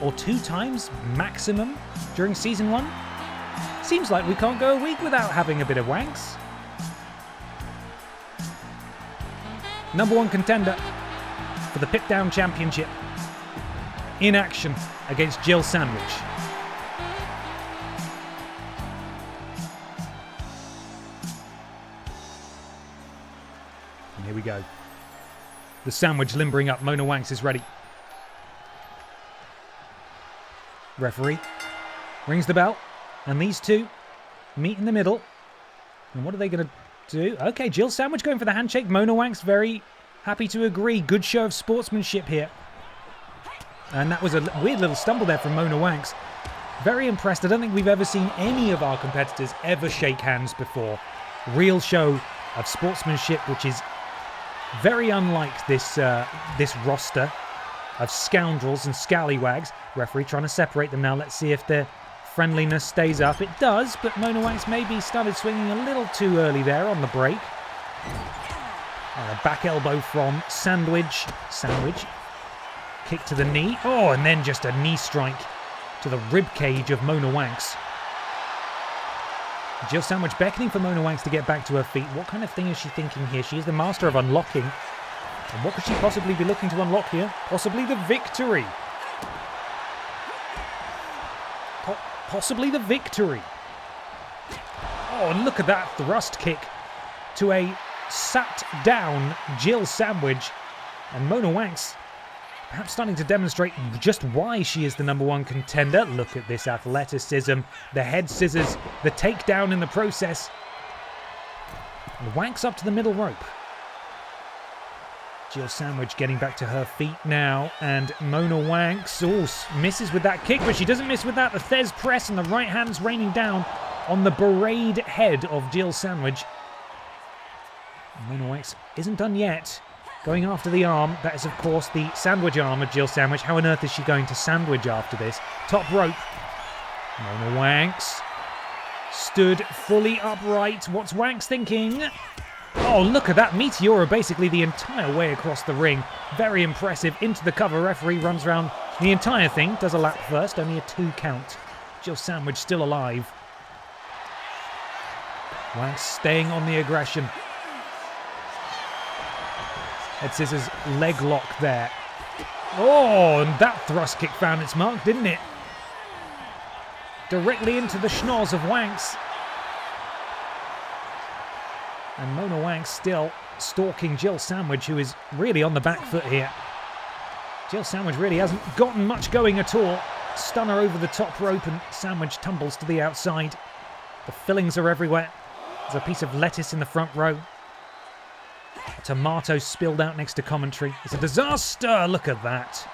or 2 times maximum during season 1. Seems like we can't go a week without having a bit of Wanks. #1 contender for the Pip Down Championship in action against Jill Sandwich. And here we go. The Sandwich limbering up. Mona Wanks is ready. Referee rings the bell, and these two meet in the middle. And what are they going to do? Okay, Jill Sandwich going for the handshake. Mona Wanks very happy to agree. Good show of sportsmanship here. And that was a weird little stumble there from Mona Wanks. Very impressed. I don't think we've ever seen any of our competitors ever shake hands before. Real show of sportsmanship, which is very unlike this roster of scoundrels and scallywags. Referee trying to separate them now. Let's see if their friendliness stays up. It does, but Mona Wanks maybe started swinging a little too early there on the break. And a back elbow from Sandwich. Kick to the knee. Oh, and then just a knee strike to the rib cage of Mona Wanks. Jill Sandwich beckoning for Mona Wanks to get back to her feet. What kind of thing is she thinking here? She is the master of unlocking. And what could she possibly be looking to unlock here? Possibly the victory. Possibly the victory. Oh, and look at that thrust kick to a sat down Jill Sandwich. And Mona Wanks perhaps starting to demonstrate just why she is the #1 contender. Look at this athleticism, the head scissors, the takedown in the process. And Wanks up to the middle rope. Jill Sandwich getting back to her feet now, and Mona Wanks misses with that kick, but she doesn't miss with that. The Thez press and the right hand's raining down on the berayed head of Jill Sandwich. Mona Wanks isn't done yet. Going after the arm. That is, of course, the sandwich arm of Jill Sandwich. How on earth is she going to sandwich after this? Top rope. Mona Wanks stood fully upright. What's Wanks thinking? Oh, look at that. Meteora basically the entire way across the ring. Very impressive. Into the cover. Referee runs around the entire thing. Does a lap first. Only a 2 count. Jill Sandwich still alive. Wanks staying on the aggression. Head scissors leg lock there. Oh, and that thrust kick found its mark, didn't it? Directly into the schnoz of Wanks. And Mona Wanks still stalking Jill Sandwich, who is really on the back foot here. Jill Sandwich really hasn't gotten much going at all. Stunner over the top rope and Sandwich tumbles to the outside. The fillings are everywhere. There's a piece of lettuce in the front row. A tomato spilled out next to commentary. It's a disaster! Look at that.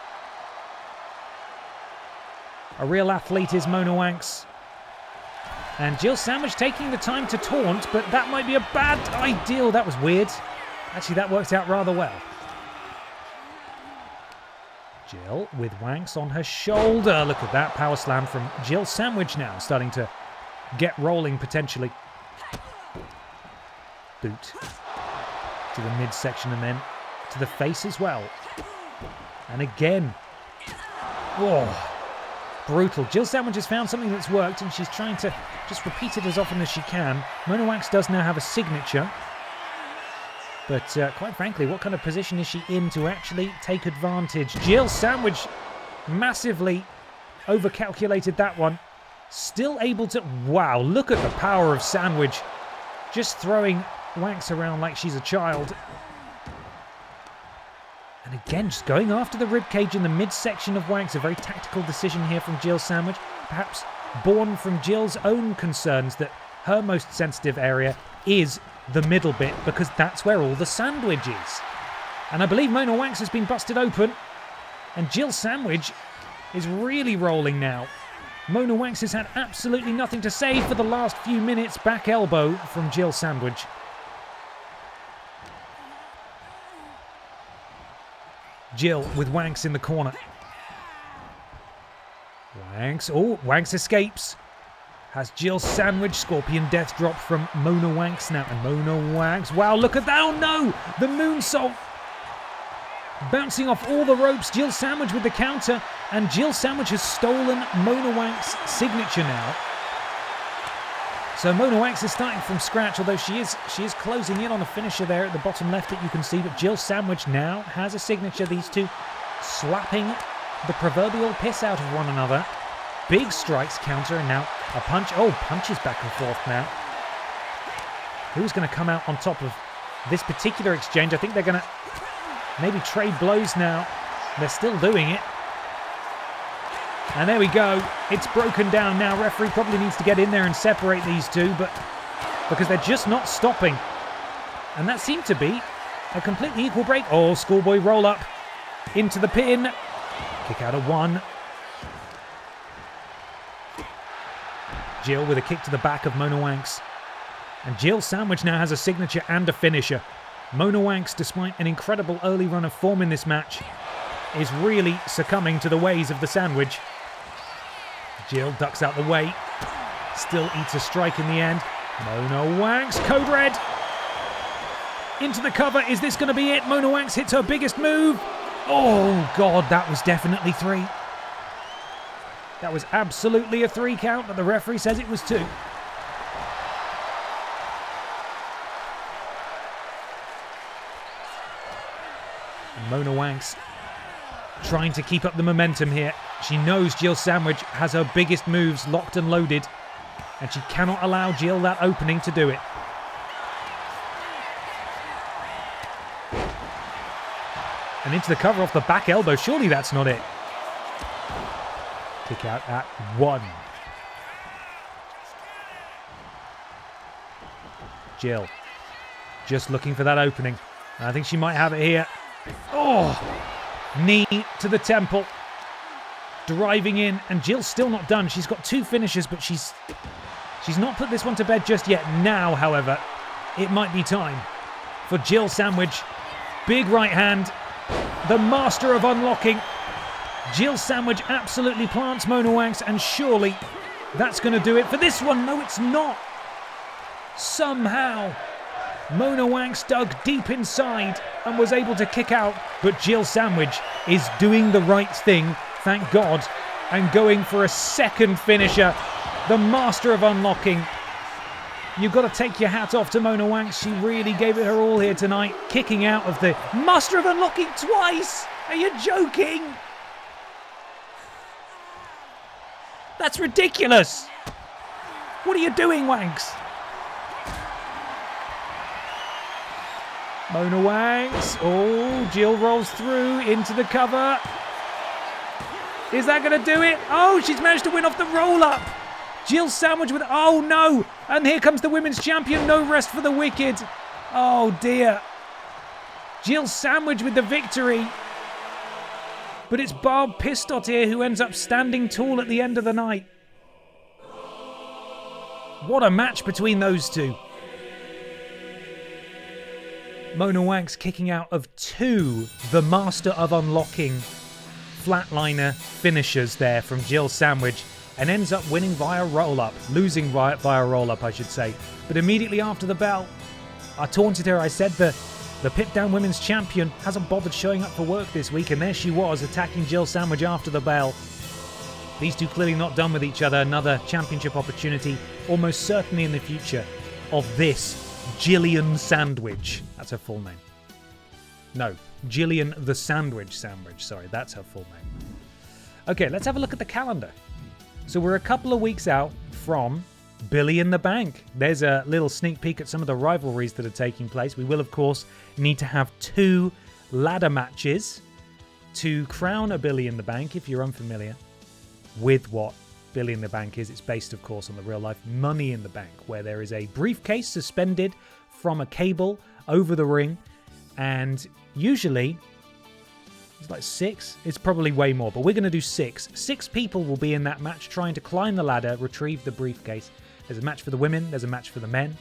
A real athlete is Mona Wanks. And Jill Sandwich taking the time to taunt, but that might be a bad idea. That was weird. Actually, that worked out rather well. Jill with Wanks on her shoulder. Look at that power slam from Jill Sandwich now, starting to get rolling potentially. Boot to the midsection and then to the face as well. And again. Oh. Brutal. Jill Sandwich has found something that's worked and she's trying to just repeat it as often as she can. Mona Wanks does now have a signature. But quite frankly, what kind of position is she in to actually take advantage? Jill Sandwich massively overcalculated that one. Still able to... Wow, look at the power of Sandwich. Just throwing Wanks around like she's a child. And again, just going after the ribcage in the midsection of Wanks. A very tactical decision here from Jill Sandwich. Perhaps born from Jill's own concerns that her most sensitive area is the middle bit, because that's where all the sandwich is. And I believe Mona Wanks has been busted open. And Jill Sandwich is really rolling now. Mona Wanks has had absolutely nothing to say for the last few minutes. Back elbow from Jill Sandwich. Jill with Wanks in the corner. Wanks. Oh, Wanks escapes. Has Jill Sandwich. Scorpion death drop from Mona Wanks now. And Mona Wanks. Wow, look at that. Oh no! The moonsault. Bouncing off all the ropes. Jill Sandwich with the counter. And Jill Sandwich has stolen Mona Wanks' signature now. So Mona Wanks is starting from scratch, although she is closing in on a finisher there at the bottom left that you can see. But Jill Sandwich now has a signature. These two slapping the proverbial piss out of one another. Big strikes, counter, and now a punch. Oh, punches back and forth now. Who's going to come out on top of this particular exchange? I think they're going to maybe trade blows now. They're still doing it. And there we go. It's broken down now. Referee probably needs to get in there and separate these two, but because they're just not stopping. And that seemed to be a completely equal break. Oh, schoolboy roll up into the pin. Kick out of one. Jill with a kick to the back of Mona Wanks. And Jill Sandwich now has a signature and a finisher. Mona Wanks, despite an incredible early run of form in this match, is really succumbing to the ways of the sandwich. Jill ducks out the way. Still eats a strike in the end. Mona Wanks, code red. Into the cover. Is this going to be it? Mona Wanks hits her biggest move. Oh, God, that was definitely 3. That was absolutely a 3 count, but the referee says it was 2. And Mona Wanks trying to keep up the momentum here. She knows Jill Sandwich has her biggest moves locked and loaded, and she cannot allow Jill that opening to do it. And into the cover off the back elbow. Surely that's not it. Kick out at 1. Jill just looking for that opening. I think she might have it here. Oh, knee to the temple. Driving in, and Jill's still not done. She's got 2 finishes, but she's not put this one to bed just yet. Now, however, it might be time for Jill Sandwich. Big right hand. The master of unlocking. Jill Sandwich absolutely plants Mona Wanks, and surely that's going to do it for this one. No, it's not. Somehow, Mona Wanks dug deep inside and was able to kick out, but Jill Sandwich is doing the right thing, thank God, and going for a second finisher. The master of unlocking. You've got to take your hat off to Mona Wanks. She really gave it her all here tonight, kicking out of the master of unlocking twice. Are you joking? That's ridiculous. What are you doing, Wanks? Mona Wanks. Oh, Jill rolls through into the cover. Is that going to do it? Oh, she's managed to win off the roll-up. Jill Sandwich with... Oh, no. And here comes the women's champion. No rest for the wicked. Oh, dear. Jill Sandwich with the victory. But it's Barb Pistot here who ends up standing tall at the end of the night. What a match between those two. Mona Wanks kicking out of 2, the master of unlocking flatliner finishers there from Jill Sandwich, and ends up winning via roll-up. Losing via roll-up, I should say. But immediately after the bell, I taunted her. I said the Pip Down Women's Champion hasn't bothered showing up for work this week, and there she was, attacking Jill Sandwich after the bell. These two clearly not done with each other. Another championship opportunity, almost certainly in the future, of this Jillian Sandwich. That's her full name. No, Jillian the Sandwich. Sorry, that's her full name. Okay, let's have a look at the calendar. So we're a couple of weeks out from Billy in the Bank. There's a little sneak peek at some of the rivalries that are taking place. We will, of course, need to have 2 ladder matches to crown a Billy in the Bank, if you're unfamiliar with what Billy in the Bank is. It's based, of course, on the real life Money in the Bank, where there is a briefcase suspended from a cable over the ring, and usually it's like 6. It's probably way more, but we're going to do 6. 6 people will be in that match trying to climb the ladder, retrieve the briefcase. There's a match for the women, there's a match for the men.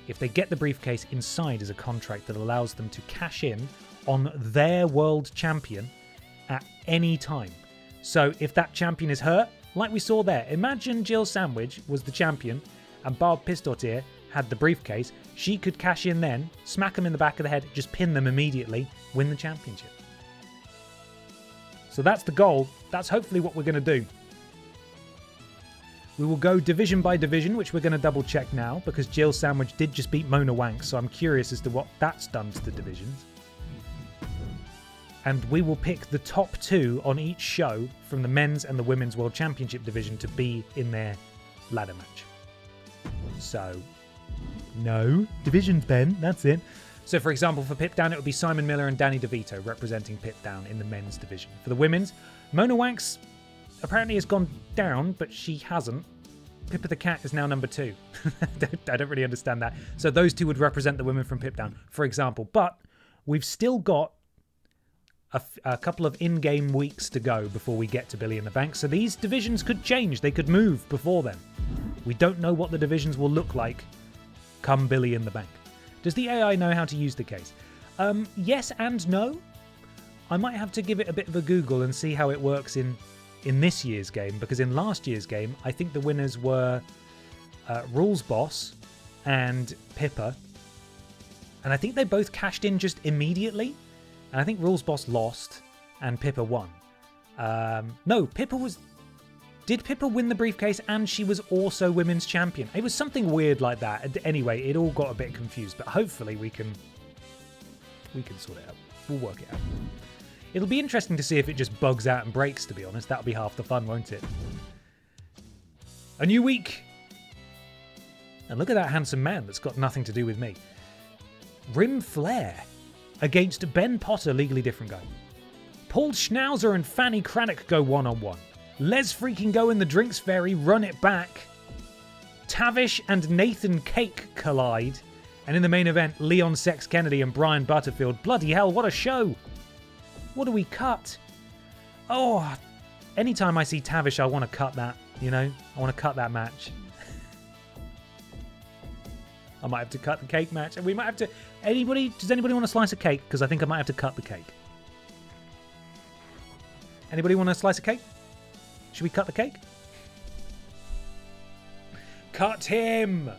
If they get the briefcase, inside is a contract that allows them to cash in on their world champion at any time. So if that champion is hurt, like we saw there, imagine Jill Sandwich was the champion and Barb Pistot had the briefcase. She could cash in then, smack them in the back of the head, just pin them immediately, win the championship. So that's the goal. That's hopefully what we're going to do. We will go division by division, which we're going to double check now, because Jill Sandwich did just beat Mona Wanks, so I'm curious as to what that's done to the divisions. And we will pick the top 2 on each show from the men's and the women's world championship division to be in their ladder match. So, no divisions, Ben. That's it. So, for example, for Pip Down, it would be Simon Miller and Danny DeVito representing Pip Down in the men's division. For the women's, Mona Wanks apparently has gone down, but she hasn't. Pippa the Cat is now number 2. I don't really understand that. So those 2 would represent the women from Pip Down, for example. But we've still got a couple of in-game weeks to go before we get to Billy in the Bank. So these divisions could change. They could move before then. We don't know what the divisions will look like come Billy in the Bank. Does the AI know how to use the case? Yes and no. I might have to give it a bit of a Google and see how it works in this year's game, because in last year's game, I think the winners were Rules Boss and Pippa. And I think they both cashed in just immediately. And I think Rules Boss lost and Pippa won. No, Pippa was... Did Pippa win the briefcase and she was also women's champion? It was something weird like that. Anyway, it all got a bit confused, but hopefully we can sort it out. We'll work it out. It'll be interesting to see if it just bugs out and breaks, to be honest. That'll be half the fun, won't it? A new week. And look at that handsome man that's got nothing to do with me. Rim Flair against Ben Potter, Legally Different guy. Paul Schnauzer and Fanny Crannock go one-on-one. Les Freakin go in the Drinks Fairy, run it back. Tavish and Nathan Cake collide. And in the main event, Leon Sex Kennedy and Brian Butterfield. Bloody hell, what a show! What do we cut? Oh, anytime I see Tavish, I want to cut that, you know? I want to cut that match. I might have to cut the cake match. And we might have to... Does anybody want a slice of cake? Because I think I might have to cut the cake. Anybody want a slice of cake? Should we cut the cake? Cut him,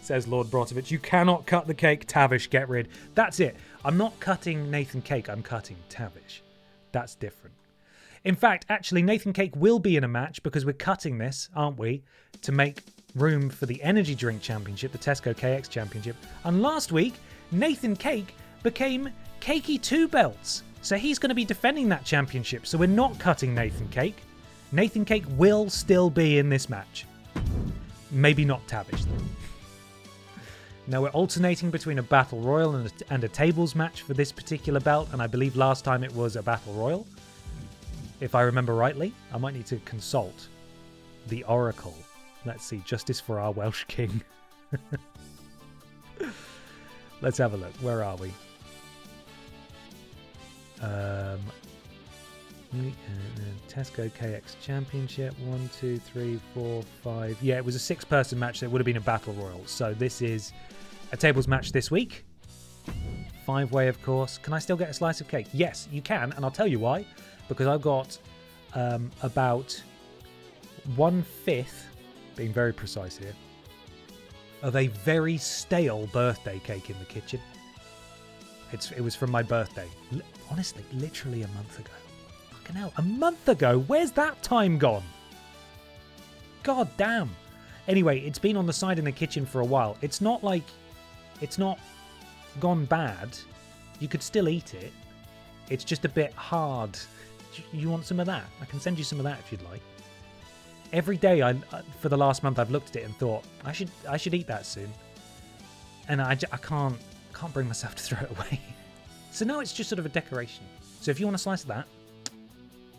says Lord Brotovich. You cannot cut the cake. Tavish, get rid. That's it. I'm not cutting Nathan Cake. I'm cutting Tavish. That's different. In fact, actually, Nathan Cake will be in a match because we're cutting this, aren't we, to make room for the Energy Drink Championship, the Tesco KX Championship. And last week, Nathan Cake became Cakey 2 belts. So he's going to be defending that championship. So we're not cutting Nathan Cake. Nathan Cake will still be in this match. Maybe not Tavish, though. Now we're alternating between a Battle Royal and a tables match for this particular belt. And I believe last time it was a Battle Royal. If I remember rightly, I might need to consult the Oracle. Let's see, justice for our Welsh King. Let's have a look. Where are we? Tesco KX Championship. 1, 2, 3, 4, 5. Yeah, it was a 6-person match. So it would have been a Battle Royal. So this is a tables match this week. 5-way, of course. Can I still get a slice of cake? Yes, you can. And I'll tell you why. Because I've got about 1/5, being very precise here, of a very stale birthday cake in the kitchen. It was from my birthday. Honestly, literally a month ago. Fucking hell, a month ago? Where's that time gone? God damn. Anyway, it's been on the side in the kitchen for a while. It's not like... It's not gone bad. You could still eat it. It's just a bit hard. You want some of that? I can send you some of that if you'd like. Every day for the last month I've looked at it and thought I should eat that soon, and I can't bring myself to throw it away. So no, it's just sort of a decoration. So if you want a slice of that,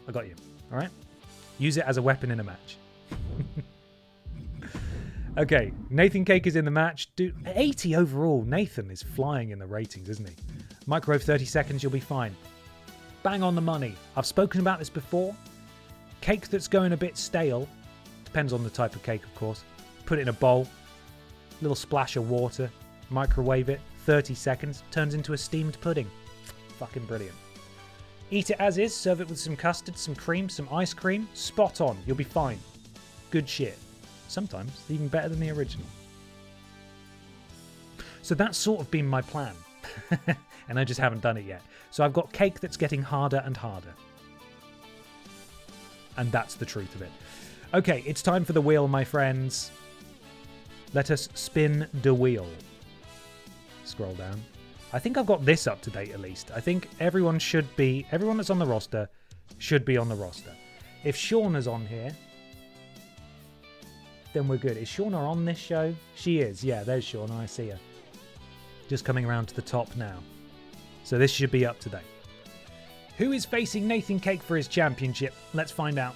I got you. All right, use it as a weapon in a match. Okay, Nathan Cake is in the match. Dude, 80 overall. Nathan is flying in the ratings, isn't he? Microwave 30 seconds, you'll be fine. Bang on the money. I've spoken about this before. Cake that's going a bit stale, depends on the type of cake, of course. Put it in a bowl, little splash of water, microwave it, 30 seconds, turns into a steamed pudding. Fucking brilliant. Eat it as is, serve it with some custard, some cream, some ice cream. Spot on, you'll be fine. Good shit. Sometimes even better than the original. So that's sort of been my plan. And I just haven't done it yet. So I've got cake that's getting harder and harder. And that's the truth of it. Okay, it's time for the wheel, my friends. Let us spin the wheel. Scroll down. I think I've got this up to date at least. I think everyone that's on the roster should be on the roster. If Shauna's on here, then we're good. Is Shauna on this show? She is. Yeah, there's Shauna. I see her. Just coming around to the top now. So this should be up to date. Who is facing Nathan Cake for his championship? Let's find out.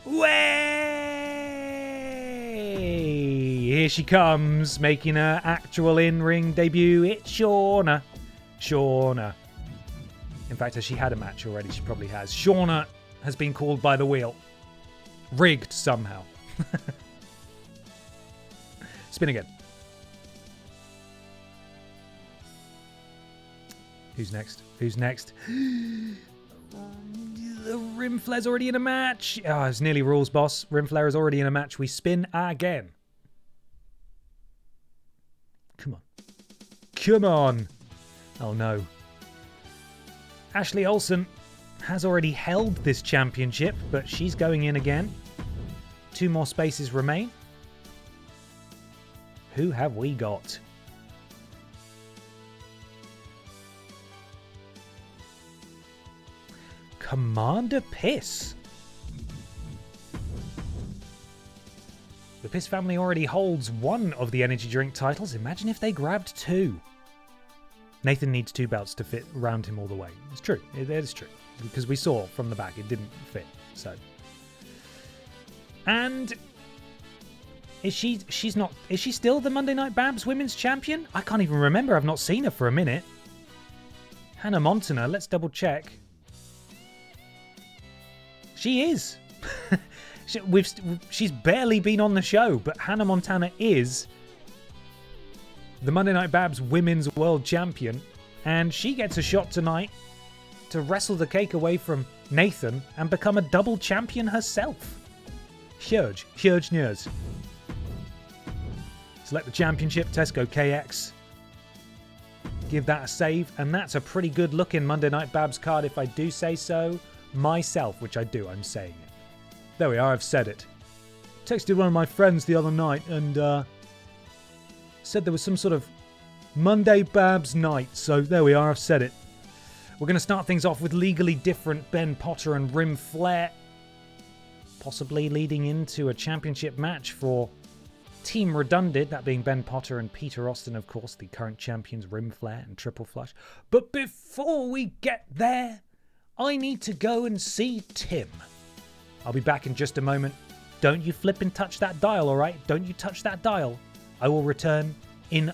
Way! Here she comes, making her actual in-ring debut. It's Shauna. Shauna. In fact, has she had a match already? She probably has. Shauna has been called by the wheel. Rigged somehow. Spin again. Who's next? Who's next? The Rimflare's already in a match. Oh, it's nearly rules, boss. Rimflare is already in a match. We spin again. Come on. Come on. Oh, no. Ashley Olsen has already held this championship, but she's going in again. 2 more spaces remain. Who have we got? Commander Piss. The Piss family already holds 1 of the energy drink titles. Imagine if they grabbed 2. Nathan needs 2 belts to fit around him all the way. It's true. It is true. Because we saw from the back it didn't fit. So. And Is she's not, is she still the Monday Night Babs Women's Champion? I can't even remember. I've not seen her for a minute. Hannah Montana, let's double check. She is. She's barely been on the show, but Hannah Montana is the Monday Night Babs Women's World Champion, and she gets a shot tonight to wrestle the cake away from Nathan and become a double champion herself. Huge news. Select the championship, Tesco KX. Give that a save, and that's a pretty good looking Monday Night Babs card if I do say so myself, which I do, I'm saying it. There we are, I've said it. Texted one of my friends the other night and said there was some sort of Monday Babs night, so there we are, I've said it. We're going to start things off with Legally Different Ben Potter and Rim Flair, possibly leading into a championship match for Team Redundant, that being Ben Potter and Peter Austin, of course, the current champions Rim Flair and Triple Flush. But before we get there, I need to go and see Tim. I'll be back in just a moment. Don't you flip and touch that dial, alright? Don't you touch that dial. I will return in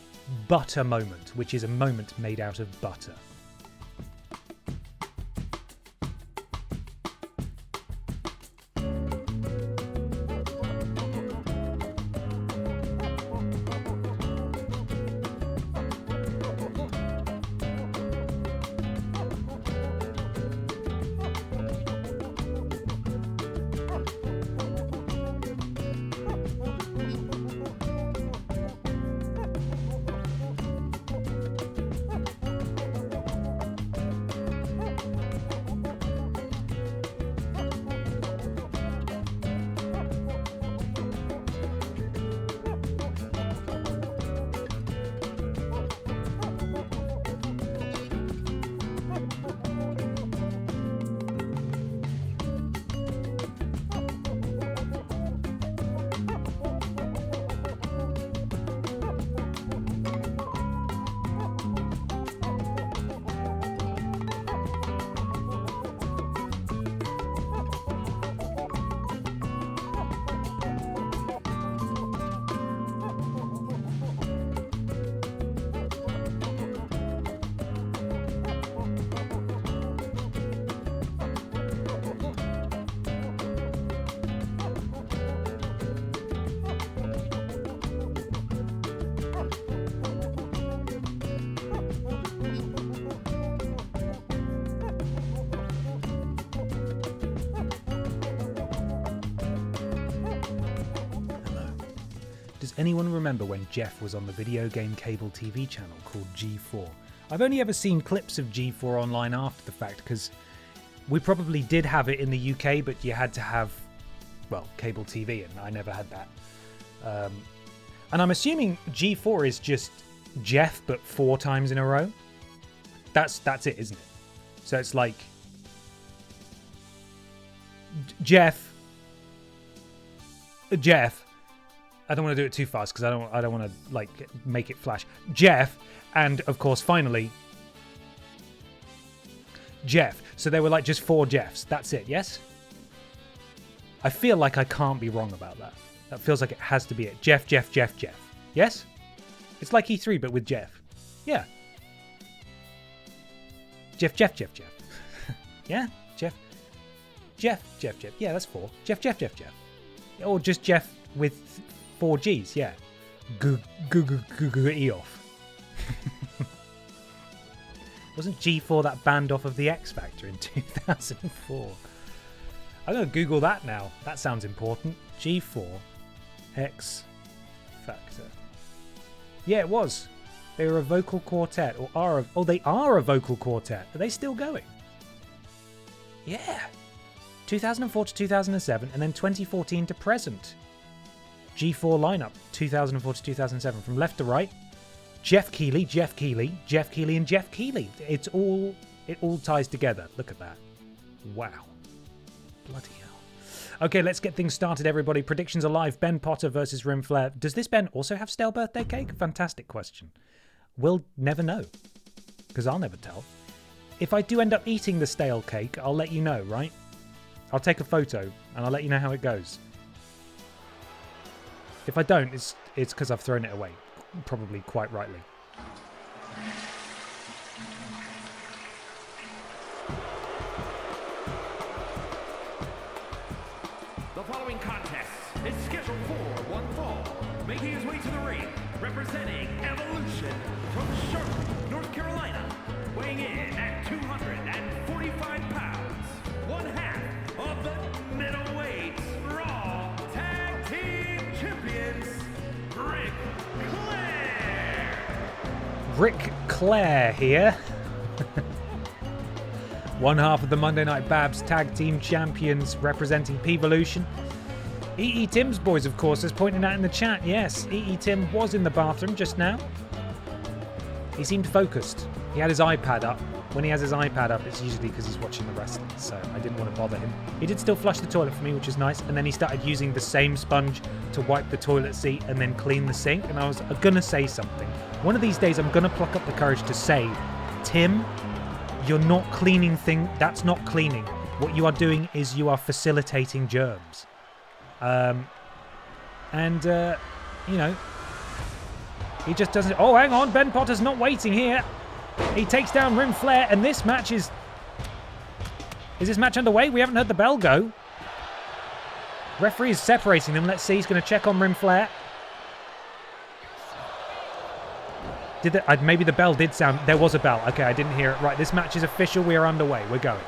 Butter Moment, which is a moment made out of butter. Does anyone remember when Jeff was on the video game cable TV channel called G4? I've only ever seen clips of G4 online after the fact, because we probably did have it in the UK, but you had to have, well, cable TV, and I never had that. And I'm assuming G4 is just Jeff, but 4 times in a row. That's it, isn't it? So it's like Jeff. I don't want to do it too fast because I don't want to like make it flash. Jeff, and of course, finally, Jeff. So there were like just 4 Jeffs. That's it. Yes. I feel like I can't be wrong about that. That feels like it has to be it. Jeff. Yes. It's like E3 but with Jeff. Yeah. Jeff. Yeah. Jeff. Yeah, that's 4. Jeff. Or just Jeff with 4 G's, yeah. Eof. Wasn't G4 that band off of the X Factor in 2004? I'm going to Google that now. That sounds important. G4 X Factor. Yeah, it was. They were a vocal quartet. They are a vocal quartet. Are they still going? Yeah. 2004 to 2007, and then 2014 to present. G4 lineup, 2004 to 2007. From left to right, Jeff Keighley, and Jeff Keighley. It all ties together. Look at that. Wow. Bloody hell. Okay, let's get things started, everybody. Predictions are live. Ben Potter versus Rim Flair. Does this Ben also have stale birthday cake? Fantastic question. We'll never know, because I'll never tell. If I do end up eating the stale cake, I'll let you know, right? I'll take a photo, and I'll let you know how it goes. If I don't, it's because I've thrown it away. Probably quite rightly. The following contest is scheduled for one fall. Making his way to the ring, representing Evolution from Charlotte, North Carolina, weighing in at 245 pounds, one half of the middleweight Raw Tag Team Champions, Ric Flair here. One half of the Monday Night Babs Tag Team Champions representing P-Volution. EE Tim's boys, of course, as pointed out in the chat. Yes, EE Tim was in the bathroom just now. He seemed focused. He had his iPad up. When he has his iPad up, it's usually because he's watching the wrestling, so I didn't want to bother him. He did still flush the toilet for me, which is nice, and then he started using the same sponge to wipe the toilet seat and then clean the sink, and I was going to say something. One of these days, I'm going to pluck up the courage to say, Tim, you're not cleaning that's not cleaning. What you are doing is you are facilitating germs. You know, he just doesn't... Oh, hang on, Ben Potter's not waiting here. He takes down Rim Flair, and this match is... Is this match underway? We haven't heard the bell go. Referee is separating them. Let's see. He's going to check on Rim Flair. Maybe the bell did sound... There was a bell. Okay, I didn't hear it. Right, this match is official. We are underway. We're going.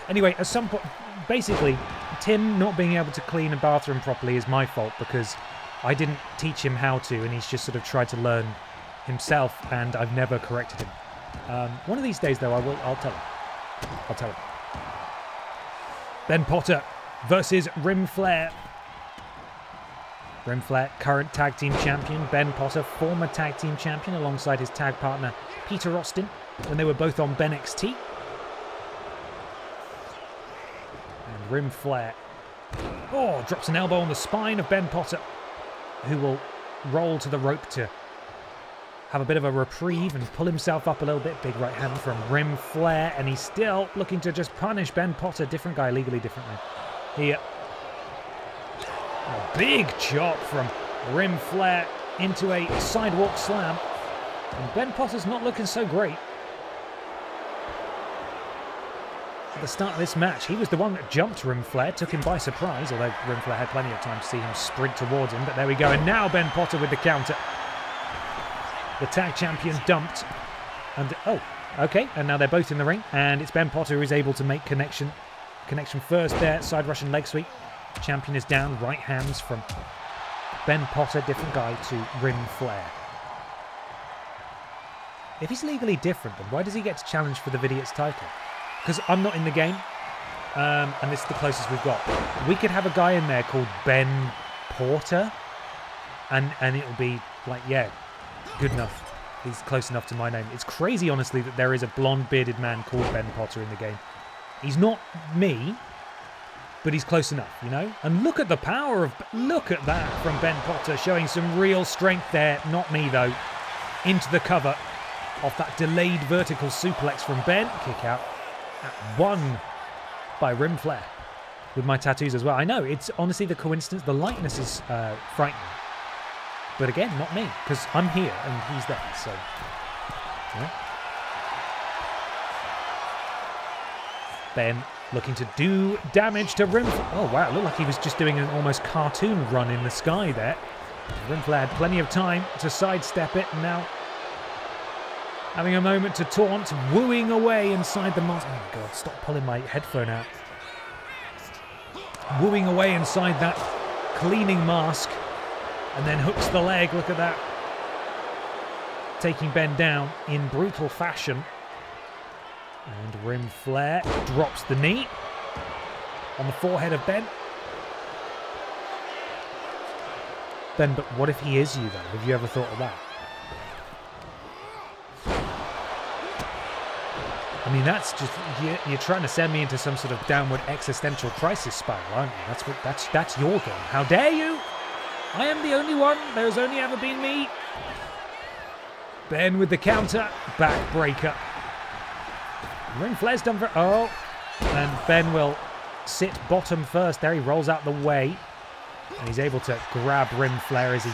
Anyway, at some point... Basically, Tim not being able to clean a bathroom properly is my fault because I didn't teach him how to, and he's just sort of tried to learn himself, and I've never corrected him. One of these days, though, I'll tell him. I'll tell him. Ben Potter versus Rim Flair. Rim Flair, current tag team champion. Ben Potter, former tag team champion, alongside his tag partner Peter Austin when they were both on BENXT. And Rim Flair, drops an elbow on the spine of Ben Potter, who will roll to the rope to have a bit of a reprieve and pull himself up a little bit. Big right hand from Rim Flair, and he's still looking to just punish Ben Potter. Different guy, legally differently. Here, a big chop from Rim Flair into a sidewalk slam. And Ben Potter's not looking so great. At the start of this match, he was the one that jumped Rim Flair, took him by surprise, although Rim Flair had plenty of time to see him sprint towards him. But there we go, and now Ben Potter with the counter. The tag champion dumped. And okay, and now they're both in the ring, and it's Ben Potter who is able to make connection first there. Side Russian leg sweep. Champion is down. Right hands from Ben Potter, different guy, to Rim Flair. If he's legally different, then why does he get to challenge for the Vidiots title? Because I'm not in the game, and this is the closest we've got. We could have a guy in there called Ben Porter, and it'll be like, yeah, good enough. He's close enough to my name. It's crazy, honestly, that there is a blonde bearded man called Ben Potter in the game. He's not me, but he's close enough, you know? And look at the power of... Look at that from Ben Potter, showing some real strength there. Not me, though. Into the cover of that delayed vertical suplex from Ben. Kick out at one by Rim Flair. With my tattoos as well. I know, it's honestly the coincidence. The likeness is frightening. But again, not me, because I'm here and he's there, so... Yeah. Ben looking to do damage to Rim Flair. Oh, wow, it looked like he was just doing an almost cartoon run in the sky there. Rim Flair had plenty of time to sidestep it, and now having a moment to taunt, wooing away inside the mask. Oh, my God, stop pulling my headphone out. Wooing away inside that cleaning mask. And then hooks the leg, look at that. Taking Ben down in brutal fashion. And Rim Flair drops the knee on the forehead of Ben. Ben, but what if he is you, though? Have you ever thought of that? I mean, that's just... You're trying to send me into some sort of downward existential crisis spiral, aren't you? That's your game. How dare you? I am the only one. There's only ever been me. Ben with the counter. Backbreaker. Rim Flair's done for... Oh. And Ben will sit bottom first there. He rolls out the way. And he's able to grab Rim Flare as he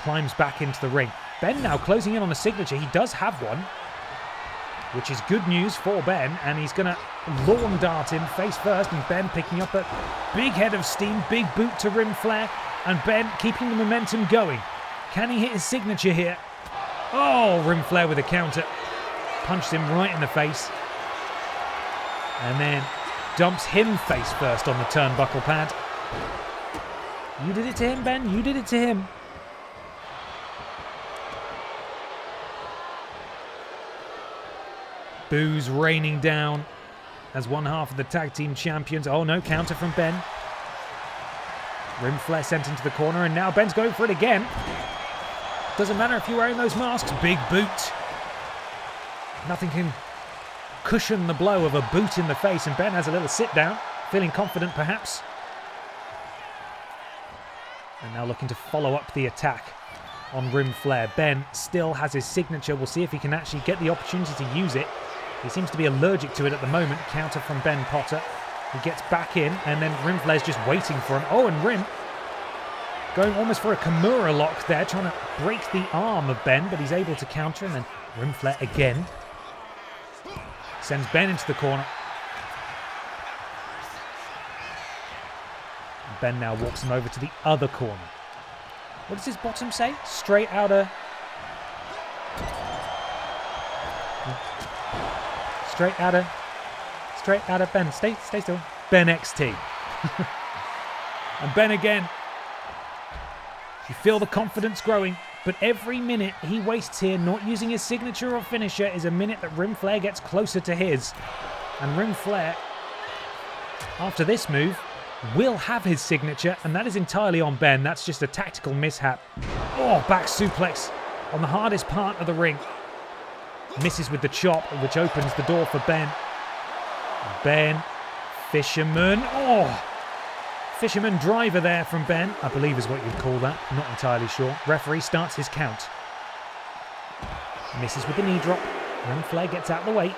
climbs back into the ring. Ben now closing in on a signature. He does have one, which is good news for Ben. And he's going to lawn dart him face first. And Ben picking up a big head of steam, big boot to Rim Flare. And Ben keeping the momentum going. Can he hit his signature here? Oh, Rim Flare with a counter. Punched him right in the face. And then dumps him face first on the turnbuckle pad. You did it to him, Ben. You did it to him. Boos raining down as one half of the tag team champions. Oh no, counter from Ben. Rim Flare sent into the corner, and now Ben's going for it again. Doesn't matter if you're wearing those masks. Big boot. Nothing can cushion the blow of a boot in the face, and Ben has a little sit down, feeling confident perhaps. And now looking to follow up the attack on Rim Flare. Ben still has his signature. We'll see if he can actually get the opportunity to use it. He seems to be allergic to it at the moment. Counter from Ben Potter. He gets back in, and then Rim Flare's just waiting for him. Oh, and Rim going almost for a Kimura lock there, trying to break the arm of Ben, but he's able to counter, and then Rim Flare again. Sends Ben into the corner. And Ben now walks him over to the other corner. What does his bottom say? Straight out of Ben. Stay still. BENXT. And Ben again. You feel the confidence growing, but every minute he wastes here not using his signature or finisher is a minute that Rim Flare gets closer to his. And Rim Flare, after this move, will have his signature, and that is entirely on Ben. That's just a tactical mishap. Oh, back suplex on the hardest part of the ring. Misses with the chop, which opens the door for Ben. Ben, Fisherman. Oh, Fisherman driver there from Ben, I believe is what you'd call that. Not entirely sure. Referee starts his count. Misses with the knee drop. Rim Flare gets out of the way.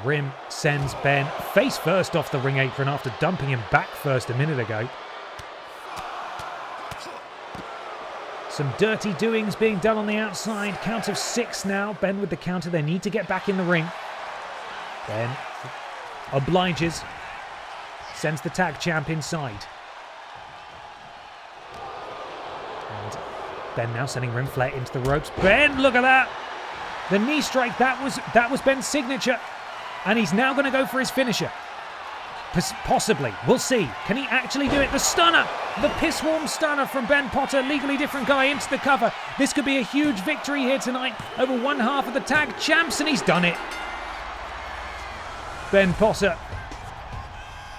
Rim sends Ben face first off the ring apron after dumping him back first a minute ago. Some dirty doings being done on the outside. Count of 6 now. Ben with the counter. They need to get back in the ring. Ben obliges. Sends the tag champ inside. And Ben now sending Rim Flare into the ropes. Ben, look at that! The knee strike, that was Ben's signature. And he's now going to go for his finisher. Possibly. We'll see. Can he actually do it? The stunner! The piss-warm stunner from Ben Potter. Legally different guy into the cover. This could be a huge victory here tonight over one half of the tag champs, and he's done it. Ben Potter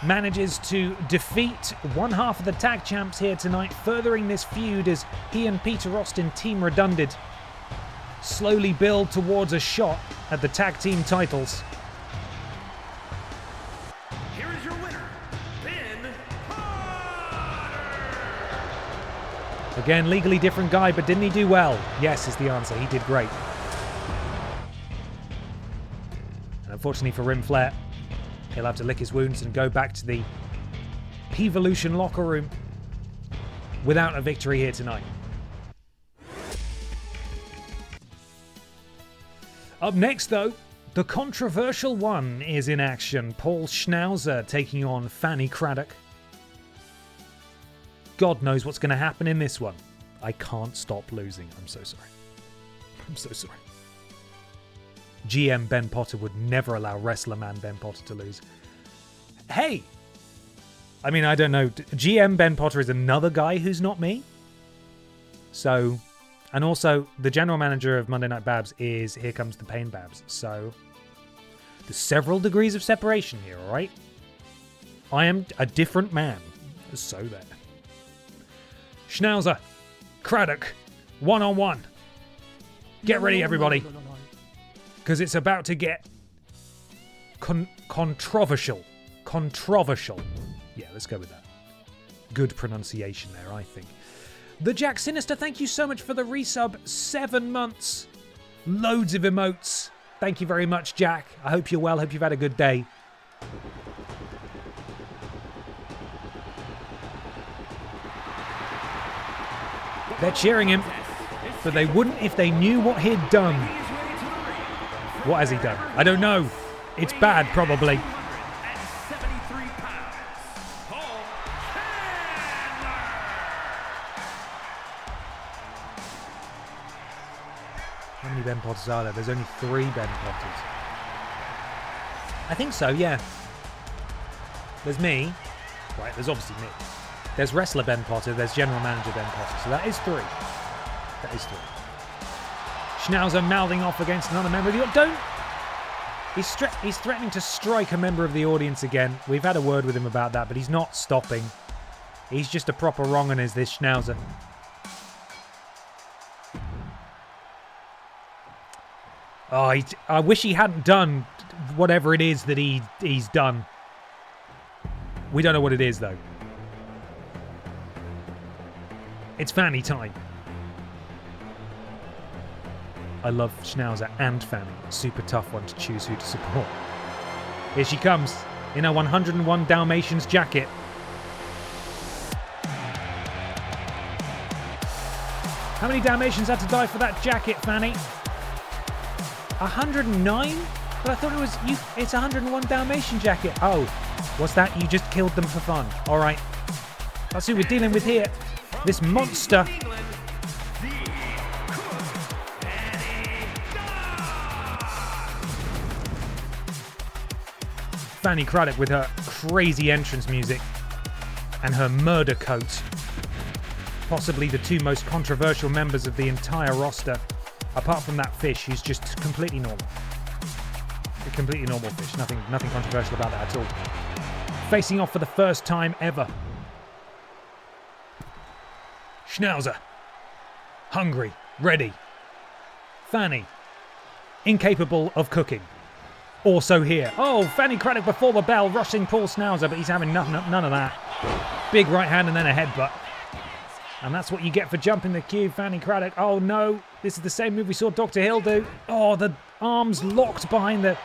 manages to defeat one half of the tag champs here tonight, furthering this feud as he and Peter Austin, Team Redundant, slowly build towards a shot at the tag team titles. Here is your winner, Ben Potter! Again, legally different guy, but didn't he do well? Yes is the answer. He did great. And unfortunately for Rim Flare, he'll have to lick his wounds and go back to the P-Volution locker room without a victory here tonight. Up next, though, the controversial one is in action. Paul Schnauzer taking on Fanny Craddock. God knows what's going to happen in this one. I can't stop losing. I'm so sorry. I'm so sorry. GM Ben Potter would never allow wrestler man Ben Potter to lose. Hey! I mean, I don't know. GM Ben Potter is another guy who's not me. So, and also the general manager of Monday Night Babs is Here Comes the Pain Babs. So, there's several degrees of separation here, alright? I am a different man. So there. Schnauzer, Craddock, one-on-one. Get ready, everybody. Because it's about to get controversial. Controversial. Yeah, let's go with that. Good pronunciation there, I think. The Jack Sinister, thank you so much for the resub. 7 months. Loads of emotes. Thank you very much, Jack. I hope you're well. Hope you've had a good day. They're cheering him, but they wouldn't if they knew what he'd done. What has he done? I don't know. It's bad, probably. How many Ben Potters are there? There's only 3 Ben Potters. I think so, yeah. There's me. Right, there's obviously me. There's Wrestler Ben Potter, there's General Manager Ben Potter. So that is 3. That is 3. Schnauzer mouthing off against another member of the audience. Don't! He's threatening to strike a member of the audience again. We've had a word with him about that, but he's not stopping. He's just a proper wrong-un, is this Schnauzer. Oh, I wish he hadn't done whatever it is that he's done. We don't know what it is, though. It's Fanny time. I love Schnauzer and Fanny. Super tough one to choose who to support. Here she comes in her 101 Dalmatians jacket. How many Dalmatians had to die for that jacket, Fanny? 109? But I thought it was you. It's 101 Dalmatian jacket. Oh, what's that? You just killed them for fun. All right. That's who we're dealing with here. This monster. Fanny Craddock with her crazy entrance music and her murder coat. Possibly the 2 most controversial members of the entire roster. Apart from that fish, who's just completely normal. A completely normal fish. Nothing controversial about that at all. Facing off for the first time ever. Schnauzer. Hungry. Ready. Fanny. Incapable of cooking. Also here. Oh, Fanny Craddock before the bell, rushing Paul Schnauzer, but he's having none of that. Big right hand and then a headbutt. And that's what you get for jumping the queue, Fanny Craddock. Oh no, this is the same move we saw Dr. Hill do. Oh, the arms locked behind the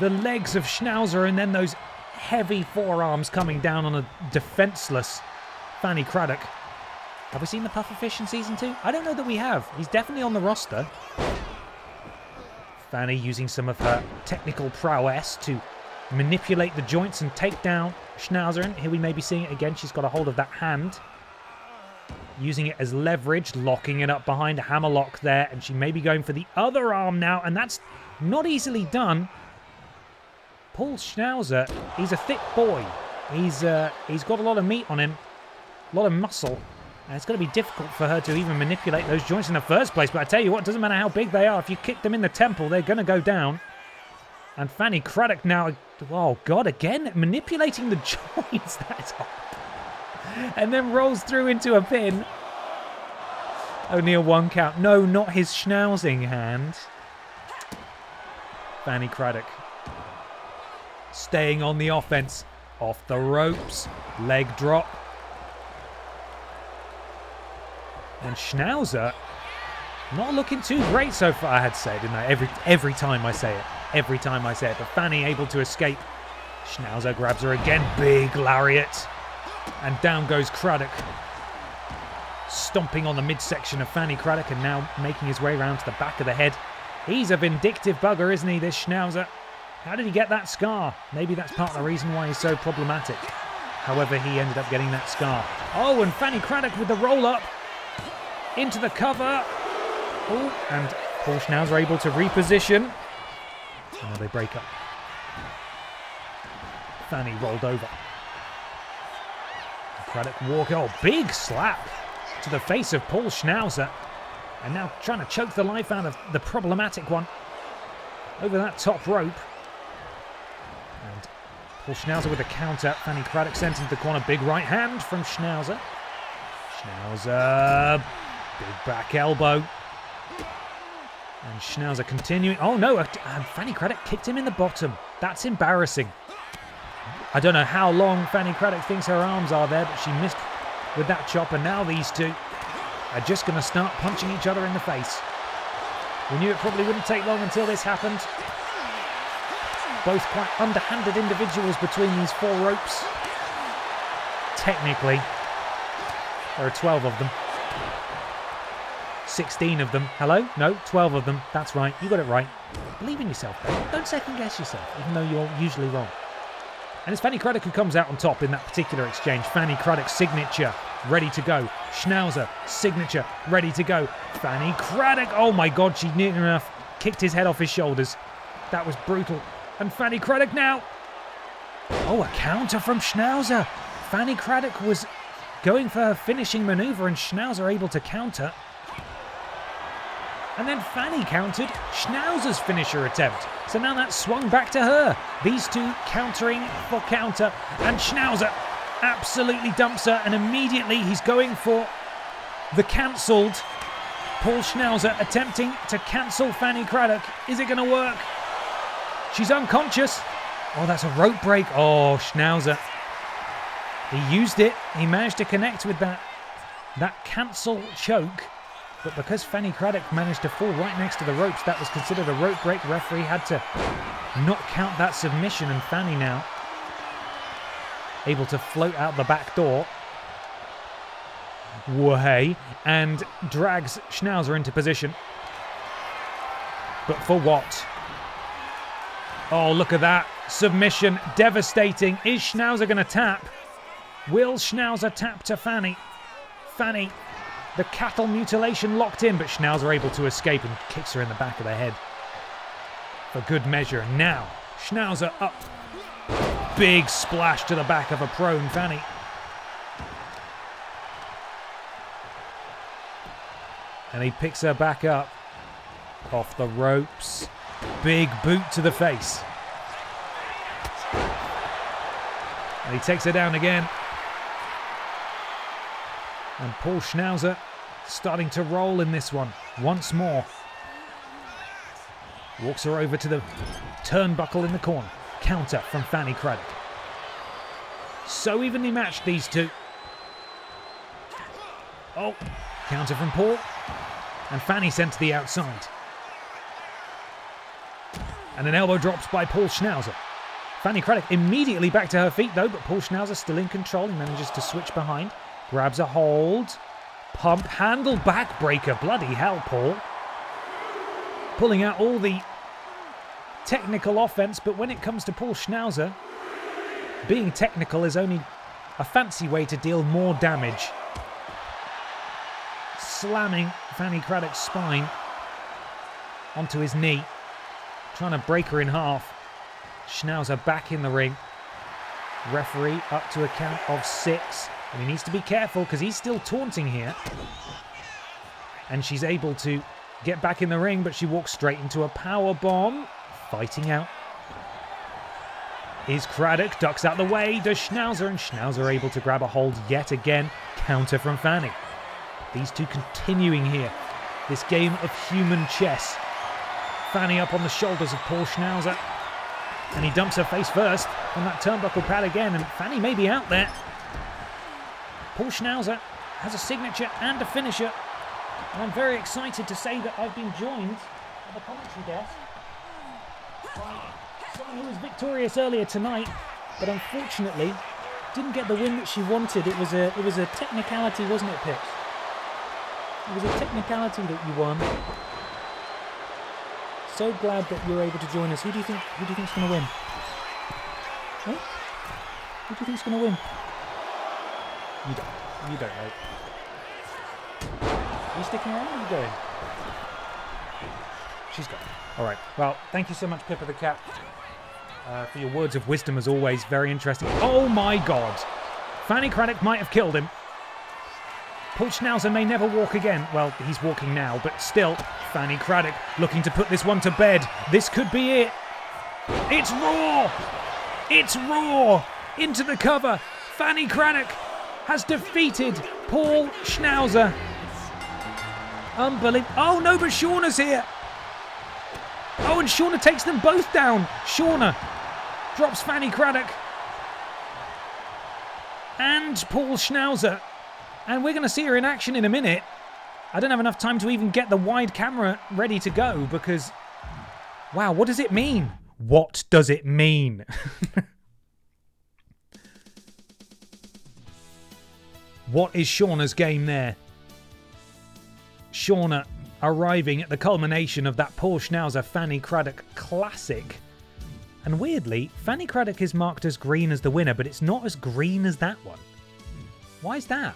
legs of Schnauzer, and then those heavy forearms coming down on a defenseless Fanny Craddock. Have we seen the Pufferfish in Season 2? I don't know that we have. He's definitely on the roster. Fanny using some of her technical prowess to manipulate the joints and take down Schnauzer. And here we may be seeing it again. She's got a hold of that hand. Using it as leverage, locking it up behind a hammerlock there. And she may be going for the other arm now. And that's not easily done. Paul Schnauzer, he's a thick boy. He's got a lot of meat on him. A lot of muscle. And it's going to be difficult for her to even manipulate those joints in the first place. But I tell you what, it doesn't matter how big they are. If you kick them in the temple, they're going to go down. And Fanny Craddock now, oh God, again, manipulating the joints. That's hard. And then rolls through into a pin. Only a 1 count. No, not his schnauzing hand. Fanny Craddock staying on the offense. Off the ropes. Leg drop. And Schnauzer not looking too great so far, I had to say, didn't I? Every time I say it. Every time I say it. But Fanny able to escape. Schnauzer grabs her again. Big lariat. And down goes Craddock. Stomping on the midsection of Fanny Craddock and now making his way around to the back of the head. He's a vindictive bugger, isn't he, this Schnauzer? How did he get that scar? Maybe that's part of the reason why he's so problematic. However, he ended up getting that scar. Oh, and Fanny Craddock with the roll-up. Into the cover. Oh, and Paul Schnauzer able to reposition. Now they break up. Fanny rolled over. Craddock walk. Oh, big slap to the face of Paul Schnauzer. And now trying to choke the life out of the problematic one. Over that top rope. And Paul Schnauzer with a counter. Fanny Craddock sent into the corner. Big right hand from Schnauzer. Schnauzer. Big back elbow. And Schnauzer continuing. Oh no, Fanny Craddock kicked him in the bottom. That's embarrassing. I don't know how long Fanny Craddock thinks her arms are there, but she missed with that chop. And now these two are just going to start punching each other in the face. We knew it probably wouldn't take long until this happened. Both quite underhanded individuals between these 4 ropes. Technically, there are 12 of them. 16 of them. Hello? No, 12 of them. That's right. You got it right. Believe in yourself, Ben. Don't second guess yourself, even though you're usually wrong. And it's Fanny Craddock who comes out on top in that particular exchange. Fanny Craddock signature, ready to go. Schnauzer, signature, ready to go. Fanny Craddock, oh my God, she near enough kicked his head off his shoulders. That was brutal. And Fanny Craddock now. Oh, a counter from Schnauzer. Fanny Craddock was going for her finishing maneuver and Schnauzer able to counter. And then Fanny countered Schnauzer's finisher attempt. So now that's swung back to her. These two countering for counter. And Schnauzer absolutely dumps her. And immediately he's going for the cancelled Paul Schnauzer, attempting to cancel Fanny Craddock. Is it going to work? She's unconscious. Oh, that's a rope break. Oh, Schnauzer. He used it. He managed to connect with that cancel choke. But because Fanny Craddock managed to fall right next to the ropes, that was considered a rope break. Referee had to not count that submission, and Fanny now able to float out the back door. Whoa, and drags Schnauzer into position. But for what? Oh, look at that. Submission, devastating. Is Schnauzer going to tap? Will Schnauzer tap to Fanny? Fanny, the cattle mutilation locked in, but Schnauzer able to escape and kicks her in the back of the head. For good measure. Now, Schnauzer up. Big splash to the back of a prone Fanny. And he picks her back up. Off the ropes. Big boot to the face. And he takes her down again. And Paul Schnauzer starting to roll in this one once more. Walks her over to the turnbuckle in the corner. Counter from Fanny Craddock. So evenly matched, these two. Oh, counter from Paul. And Fanny sent to the outside. And an elbow drops by Paul Schnauzer. Fanny Craddock immediately back to her feet though, but Paul Schnauzer still in control. He manages to switch behind. Grabs a hold. Pump handle backbreaker. Bloody hell, Paul. Pulling out all the technical offense, but when it comes to Paul Schnauzer, being technical is only a fancy way to deal more damage. Slamming Fanny Craddock's spine onto his knee. Trying to break her in half. Schnauzer back in the ring. Referee up to a count of 6. And he needs to be careful because he's still taunting here. And she's able to get back in the ring, but she walks straight into a power bomb. Fighting out. Is Craddock, ducks out the way, does Schnauzer, and Schnauzer able to grab a hold yet again. Counter from Fanny. These two continuing here. This game of human chess. Fanny up on the shoulders of Paul Schnauzer. And he dumps her face first on that turnbuckle pad again, and Fanny may be out there. Paul Schnauzer has a signature and a finisher. And I'm very excited to say that I've been joined at the commentary desk by someone who was victorious earlier tonight, but unfortunately didn't get the win that she wanted. It was a technicality, wasn't it, Pips? It was a technicality that you won. So glad that you're able to join us. Who do you think's going to win? Huh? Who do you think's going to win? You don't know. Are you sticking around or are you going? She's gone. Alright, well, thank you so much, Pippa the Cat, for your words of wisdom as always. Very interesting. Oh my God! Fanny Craddock might have killed him. Paul Schnauzer may never walk again. Well, he's walking now, but still, Fanny Craddock looking to put this one to bed. This could be it. It's Raw! It's Raw! Into the cover. Fanny Craddock has defeated Paul Schnauzer. Unbelievable. Oh no, but Shauna's here. Oh, and Shauna takes them both down. Shauna drops Fanny Craddock and Paul Schnauzer. And we're going to see her in action in a minute. I don't have enough time to even get the wide camera ready to go because, wow, what does it mean? What does it mean? What is Shauna's game there? Shauna arriving at the culmination of that Paul Schnauzer Fanny Craddock classic. And weirdly, Fanny Craddock is marked as green as the winner, but it's not as green as that one. Why is that?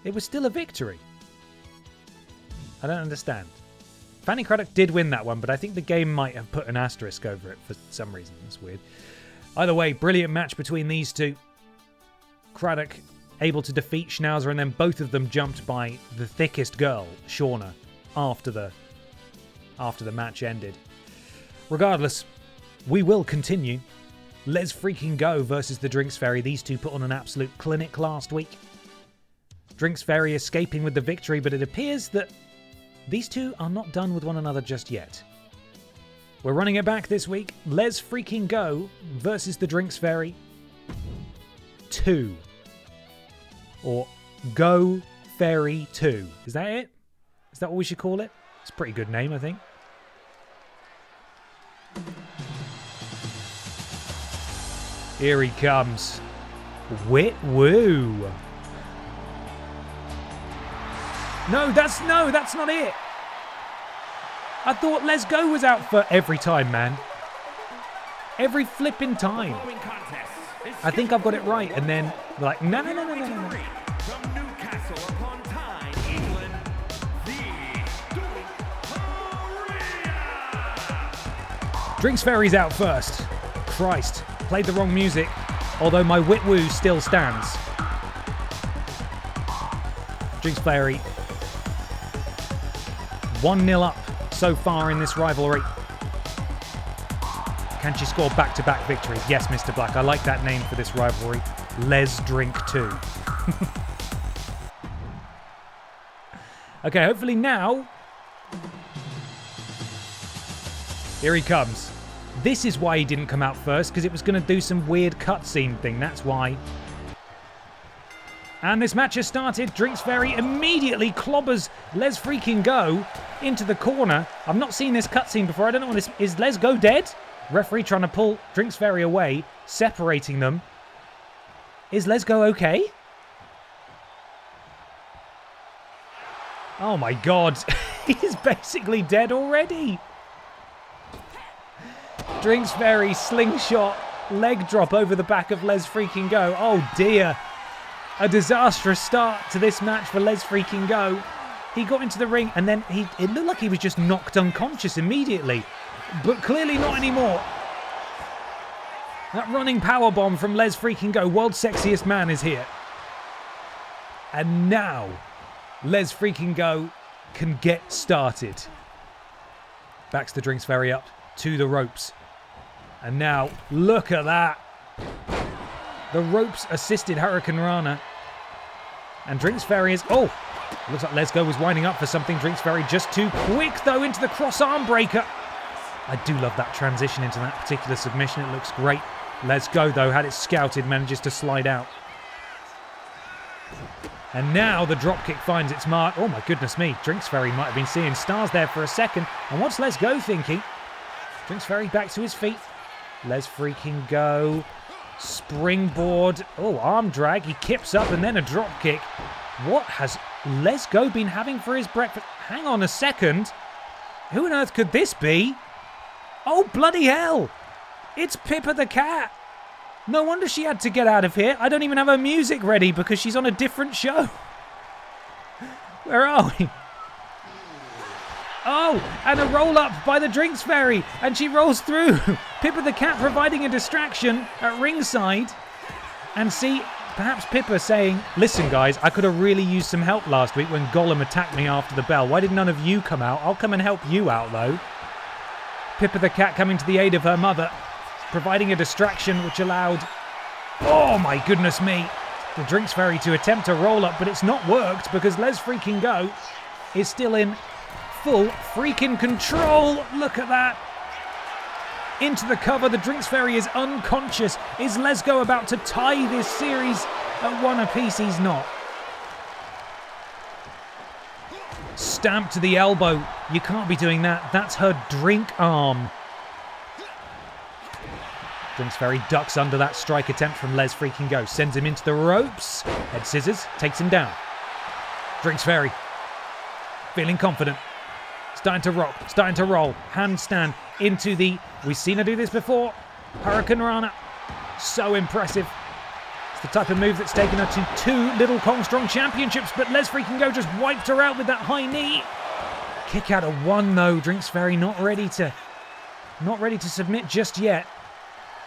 It was still a victory. I don't understand. Fanny Craddock did win that one, but I think the game might have put an asterisk over it for some reason. That's weird. Either way, brilliant match between these two. Craddock able to defeat Schnauzer, and then both of them jumped by the thickest girl, Shauna, after the match ended. Regardless, we will continue. Let's Freakin' Go versus the Drinks Fairy. These two put on an absolute clinic last week. Drinks Fairy escaping with the victory, but it appears that these two are not done with one another just yet. We're running it back this week. Let's Freakin' Go versus the Drinks Fairy 2. Or Go Fairy 2. Is that it? Is that what we should call it? It's a pretty good name, I think. Here he comes. Wit Woo. No, that's not it. I thought Let's Go was out for every time, man. Every flipping time. I think I've got it right, and then like, no. From Newcastle upon Tyne, England, Drinks Fairy's out first. Christ, played the wrong music. Although my Wit Woo still stands. Drinks Fairy 1-0 up so far in this rivalry. Can she score back-to-back victories? Yes, Mr. Black. I like that name for this rivalry. Les Drink 2. Okay, hopefully now. Here he comes. This is why he didn't come out first, because it was going to do some weird cutscene thing. That's why. And this match has started. Drinks Fairy immediately clobbers Les Freakin' Go into the corner. I've not seen this cutscene before. I don't know what this is. Les Go dead? Referee trying to pull Drinks Fairy away, separating them. Is Les Go okay? Oh my god. He's basically dead already. Drinks Fairy slingshot leg drop over the back of Les Freakin' Go. Oh dear. A disastrous start to this match for Les Freakin' Go. He got into the ring and then it looked like he was just knocked unconscious immediately. But clearly not anymore. That running powerbomb from Les Freakin' Go, world's sexiest man, is here. And now, Les Freakin' Go can get started. Backs the Drinks Fairy up to the ropes. And now, look at that. The ropes assisted Hurricane Rana. And Drinks Fairy is... Oh! Looks like Les Go was winding up for something. Drinks Fairy just too quick, though, into the cross arm breaker. I do love that transition into that particular submission. It looks great. Les Go, though, had it scouted, manages to slide out. And now the dropkick finds its mark. Oh, my goodness me. Drinks Fairy might have been seeing stars there for a second. And what's Les Go thinking? Drinks Fairy back to his feet. Les Freakin' Go. Springboard. Oh, arm drag. He kips up and then a dropkick. What has Les Go been having for his breakfast? Hang on a second. Who on earth could this be? Oh, bloody hell! It's Pippa the cat! No wonder she had to get out of here. I don't even have her music ready because she's on a different show. Where are we? Oh, and a roll-up by the Drinks Fairy, and she rolls through. Pippa the cat providing a distraction at ringside. And see, perhaps Pippa saying, listen guys, I could have really used some help last week when Gollum attacked me after the bell. Why did none of you come out? I'll come and help you out though. Pippa the cat coming to the aid of her mother, providing a distraction which allowed, oh my goodness me, the Drinks Fairy to attempt a roll-up, but it's not worked because Les Freakin' Go is still in full freaking control. Look at that. Into the cover, the Drinks Fairy is unconscious. Is Les Go about to tie this series at one apiece? He's not. Stamp to the elbow. You can't be doing that. That's her drink arm. Drinks Fairy ducks under that strike attempt from Les Freakin' Go. Sends him into the ropes. Head scissors. Takes him down. Drinks Fairy feeling confident. Starting to rock, starting to roll. Handstand into the... We've seen her do this before. Hurricane Rana. So impressive. It's the type of move that's taken her to 2 Little Kong Strong Championships, but Les Freakin' Go just wiped her out with that high knee. Kick out of 1 though. Drinks Fairy not ready to submit just yet.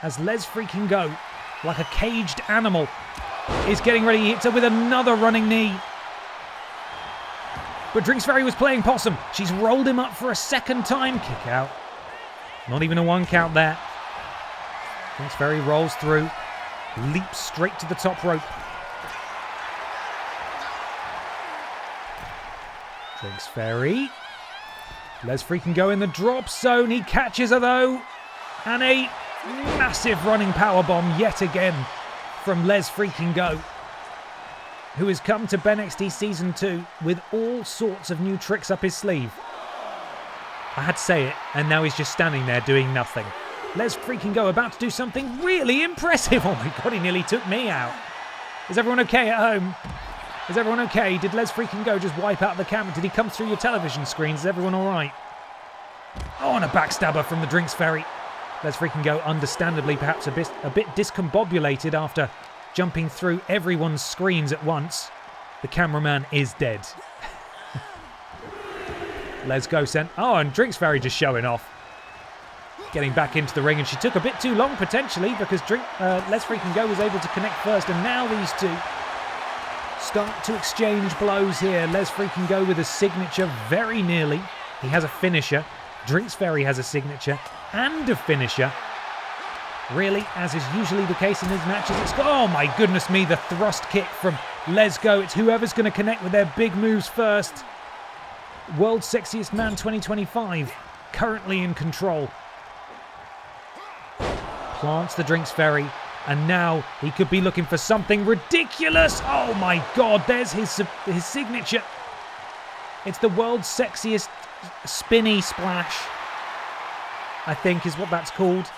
As Les Freakin' Go, like a caged animal, is getting ready. He hits her with another running knee. But Drinks Fairy was playing possum. She's rolled him up for a second time. Kick out. Not even a 1 count there. Drinks Fairy rolls through. Leaps straight to the top rope. Drinks Fairy. Les Freakin' Go in the drop zone. He catches her though. And a massive running powerbomb yet again from Les Freakin' Go, who has come to BENXT Season 2 with all sorts of new tricks up his sleeve. I had to say it, and now he's just standing there doing nothing. Les Freakin' Go about to do something really impressive. Oh my god, he nearly took me out. Is everyone okay at home? Is everyone okay? Did Les Freakin' Go just wipe out the camera? Did he come through your television screens? Is everyone alright? Oh, and a backstabber from the Drinks Fairy. Les Freakin' Go, understandably perhaps a bit discombobulated after jumping through everyone's screens at once. The cameraman is dead. Les Go sent... Oh, and Drinks Fairy just showing off. Getting back into the ring, and she took a bit too long potentially because Les Freakin' Go was able to connect first, and now these two start to exchange blows here. Les Freakin' Go with a signature very nearly. He has a finisher. Drinks Fairy has a signature and a finisher. Really, as is usually the case in these matches, it's... Oh my goodness me, the thrust kick from Les Go. It's whoever's going to connect with their big moves first. World's Sexiest Man 2025, currently in control. Plants the Drinks Fairy, and now he could be looking for something ridiculous. Oh my god, there's his signature. It's the world's sexiest spinny splash, I think is what that's called.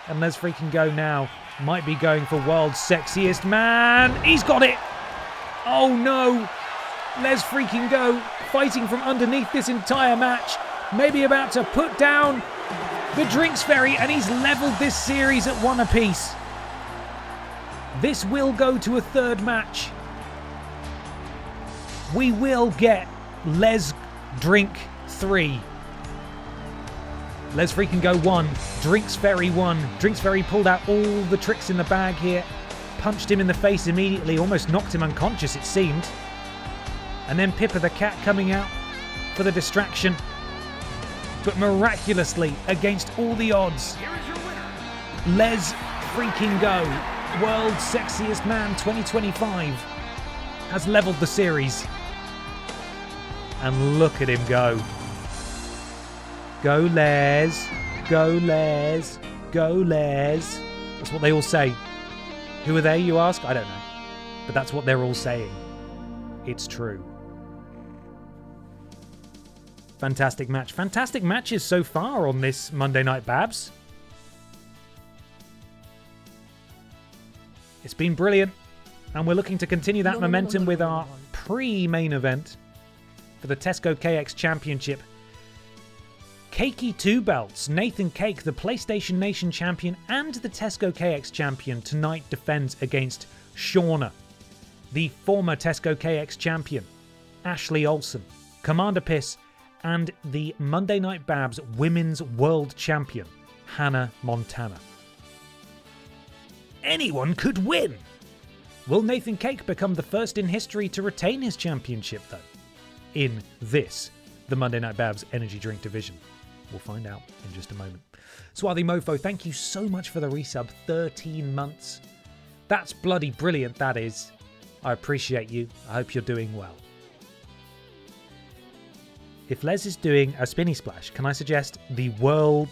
And Les Freakin' Go now might be going for world's sexiest man. He's got it. Oh no. Les Freakin' Go fighting from underneath this entire match. Maybe about to put down the Drinks Fairy, and he's leveled this series at 1 apiece. This will go to a 3rd match. We will get Les Drink 3. Les Freakin' Go 1, Drinks Fairy 1. Drinks Fairy pulled out all the tricks in the bag here. Punched him in the face immediately, almost knocked him unconscious it seemed. And then Pippa the Cat coming out for the distraction. But miraculously, against all the odds, Les Freakin' Go, World's Sexiest Man 2025, has leveled the series. And look at him go. Go Les, go Les, go Les. That's what they all say. Who are they, you ask? I don't know. But that's what they're all saying. It's true. Fantastic match. Fantastic matches so far on this Monday Night Babs. It's been brilliant. And we're looking to continue that momentum with our pre-main event for the Tesco KX Championship. Cakey 2 belts. Nathan Cake, the PlayStation Nation champion and the Tesco KX champion, tonight defends against Shauna, the former Tesco KX champion, Ashley Olsen, Commander Piss, and the Monday Night Babs Women's World Champion, Hannah Montana. Anyone could win! Will Nathan Cake become the first in history to retain his championship, though? In this, the Monday Night Babs Energy Drink Division. We'll find out in just a moment. Swarthy Mofo, thank you so much for the resub. 13 months. That's bloody brilliant, that is. I appreciate you. I hope you're doing well. If Les is doing a spinny splash, can I suggest the world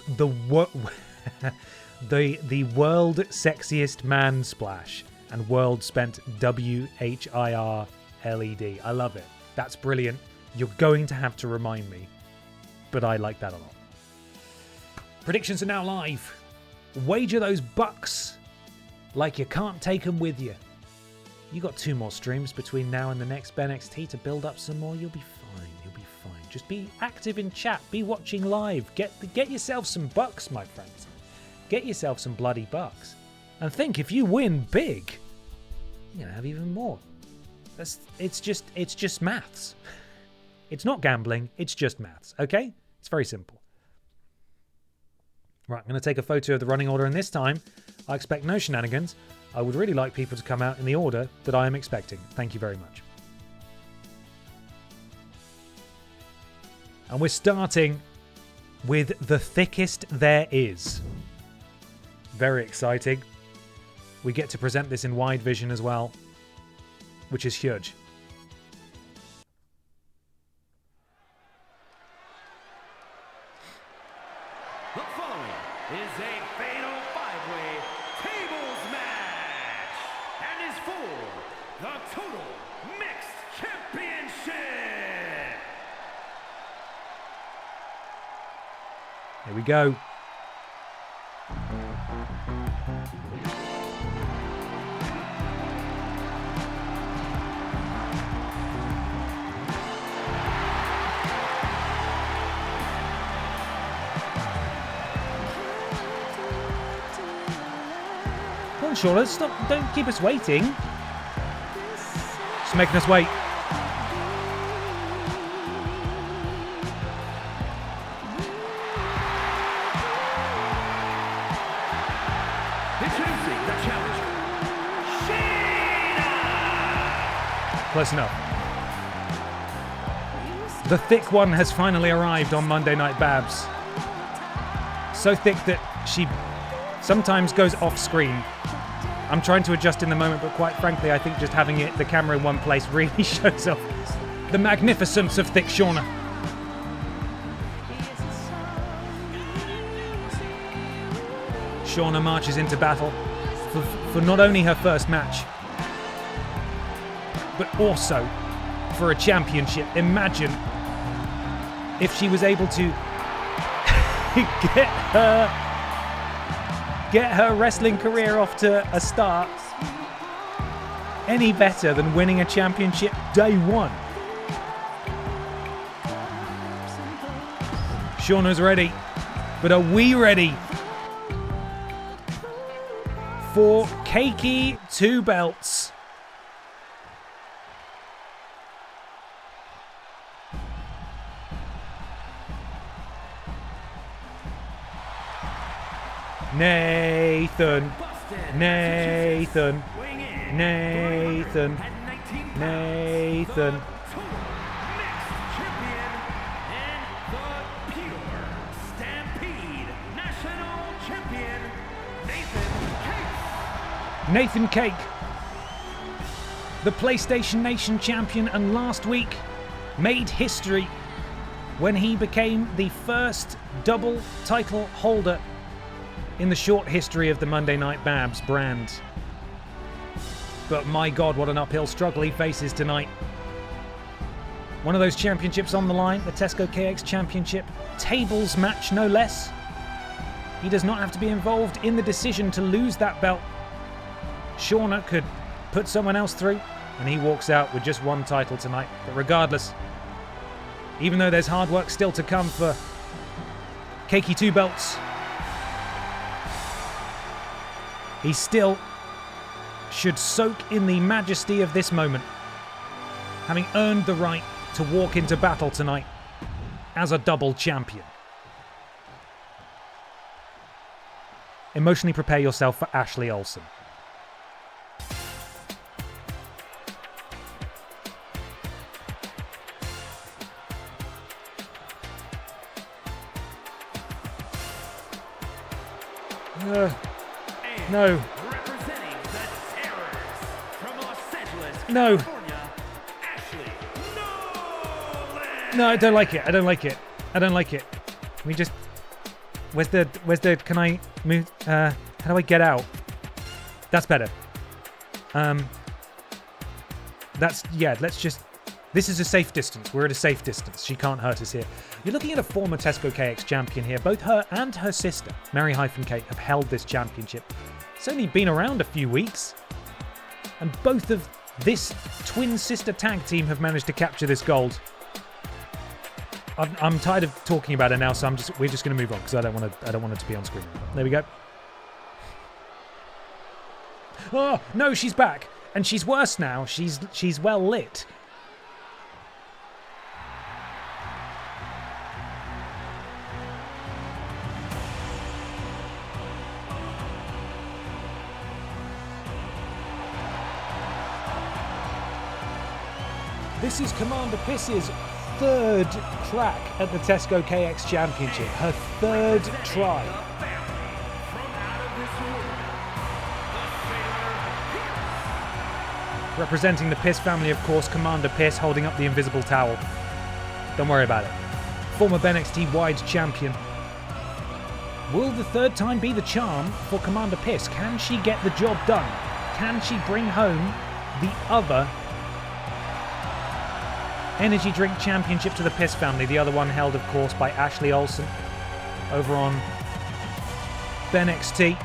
sexiest man splash and world spent WHIRLED? I love it. That's brilliant. You're going to have to remind me, but I like that a lot. Predictions are now live. Wager those bucks like you can't take them with you. You got 2 more streams between now and the next BENXT to build up some more. You'll be fine. You'll be fine. Just be active in chat. Be watching live. Get yourself some bucks, my friends. Get yourself some bloody bucks. And think, if you win big, you're going to have even more. It's just maths. It's not gambling. It's just maths, okay? It's very simple. Right, I'm going to take a photo of the running order, and this time, I expect no shenanigans. I would really like people to come out in the order that I am expecting. Thank you very much. And we're starting with the thickest there is. Very exciting. We get to present this in wide vision as well, which is huge. The following is a fatal five-way tables match and is for the Total Mixed Championship. Here we go. Come on, Shaw, stop. Don't keep us waiting. Just making us wait. Introducing the challenger, Shayna! Close enough. The thick one has finally arrived on Monday Night Babs. So thick that she sometimes goes off screen. I'm trying to adjust in the moment, but quite frankly, I think just having the camera in one place really shows off the magnificence of thick Shauna. Shauna marches into battle for not only her first match, but also for a championship. Imagine if she was able to get her wrestling career off to a start any better than winning a championship day one. Shauna's ready, but are we ready for cakey 2 belts? Nathan, Nathan, Nathan, Nathan. Nathan Cake, the PlayStation Nation champion, and last week made history when he became the first double title holder in the short history of the Monday Night Babs brand. But my God, what an uphill struggle he faces tonight. One of those championships on the line, the Tesco KX Championship, tables match no less. He does not have to be involved in the decision to lose that belt. Shauna could put someone else through, and he walks out with just one title tonight. But regardless, even though there's hard work still to come for cakey 2 belts, he still should soak in the majesty of this moment, having earned the right to walk into battle tonight as a double champion. Emotionally prepare yourself for Ashley Olsen. No. Representing the Terrors from Los Angeles, No. California, Ashley Nolan. No, I don't like it. I don't like it. I don't like it. Can we just... Where's the... Can I move... How do I get out? That's better. That's... Yeah, let's just... This is a safe distance. We're at a safe distance. She can't hurt us here. You're looking at a former Tesco KX champion here. Both her and her sister, Mary-Kate, have held this championship. It's only been around a few weeks. And both of this twin sister tag team have managed to capture this gold. I'm tired of talking about it now, so we're just going to move on because I don't want it to be on screen. There we go. Oh no, she's back, and she's worse now. She's well lit. This is Commander Piss's third crack at the Tesco KX Championship. Her third try. Representing the Piss family, of course, Commander Piss holding up the invisible towel. Don't worry about it. Former BENXT Wide Champion. Will the third time be the charm for Commander Piss? Can she get the job done? Can she bring home the other Energy Drink Championship to the Piss family? The other one held, of course, by Ashley Olsen over on BENXT.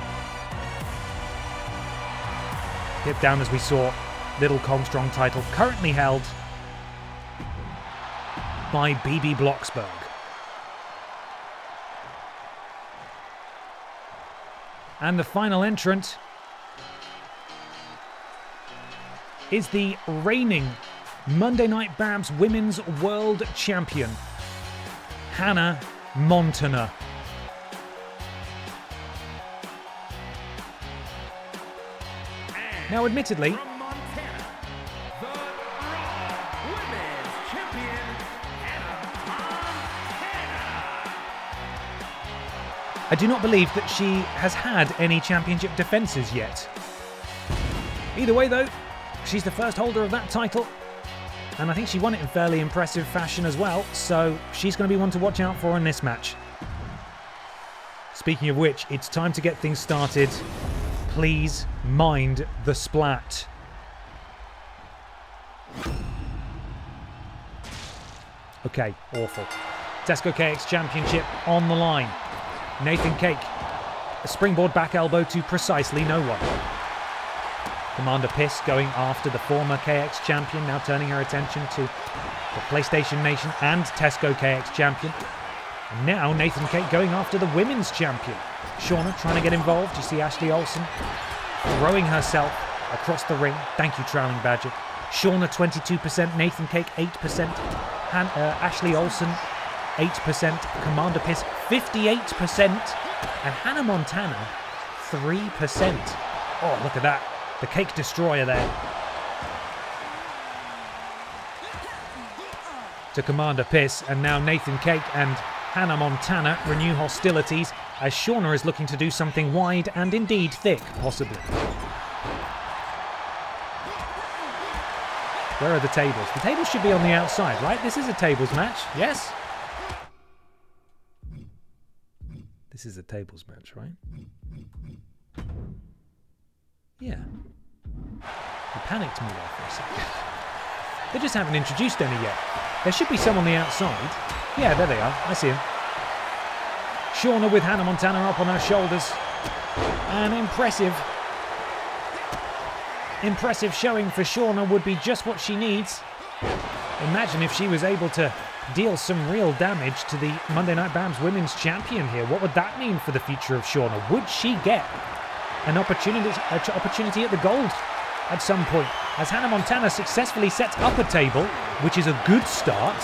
Dip down as we saw. Little Kongstrong title currently held by BB Blocksberg. And the final entrant is the reigning Monday Night Babs Women's World Champion, Hannah Montana. Now, admittedly, I do not believe that she has had any championship defences yet. Either way, though, she's the first holder of that title, and I think she won it in fairly impressive fashion as well, so she's going to be one to watch out for in this match. Speaking of which, it's time to get things started. Please mind the splat. Okay, awful. Tesco KX Championship on the line. Nathan Cake, a springboard back elbow to precisely no one. Commander Piss going after the former KX champion, now turning her attention to the PlayStation Nation and Tesco KX champion. And now Nathan Cake going after the women's champion. Shauna trying to get involved. You see Ashley Olsen throwing herself across the ring. Thank you, Troweling Badger. Shauna 22%, Nathan Cake 8%, Ashley Olsen 8%, Commander Piss 58%, and Hannah Montana 3%. Oh, look at that. The Cake Destroyer there. To Commander Piss, and now Nathan Cake and Hannah Montana renew hostilities as Shauna is looking to do something wide and indeed thick, possibly. Where are the tables? The tables should be on the outside, right? This is a tables match, yes? This is a tables match, right? Yeah. You panicked me there for a second. They just haven't introduced any yet. There should be some on the outside. Yeah, there they are. I see them. Shauna with Hannah Montana up on her shoulders. An impressive showing for Shauna would be just what she needs. Imagine if she was able to deal some real damage to the Monday Night Babs Women's Champion here. What would that mean for the future of Shauna? Would she get an opportunity at the gold at some point? As Hannah Montana successfully sets up a table, which is a good start,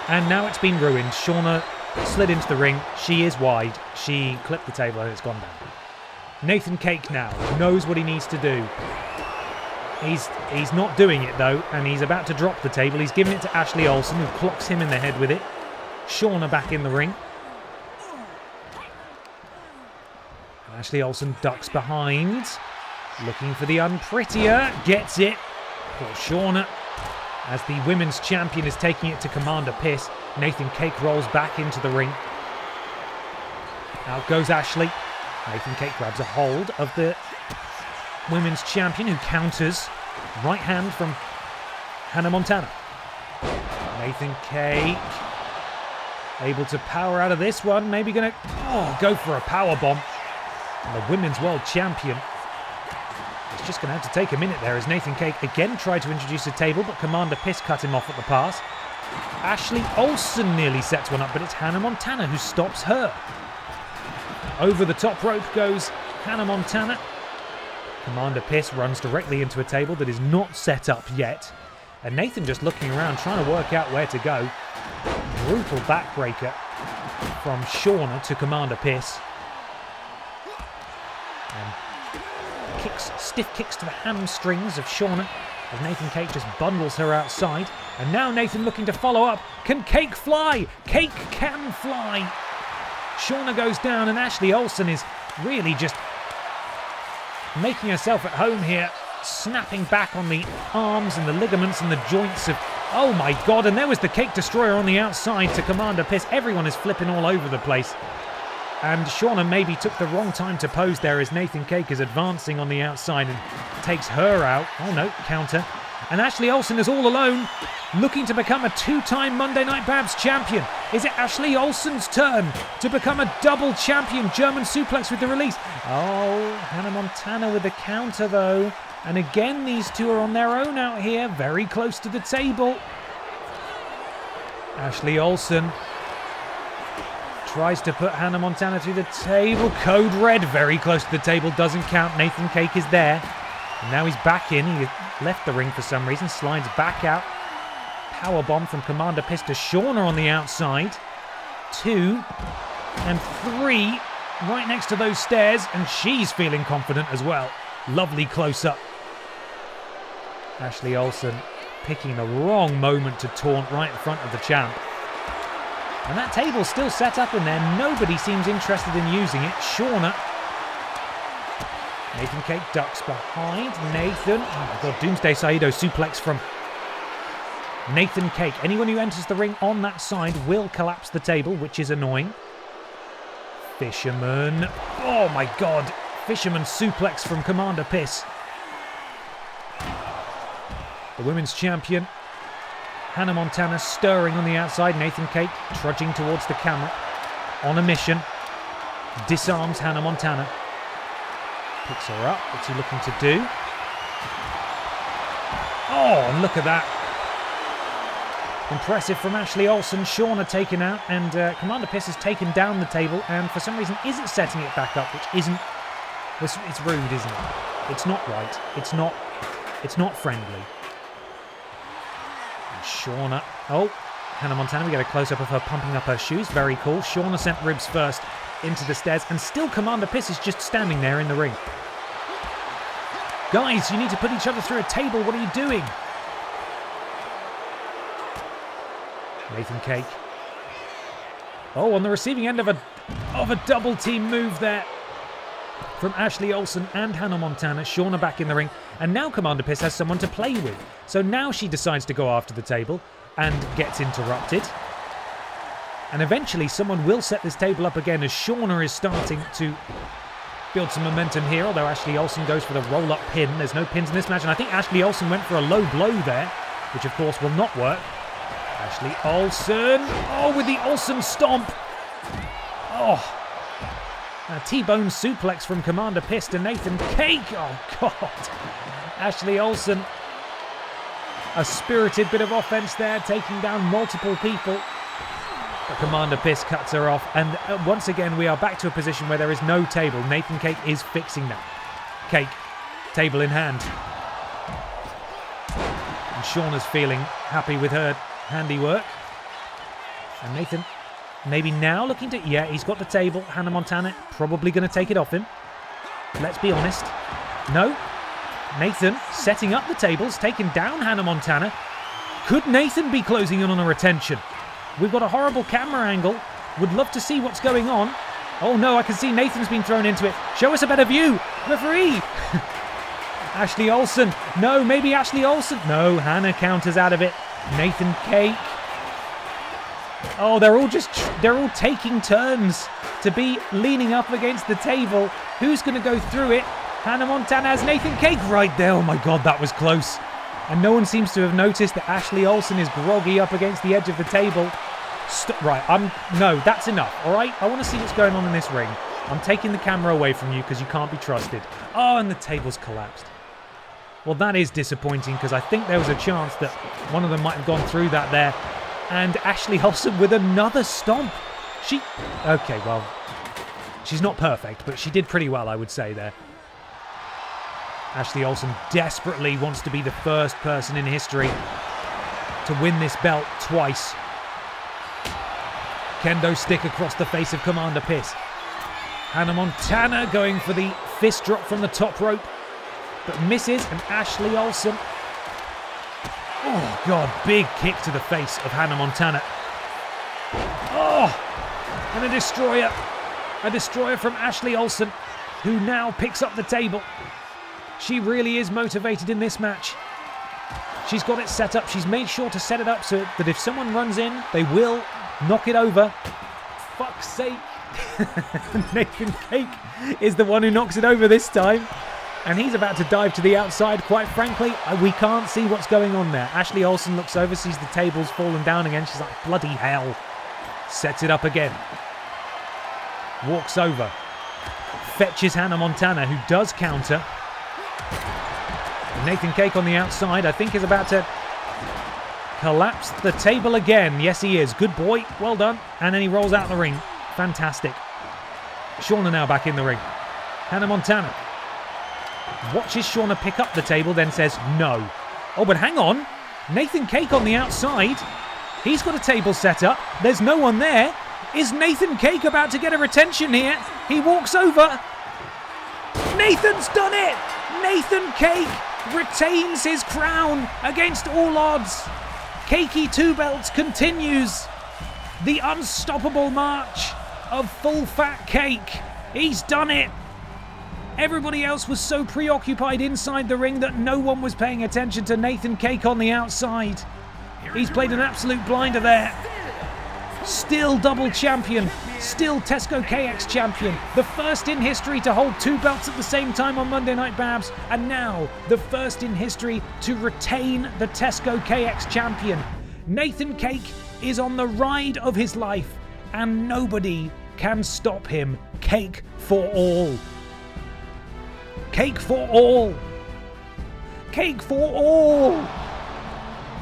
and now it's been ruined. Shauna slid into the ring. She is wide. She clipped the table and it's gone down. Nathan Cake now knows what he needs to do. He's not doing it though, and he's about to drop the table. He's giving it to Ashley Olsen, who clocks him in the head with it. Shauna back in the ring. And Ashley Olsen ducks behind, looking for the unprettier. Gets it. Poor Shauna. As the women's champion is taking it to Commander Piss, Nathan Cake rolls back into the ring. Out goes Ashley. Nathan Cake grabs a hold of the women's champion, who counters. Right hand from Hannah Montana. Nathan Cake able to power out of this one. Maybe going to go for a power bomb. And the women's world champion is just going to have to take a minute there as Nathan Cake again tried to introduce a table, but Commander Piss cut him off at the pass. Ashley Olsen nearly sets one up, but it's Hannah Montana who stops her. Over the top rope goes Hannah Montana. Commander Piss runs directly into a table that is not set up yet. And Nathan just looking around, trying to work out where to go. Brutal backbreaker from Shauna to Commander Piss. And kicks, stiff kicks to the hamstrings of Shauna as Nathan Cake just bundles her outside. And now Nathan looking to follow up. Can Cake fly? Cake can fly. Shauna goes down and Ashley Olsen is really just making herself at home here, snapping back on the arms and the ligaments and the joints of... Oh my God, and there was the Cake Destroyer on the outside to Commander Piss. Everyone is flipping all over the place. And Shauna maybe took the wrong time to pose there as Nathan Cake is advancing on the outside and takes her out. Oh no, counter. And Ashley Olsen is all alone, looking to become a two-time Monday Night Babs champion. Is it Ashley Olsen's turn to become a double champion? German suplex with the release. Oh, Hannah Montana with the counter though. And again, these two are on their own out here, very close to the table. Ashley Olsen tries to put Hannah Montana through the table. Code red, very close to the table, doesn't count. Nathan Cake is there. And now he's back in. He left the ring for some reason, slides back out. Powerbomb from Commander Piss to Shauna on the outside. 2 and 3 right next to those stairs, and she's feeling confident as well. Lovely close-up. Ashley Olsen picking the wrong moment to taunt right in front of the champ. And that table's still set up in there. Nobody seems interested in using it. Shauna. Nathan Cake ducks behind. Nathan. Oh my God, Doomsday Saito suplex from Nathan Cake. Anyone who enters the ring on that side will collapse the table, which is annoying. Fisherman. Oh my God. Fisherman suplex from Commander Piss. The women's champion, Hannah Montana, stirring on the outside. Nathan Cake trudging towards the camera on a mission. Disarms Hannah Montana. Picks her up. What's he looking to do? Oh, and look at that. Impressive from Ashley Olsen. Shauna taken out, and Commander Piss has taken down the table and for some reason isn't setting it back up, which isn't... It's rude, isn't it? It's not right. It's not friendly. And Shauna... Oh, Hannah Montana, we get a close-up of her pumping up her shoes. Very cool. Shauna sent ribs first into the stairs, and still Commander Piss is just standing there in the ring. Guys, you need to put each other through a table. What are you doing? Nathan Cake. Oh, on the receiving end of a double team move there from Ashley Olsen and Hannah Montana. Shauna back in the ring, and now Commander Piss has someone to play with. So now she decides to go after the table and gets interrupted. And eventually someone will set this table up again as Shauna is starting to build some momentum here, although Ashley Olsen goes for the roll-up pin. There's no pins in this match, and I think Ashley Olsen went for a low blow there, which of course will not work. Ashley Olsen. Oh, with the Olsen stomp. Oh. A T-bone suplex from Commander Piss to Nathan Cake. Oh, God. Ashley Olsen. A spirited bit of offense there, taking down multiple people. But Commander Piss cuts her off. And once again, we are back to a position where there is no table. Nathan Cake is fixing that. Cake, table in hand. And Shauna's feeling happy with her handiwork. And Nathan maybe now looking to... Yeah, he's got the table. Hannah Montana probably going to take it off him. Let's be honest. No. Nathan setting up the tables, taking down Hannah Montana. Could Nathan be closing in on a retention? We've got a horrible camera angle. Would love to see what's going on. Oh no, I can see Nathan's been thrown into it. Show us a better view. Referee. Ashley Olsen. No, maybe Ashley Olsen. No, Hannah counters out of it. Nathan Cake. Oh, they're all taking turns to be leaning up against the table. Who's going to go through it? Hannah Montana has Nathan Cake right there. Oh my God, that was close. And no one seems to have noticed that Ashley Olsen is groggy up against the edge of the table. No, that's enough, all right? I want to see what's going on in this ring. I'm taking the camera away from you because you can't be trusted. Oh, and the table's collapsed. Well, that is disappointing because I think there was a chance that one of them might have gone through that there. And Ashley Olsen with another stomp. Okay, well, she's not perfect, but she did pretty well, I would say, there. Ashley Olsen desperately wants to be the first person in history to win this belt twice. Kendo stick across the face of Commander Piss. Hannah Montana going for the fist drop from the top rope, but misses, and Ashley Olsen. Oh, God, big kick to the face of Hannah Montana. Oh, and a destroyer. A destroyer from Ashley Olsen, who now picks up the table. She really is motivated in this match. She's got it set up. She's made sure to set it up so that if someone runs in, they will knock it over. Fuck's sake. Nathan Cake is the one who knocks it over this time. And he's about to dive to the outside. Quite frankly, we can't see what's going on there. Ashley Olsen looks over, sees the tables fallen down again. She's like, bloody hell. Sets it up again. Walks over. Fetches Hannah Montana, who does counter. Nathan Cake on the outside, I think, is about to collapse the table again. Yes, he is. Good boy. Well done. And then he rolls out the ring. Fantastic. Shauna now back in the ring. Hannah Montana watches Shauna pick up the table, then says no. Oh, but hang on. Nathan Cake on the outside. He's got a table set up. There's no one there. Is Nathan Cake about to get a retention here? He walks over. Nathan's done it! Nathan Cake retains his crown against all odds. Cakey 2 Belts continues the unstoppable march of full fat Cake. He's done it. Everybody else was so preoccupied inside the ring that no one was paying attention to Nathan Cake on the outside. He's played an absolute blinder there. Still double champion, still Tesco KX champion, the first in history to hold 2 belts at the same time on Monday Night Babs, and now the first in history to retain the Tesco KX champion. Nathan Cake is on the ride of his life, and nobody can stop him. Cake for all. Cake for all. Cake for all.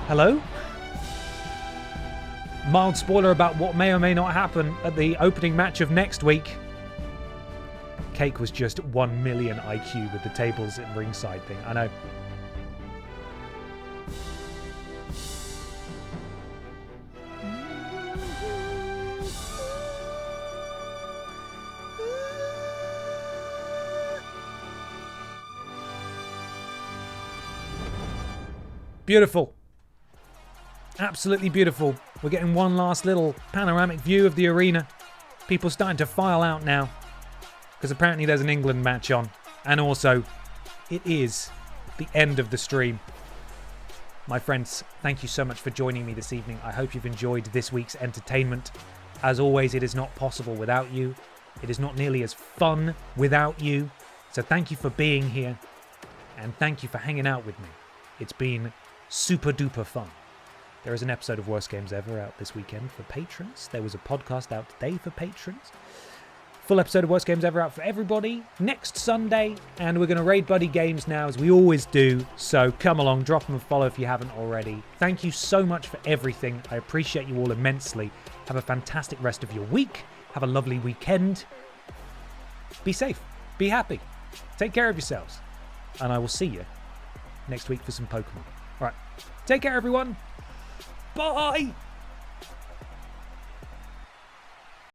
Hello? Mild spoiler about what may or may not happen at the opening match of next week. Cake was just 1 million IQ with the tables and ringside thing. I know. Beautiful. Absolutely beautiful. We're getting one last little panoramic view of the arena. People starting to file out now, because apparently there's an England match on. And also, it is the end of the stream. My friends, thank you so much for joining me this evening. I hope you've enjoyed this week's entertainment. As always, it is not possible without you. It is not nearly as fun without you. So thank you for being here. And thank you for hanging out with me. It's been super duper fun. There is an episode of Worst Games Ever out this weekend for patrons. There was a podcast out today for patrons. Full episode of Worst Games Ever out for everybody next Sunday. And we're going to raid Buddy Games now, as we always do. So come along, drop them a follow if you haven't already. Thank you so much for everything. I appreciate you all immensely. Have a fantastic rest of your week. Have a lovely weekend. Be safe. Be happy. Take care of yourselves. And I will see you next week for some Pokemon. All right. Take care, everyone. Bye!